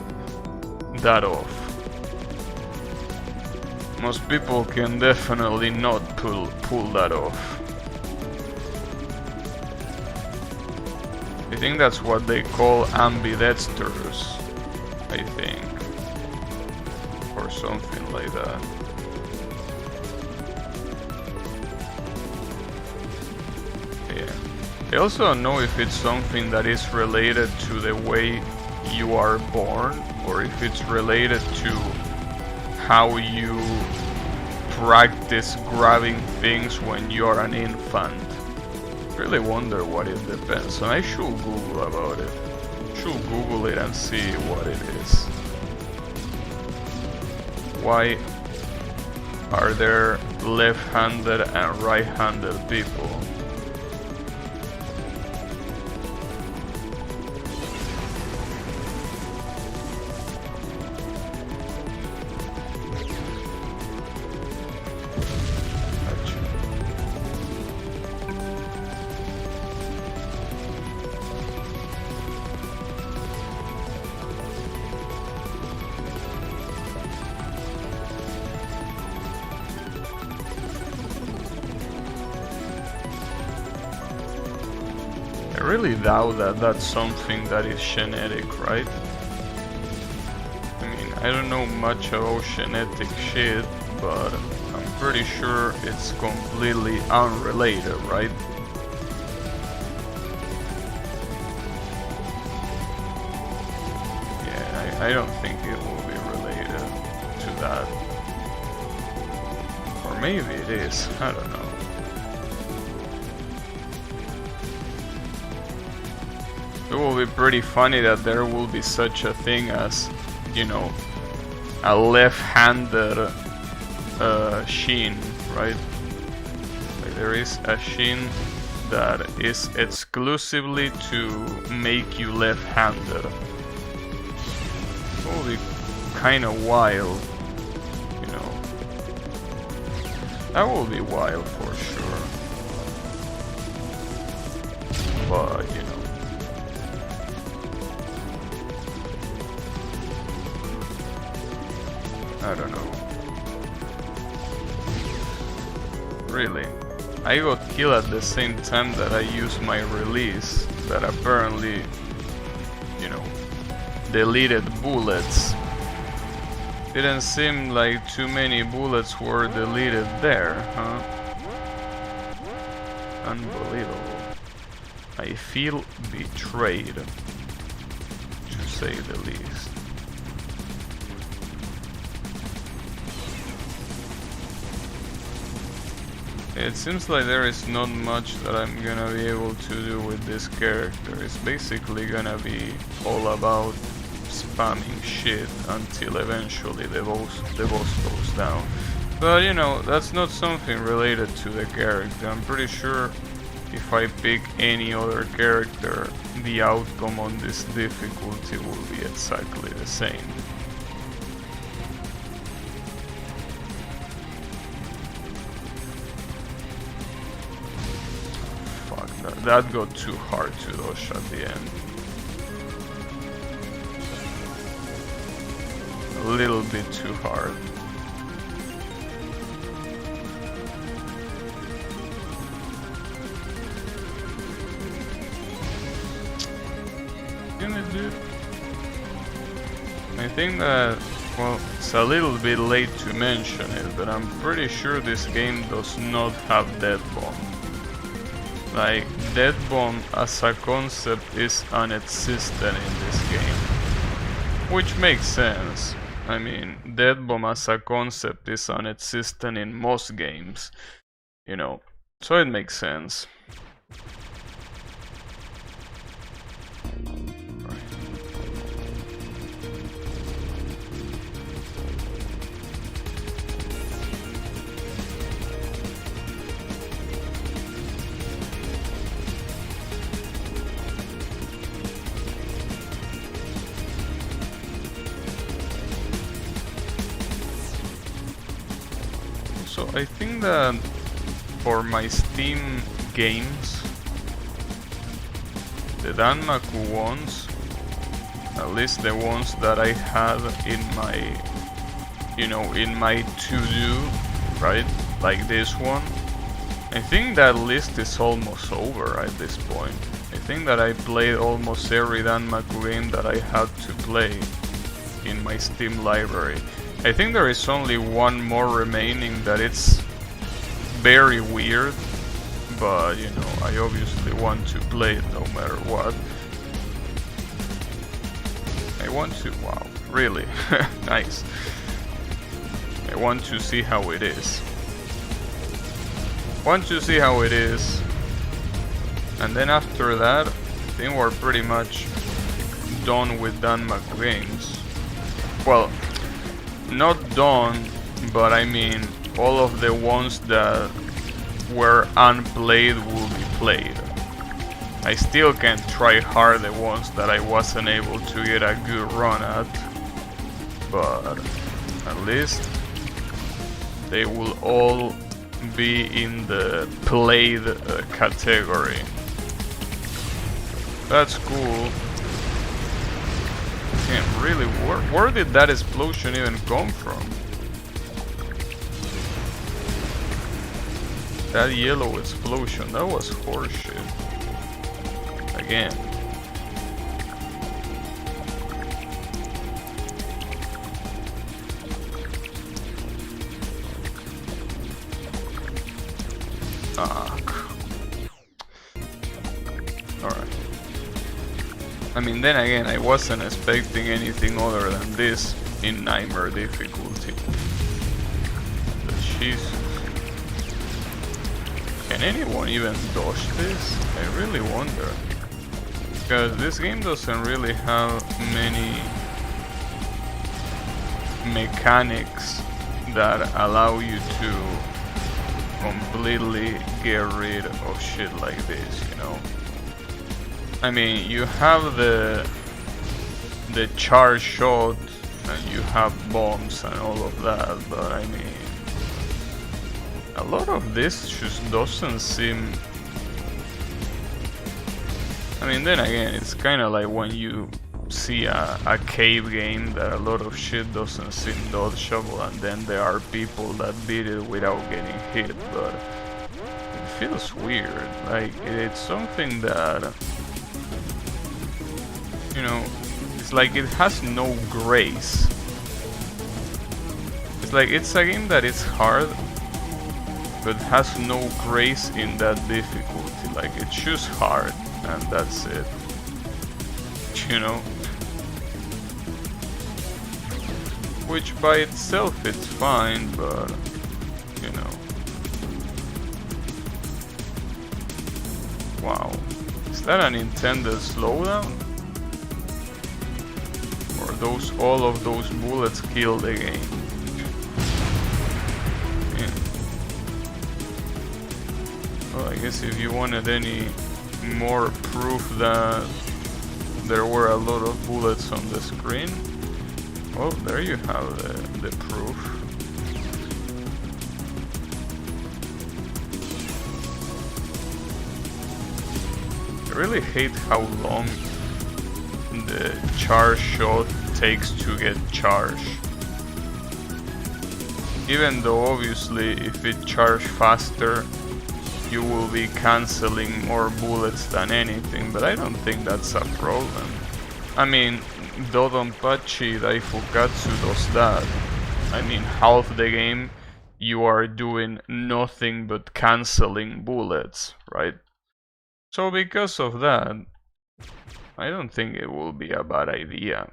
off. Most people can definitely not pull that off. I think that's what they call ambidextrous, I think, or something like that. Yeah. I also don't know if it's something that is related to the way you are born, or if it's related to how you practice grabbing things when you are an infant. Really wonder what it depends, and I should Google about it. Should Google it and see what it is. Why are there left-handed and right-handed people? really doubt that that's something that is genetic, right? I mean, I don't know much about genetic shit, but I'm pretty sure it's completely unrelated, right? Yeah, I don't think it will be related to that. Or maybe it is, I don't know. It will be pretty funny that there will be such a thing as, you know, a left-handed Shin, right? Like there is a Shin that is exclusively to make you left-handed. It will be kind of wild, you know. That will be wild for sure. But, you know. I don't know. Really. I got killed at the same time that I used my release that apparently, you know, deleted bullets. Didn't seem like too many bullets were deleted there, huh? Unbelievable. I feel betrayed, to say the least. It seems like there is not much that I'm gonna be able to do with this character. It's basically gonna be all about spamming shit until eventually the boss goes down. But you know, that's not something related to the character. I'm pretty sure if I pick any other character, the outcome on this difficulty will be exactly the same. That got too hard to dodge at the end. A little bit too hard. Gonna do. I think that, well, it's a little bit late to mention it, but I'm pretty sure this game does not have death bomb. Like, death bomb as a concept is non-existent in this game, which makes sense. I mean, death bomb as a concept is non-existent in most games, you know, so it makes sense. So I think that for my Steam games, the danmaku ones, at least the ones that I had in my, you know, in my to-do, right, like this one, I think that list is almost over at this point. I think that I played almost every danmaku game that I had to play in my Steam library. I think there is only one more remaining that it's very weird, but you know, I obviously want to play it no matter what. I want to, wow, really, nice. I want to see how it is. Want to see how it is. And then after that, I think we're pretty much done with danmaku games. Well, not done, but I mean all of the ones that were unplayed will be played. I still can try hard the ones that I wasn't able to get a good run at, but at least they will all be in the played category. That's cool. Man, really, where did that explosion even come from? That yellow explosion, that was horseshit. Like, again. Alright. I mean, then again, I wasn't expecting anything other than this in nightmare difficulty. But Jesus. Can anyone even dodge this? I really wonder. Because this game doesn't really have many mechanics that allow you to completely get rid of shit like this, you know? I mean, you have the charge shot and you have bombs and all of that, but I mean, a lot of this just doesn't seem... I mean, then again, it's kind of like when you see a cave game that a lot of shit doesn't seem dodgeable, and then there are people that beat it without getting hit, but it feels weird. Like, it's something that, you know, it's like it has no grace. It's like it's a game that is hard, but has no grace in that difficulty. Like, it's just hard, and that's it. You know? Which by itself it's fine, but, you know. Wow. Is that an intended slowdown? Or all of those bullets kill the game? Yeah. Well, I guess if you wanted any more proof that there were a lot of bullets on the screen, well, there you have the proof. I really hate how long the charge shot takes to get charged. Even though obviously if it charges faster, you will be cancelling more bullets than anything, but I don't think that's a problem. I mean, Dodonpachi Daifukatsu does that. I mean, half the game you are doing nothing but cancelling bullets, right? So because of that, I don't think it will be a bad idea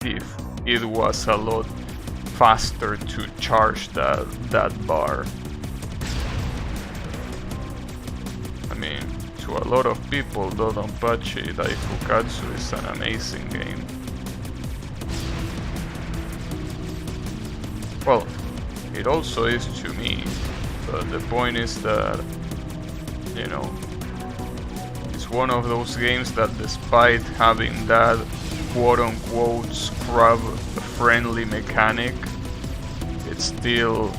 if it was a lot faster to charge that bar. I mean, to a lot of people, Dodonpachi Daifukatsu is an amazing game. Well, it also is to me, but the point is that, you know, it's one of those games that despite having that quote-unquote scrub-friendly mechanic, it's still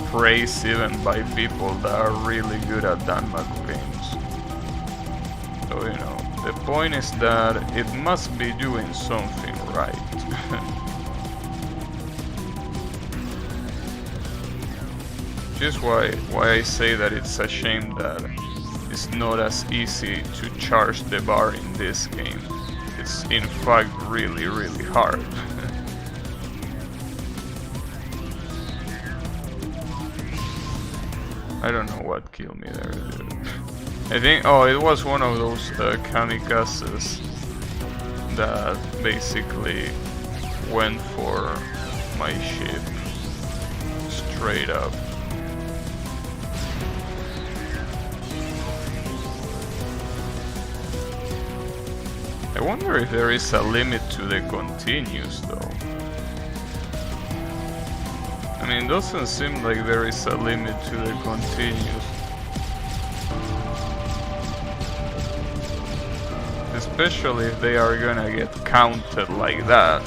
praised even by people that are really good at danmaku games. So, you know, the point is that it must be doing something right. Just why I say that it's a shame that it's not as easy to charge the bar in this game. It's in fact really, really hard. I don't know what killed me there, dude. I think, oh, it was one of those kamikazes that basically went for my ship straight up. I wonder if there is a limit to the continues though. I mean, it doesn't seem like there is a limit to the continues. Especially if they are gonna get counted like that.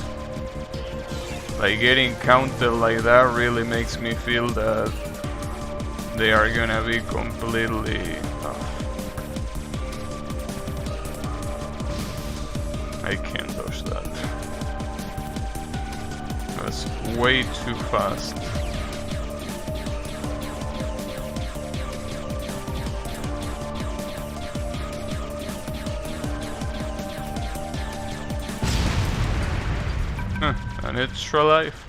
Like, getting counted like that really makes me feel that they are gonna be completely... I can't dodge that. That's way too fast. An extra life?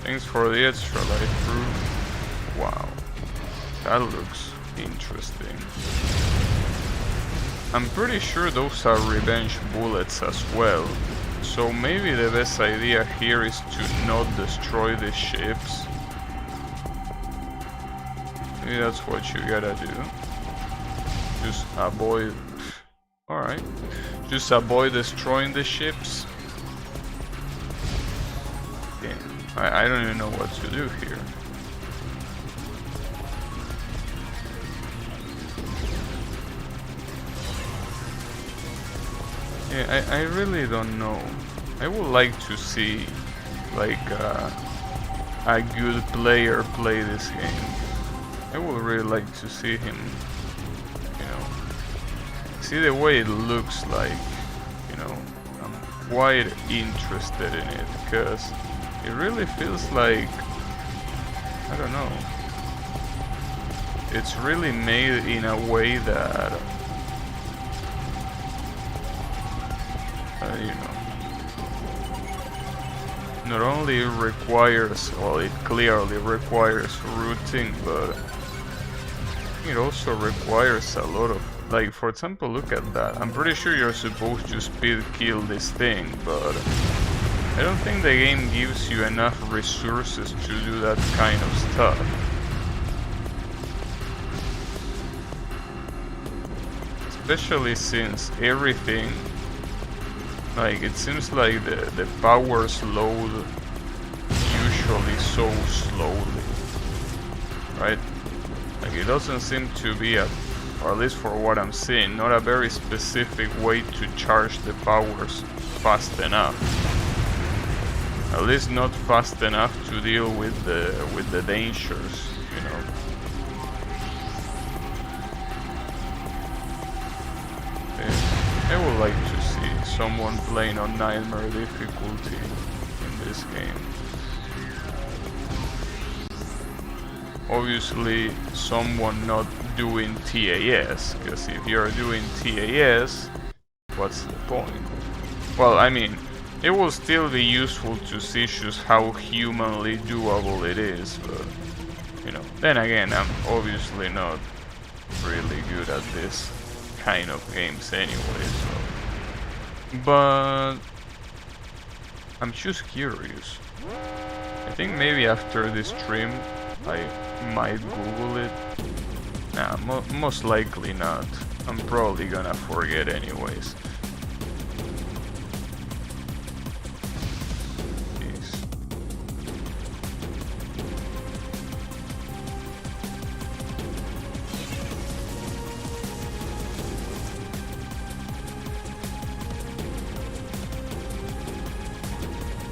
Thanks for the extra life, bro. Wow. That looks interesting. I'm pretty sure those are revenge bullets as well. So maybe the best idea here is to not destroy the ships. Maybe that's what you gotta do. Just avoid... Alright. Just avoid destroying the ships. I don't even know what to do here. Yeah, I really don't know. I would like to see like a good player play this game. I would really like to see him, you know, see the way it looks like, you know. I'm quite interested in it because it really feels like, I don't know, it's really made in a way that, you know, not only requires, well, it clearly requires routing, but it also requires a lot of, like, for example, look at that. I'm pretty sure you're supposed to speed kill this thing, but I don't think the game gives you enough resources to do that kind of stuff. Especially since everything, like, it seems like the powers load usually so slowly, right? Like, it doesn't seem to be a, or at least for what I'm seeing, not a very specific way to charge the powers fast enough. At least not fast enough to deal with the dangers, you know. I would like to see someone playing on nightmare difficulty in this game. Obviously, someone not doing TAS, because if you're doing TAS, what's the point? Well, I mean, it will still be useful to see just how humanly doable it is, but, you know, then again, I'm obviously not really good at this kind of games anyway, so. But I'm just curious. I think maybe after this stream I might Google it. Nah, most likely not. I'm probably gonna forget anyways.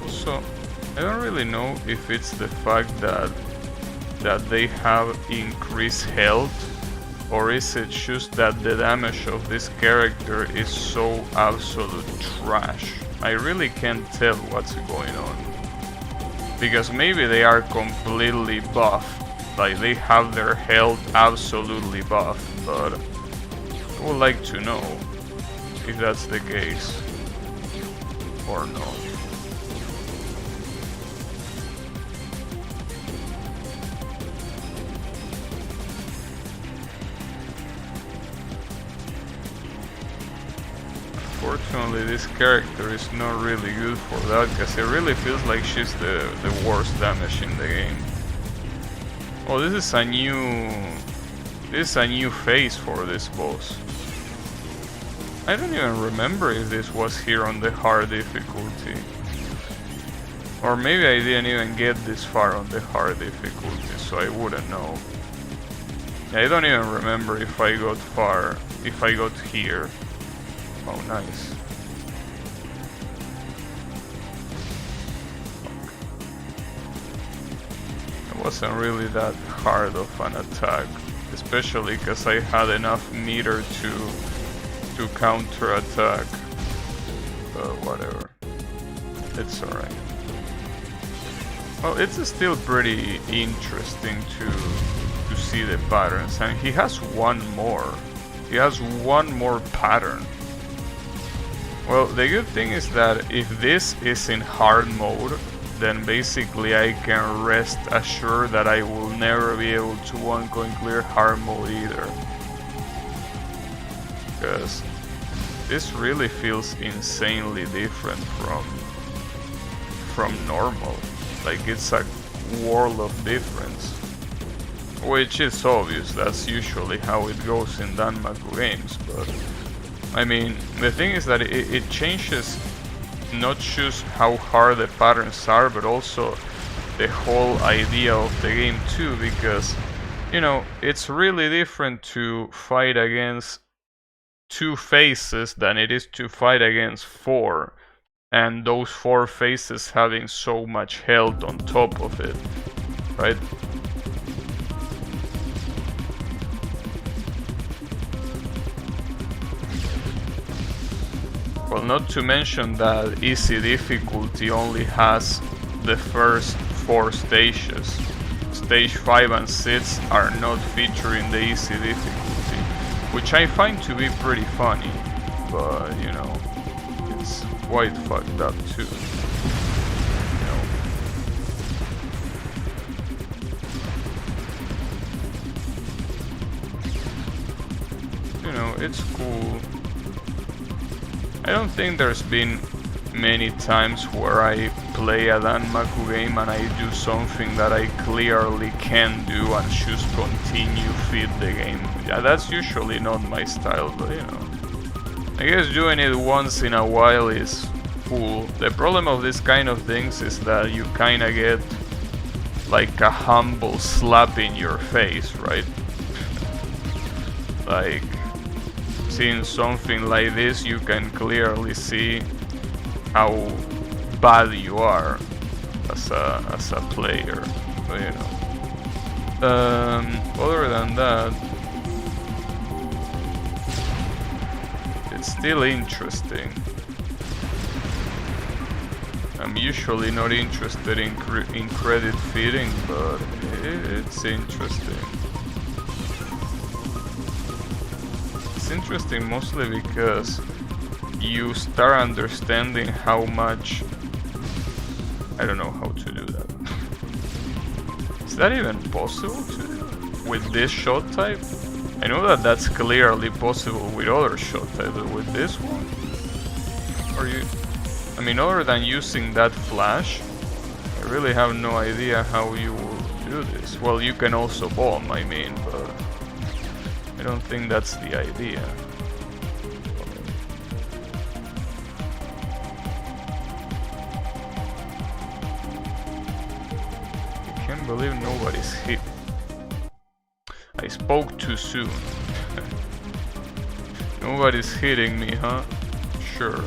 Also, I don't really know if it's the fact that they have increased health, or is it just that the damage of this character is so absolute trash. I really can't tell what's going on. Because maybe they are completely buffed, like they have their health absolutely buffed, but I would like to know if that's the case or not. Unfortunately, this character is not really good for that, because it really feels like she's the worst damage in the game. Oh, this is a new phase for this boss. I don't even remember if this was here on the hard difficulty. Or maybe I didn't even get this far on the hard difficulty, so I wouldn't know. I don't even remember if I got far, if I got here. Oh, nice. It wasn't really that hard of an attack, especially because I had enough meter to counter attack. But whatever, it's alright. Well, it's still pretty interesting to see the patterns, and he has one more. He has one more pattern. Well, the good thing is that if this is in hard mode, then basically I can rest assured that I will never be able to one-coin clear hard mode either. Because this really feels insanely different from normal. Like it's a world of difference. Which is obvious, that's usually how it goes in danmaku games, but I mean, the thing is that it changes not just how hard the patterns are, but also the whole idea of the game too, because, you know, it's really different to fight against 2 faces than it is to fight against 4, and those 4 faces having so much health on top of it, right? Well, not to mention that easy difficulty only has the first 4 stages. Stage 5 and 6 are not featuring the easy difficulty, which I find to be pretty funny, but you know, it's quite fucked up too. You know, it's cool. I don't think there's been many times where I play a danmaku game and I do something that I clearly can do and just continue feed the game. Yeah, that's usually not my style, but you know, I guess doing it once in a while is cool. The problem of this kind of things is that you kinda get like a humble slap in your face, right? Like, seeing something like this, you can clearly see how bad you are as a player, but, you know. Other than that, it's still interesting. I'm usually not interested in credit feeding, but it's interesting. It's interesting mostly because you start understanding how much... I don't know how to do that. Is that even possible to do with this shot type? I know that that's clearly possible with other shot types, but with this one? Or you... I mean, other than using that flash, I really have no idea how you will do this. Well, you can also bomb, I mean, but I don't think that's the idea. I can't believe nobody's hit. I spoke too soon. Nobody's hitting me, huh? Sure.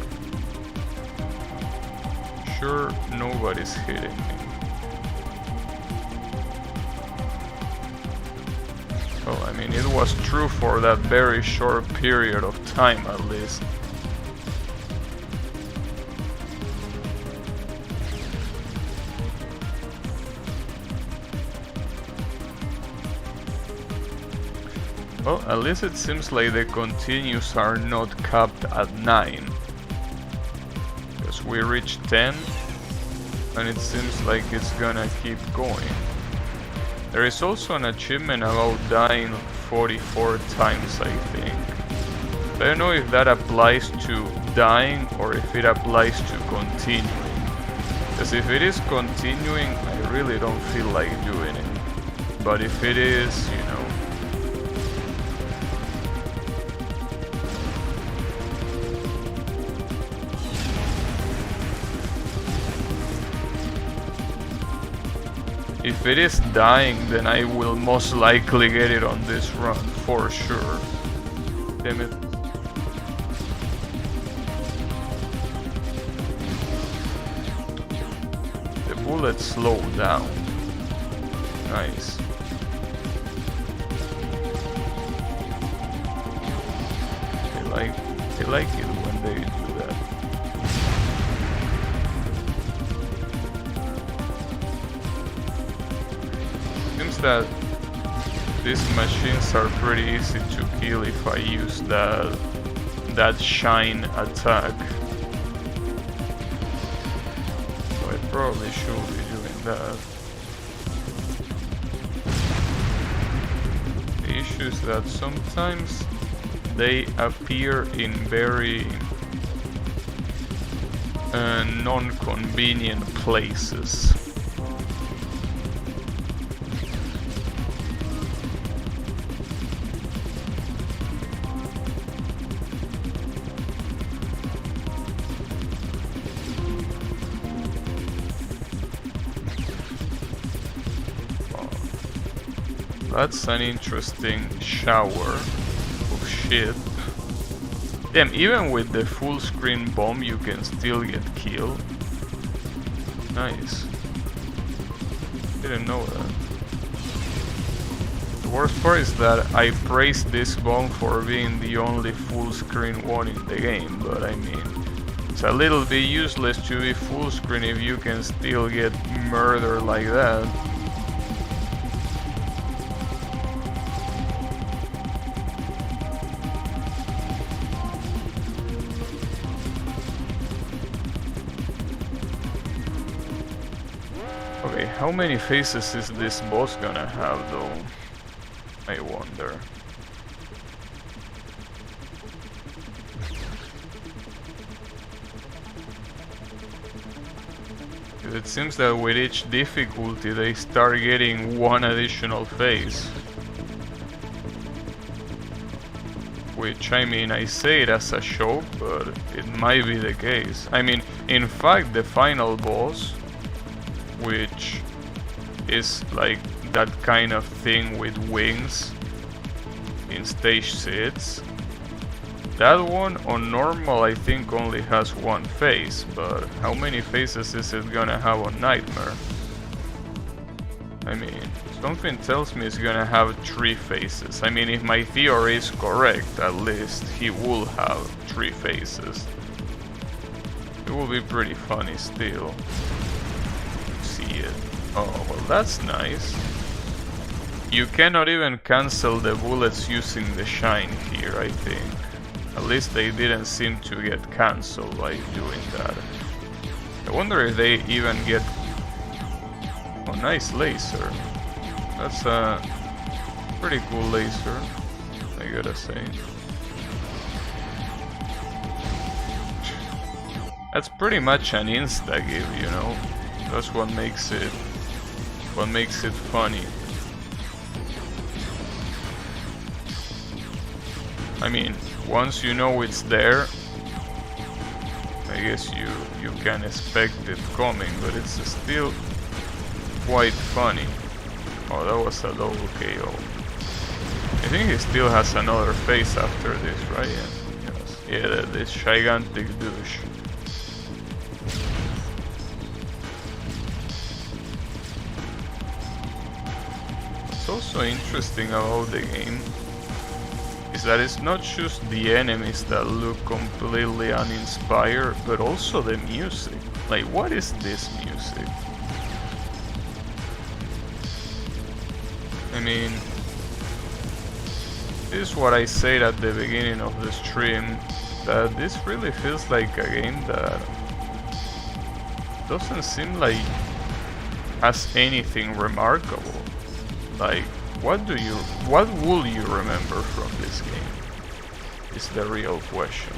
Sure, nobody's hitting me. Well, I mean, it was true for that very short period of time, at least. Well, at least it seems like the continues are not capped at 9. Because we reached 10, and it seems like it's gonna keep going. There is also an achievement about dying 44 times, I think. I don't know if that applies to dying or if it applies to continuing. Because if it is continuing, I really don't feel like doing it. But if it is, you know... If it is dying, then I will most likely get it on this run, for sure. Damn it. The bullets slow down. Nice. I like it when they do that. Seems that these machines are pretty easy to kill if I use that shine attack. probably should be doing that. The issue is that sometimes they appear in very non-convenient places. That's an interesting shower of shit. Damn, even with the full screen bomb you can still get killed. Nice. Didn't know that. The worst part is that I praised this bomb for being the only full screen one in the game, but I mean, it's a little bit useless to be full screen if you can still get murdered like that. Okay, how many faces is this boss gonna have though? I wonder. It seems that with each difficulty they start getting one additional face. Which, I mean, I say it as a joke, but it might be the case. I mean, in fact, the final boss, which is like that kind of thing with wings in stage 6. That one on normal I think only has one face, but how many faces is it gonna have on Nightmare? I mean, something tells me it's gonna have 3 faces. I mean, if my theory is correct, at least he will have 3 faces. It will be pretty funny still. It. Oh, well, that's nice. You cannot even cancel the bullets using the shine here, I think. At least they didn't seem to get cancelled by doing that. I wonder if they even get... Oh, nice laser. That's a pretty cool laser, I gotta say. That's pretty much an insta-give, you know? That's what makes it funny. I mean, once you know it's there, I guess you can expect it coming, but it's still quite funny. Oh, that was a double KO. I think he still has another face after this, right? Yeah, yes. Yeah, this gigantic douche. What's also interesting about the game is that it's not just the enemies that look completely uninspired, but also the music. Like, what is this music? I mean, this is what I said at the beginning of the stream, that this really feels like a game that doesn't seem like has anything remarkable. Like, what will you remember from this game? Is the real question.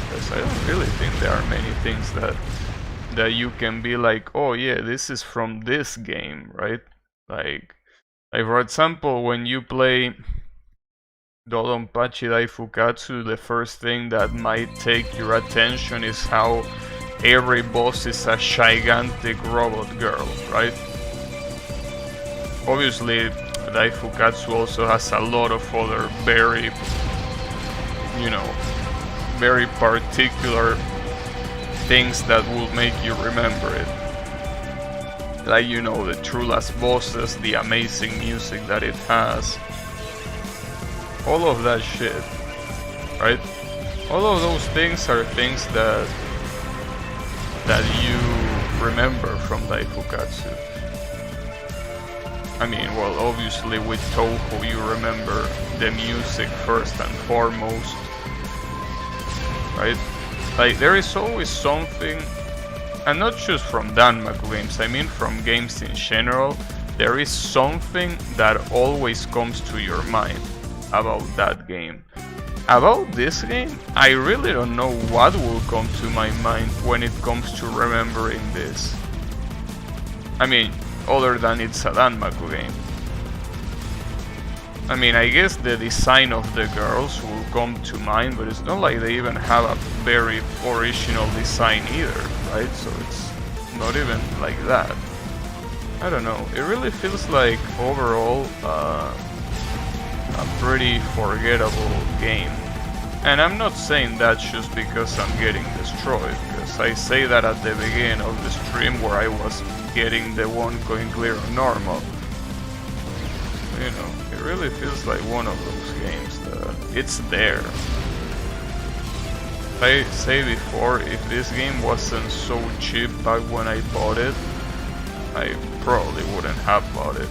Because I don't really think there are many things that you can be like, oh yeah, this is from this game, right? Like for example, when you play Dodonpachi Daifukatsu, the first thing that might take your attention is how every boss is a gigantic robot girl, right? Obviously, Daifukatsu also has a lot of other very, very particular things that will make you remember it. Like, the true last bosses, the amazing music that it has. All of that shit, right? All of those things are things that you remember from Daifukatsu. I mean, well, obviously with Touhou you remember the music first and foremost, right? Like, there is always something, and not just from danmaku games, I mean from games in general, there is something that always comes to your mind about that game. About this game, I really don't know what will come to my mind when it comes to remembering this. I mean, other than it's a danmaku game. I mean, I guess the design of the girls will come to mind, but it's not like they even have a very original design either, right? So it's not even like that. I don't know, it really feels like overall a pretty forgettable game. And I'm not saying that just because I'm getting destroyed, because I say that at the beginning of the stream where I was getting the one going clear on normal. You know, it really feels like one of those games that it's there. I say before, if this game wasn't so cheap back when I bought it, I probably wouldn't have bought it.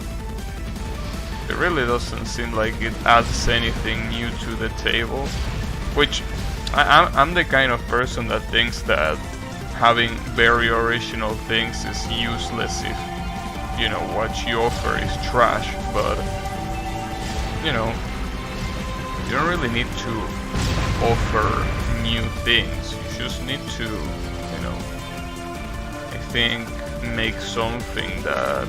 It really doesn't seem like it adds anything new to the table, which I'm the kind of person that thinks that having very original things is useless if, you know, what you offer is trash, but, you know, you don't really need to offer new things. You just need to, you know, I think, make something that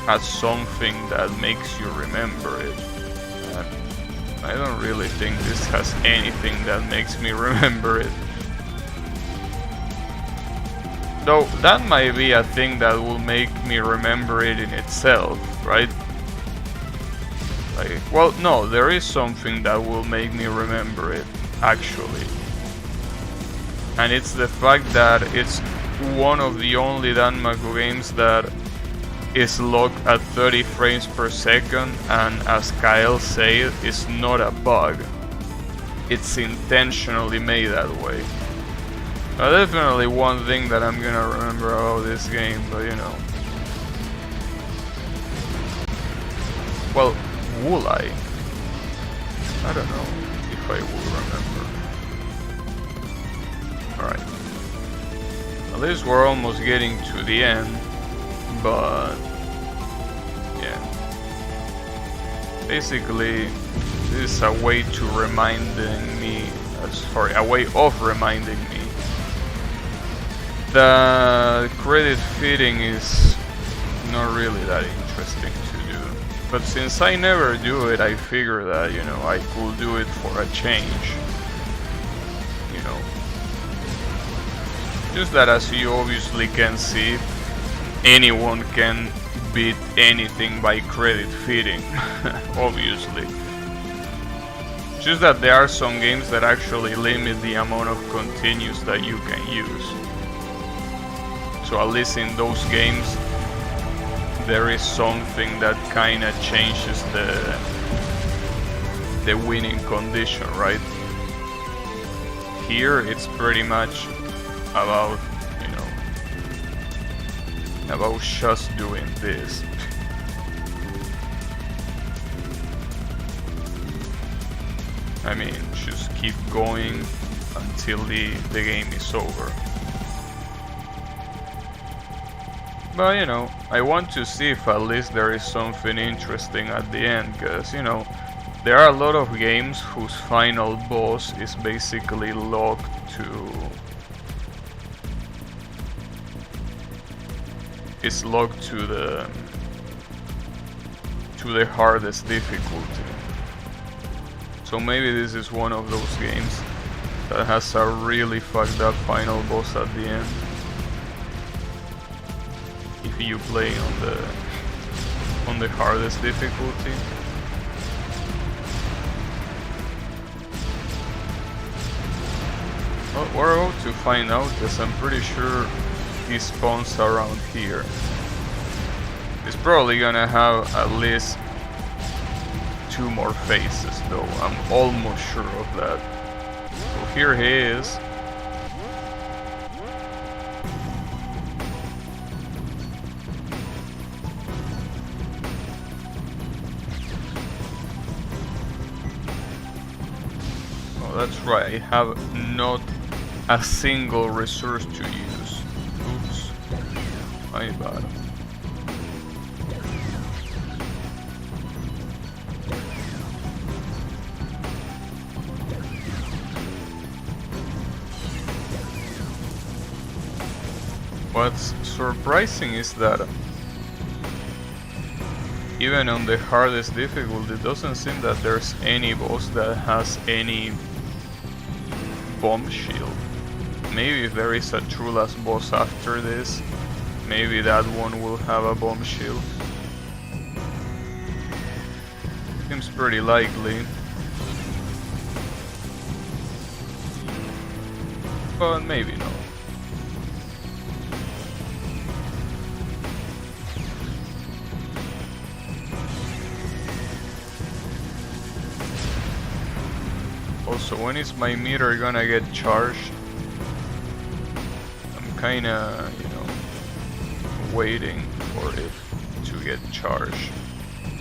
has something that makes you remember it. And I don't really think this has anything that makes me remember it. Though that might be a thing that will make me remember it in itself, right? Like, well, no, there is something that will make me remember it, actually. And it's the fact that it's one of the only danmaku games that is locked at 30 frames per second, and as Kyle said, it's not a bug. It's intentionally made that way. Definitely one thing that I'm gonna remember about this game, but you know. Well, will I? I don't know if I will remember. Alright. At least we're almost getting to the end, but yeah. Basically, this is a way to reminding me, a way of reminding me. The credit fitting is not really that interesting to do, but since I never do it, I figure that, you know, I could do it for a change, you know. Just that, as you obviously can see, anyone can beat anything by credit fitting, obviously. Just that there are some games that actually limit the amount of continues that you can use. So at least in those games, there is something that kinda changes the winning condition, right? Here it's pretty much about, you know, about just doing this. I mean, just keep going until the game is over. But, you know, I want to see if at least there is something interesting at the end, because, you know, there are a lot of games whose final boss is basically locked to... is locked to the hardest difficulty. So maybe this is one of those games that has a really fucked up final boss at the end. If you play on the hardest difficulty. Well, we're about to find out, because I'm pretty sure he spawns around here. He's probably gonna have at least 2 more phases, though. I'm almost sure of that. So here he is. Oh, that's right, I have not a single resource to use. Oops, my bad. What's surprising is that even on the hardest difficulty, it doesn't seem that there's any boss that has any bomb shield. Maybe if there is a true last boss after this, maybe that one will have a bomb shield. Seems pretty likely. But maybe not. Also, when is my meter gonna get charged? I'm kinda, you know, waiting for it to get charged,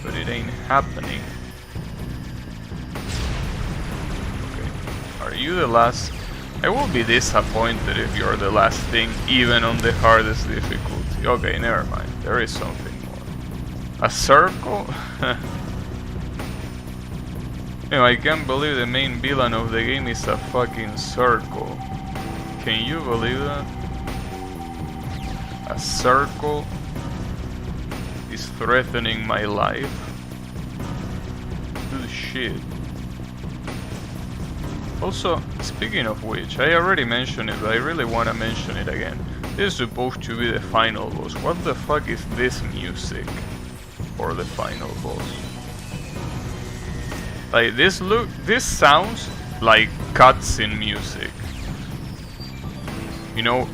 but it ain't happening. Okay, are you the last? I will be disappointed if you're the last thing, even on the hardest difficulty. Okay, never mind, there is something more. A circle? You know, I can't believe the main villain of the game is a fucking circle. Can you believe that? A circle is threatening my life? Good shit. Also, speaking of which, I already mentioned it, but I really wanna mention it again. This is supposed to be the final boss. What the fuck is this music for the final boss? Like this sounds like cutscene music. You know,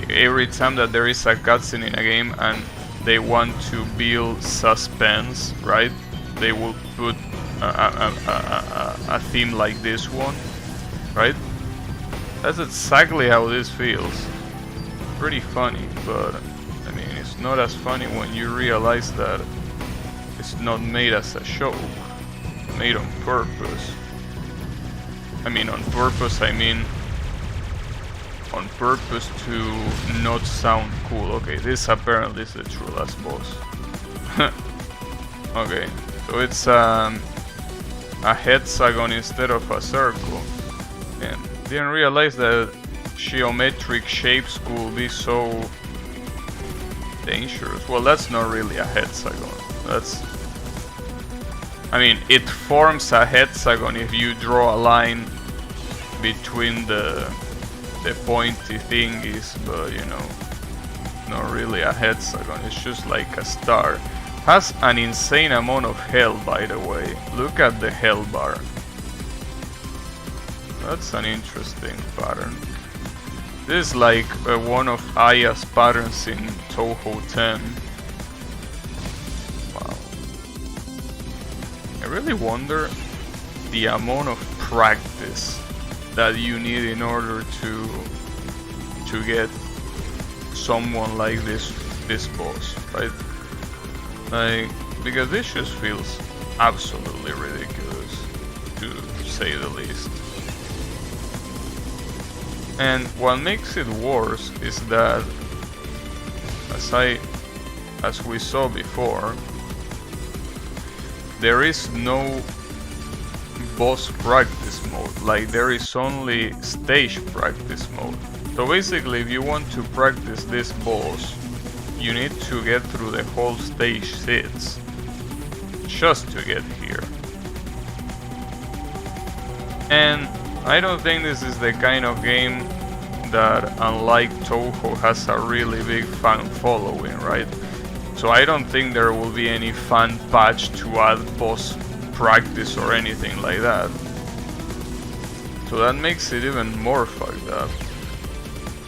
every time that there is a cutscene in a game and they want to build suspense, right? They will put a theme like this one, right? That's exactly how this feels. Pretty funny, but I mean, it's not as funny when you realize that it's not made as a show. Made on purpose. I mean on purpose, I mean on purpose to not sound cool. Okay, this apparently is the true last boss. Okay, so it's a hexagon instead of a circle. And didn't realize that geometric shapes could be so dangerous. Well, that's not really a hexagon. That's, I mean, it forms a hexagon if you draw a line between the pointy thingies, but you know, not really a hexagon, it's just like a star. Has an insane amount of health, by the way. Look at the health bar. That's an interesting pattern. This is like one of Aya's patterns in Touhou 10. I really wonder the amount of practice that you need in order to get someone like this boss, right? Like, because this just feels absolutely ridiculous, to say the least. And what makes it worse is that, as we saw before, there is no boss practice mode. Like, there is only stage practice mode. So basically, if you want to practice this boss, you need to get through the whole stage 6 just to get here. And I don't think this is the kind of game that, unlike Touhou, has a really big fan following, right? So I don't think there will be any fan patch to add boss practice or anything like that. So that makes it even more fucked up.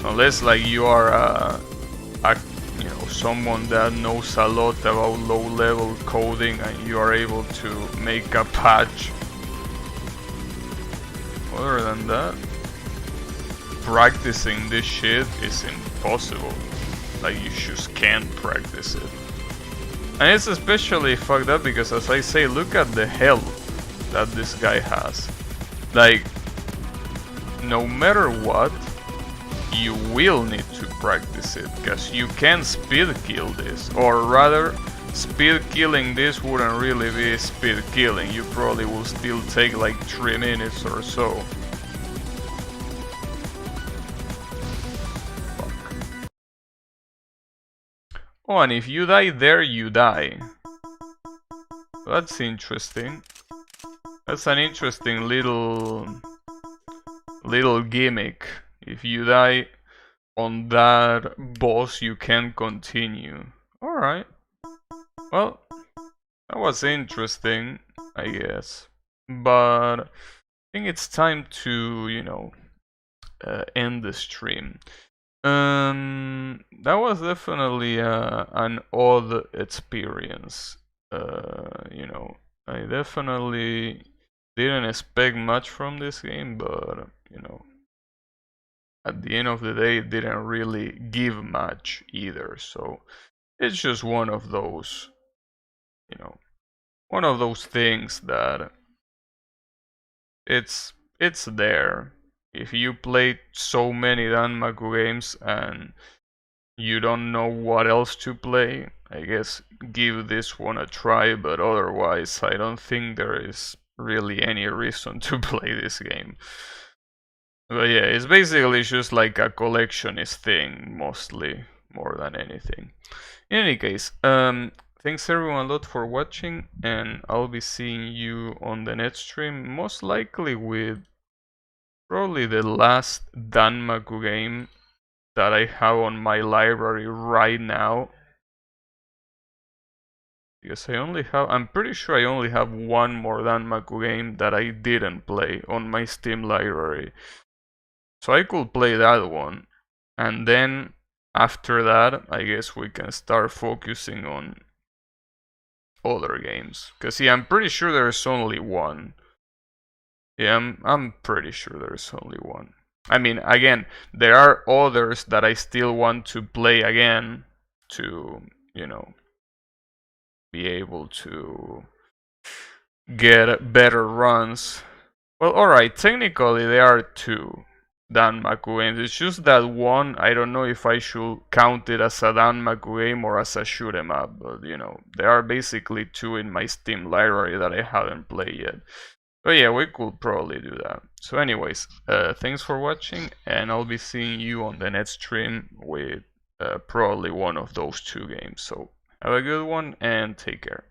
Unless like you are you know, someone that knows a lot about low-level coding and you are able to make a patch. Other than that, practicing this shit is impossible. Like, you just can't practice it. And it's especially fucked up because, as I say, look at the health that this guy has. Like, no matter what, you will need to practice it, because you can speed kill this, or rather, speed killing this wouldn't really be speed killing. You probably will still take like 3 minutes or so. Fuck. Oh, and if you die there, you die. That's interesting. That's an interesting little gimmick. If you die on that boss, you can continue. Alright. Well, that was interesting, I guess. But I think it's time to, you know, end the stream. That was definitely an odd experience. You know, I definitely didn't expect much from this game, but you know, at the end of the day, it didn't really give much either. So it's just one of those, you know, one of those things that it's there. If you play so many danmaku games and you don't know what else to play, I guess give this one a try, but otherwise I don't think there is really any reason to play this game. But yeah, it's basically just like a collectionist thing, mostly, more than anything. In any case, thanks everyone a lot for watching, and I'll be seeing you on the next stream, most likely with probably the last danmaku game that I have on my library right now. Because I'm pretty sure I only have one more danmaku game that I didn't play on my Steam library. So I could play that one, and then after that, I guess we can start focusing on other games. Cause yeah, I'm pretty sure there's only one. Yeah, I'm pretty sure there's only one. I mean, again, there are others that I still want to play again to, you know, be able to get better runs. Well, alright, technically there are two danmaku games. It's just that one, I don't know if I should count it as a danmaku game or as a shoot 'em up, but you know, there are basically two in my Steam library that I haven't played yet. But yeah, we could probably do that. So anyways, thanks for watching, and I'll be seeing you on the next stream with probably one of those two games. So have a good one and take care.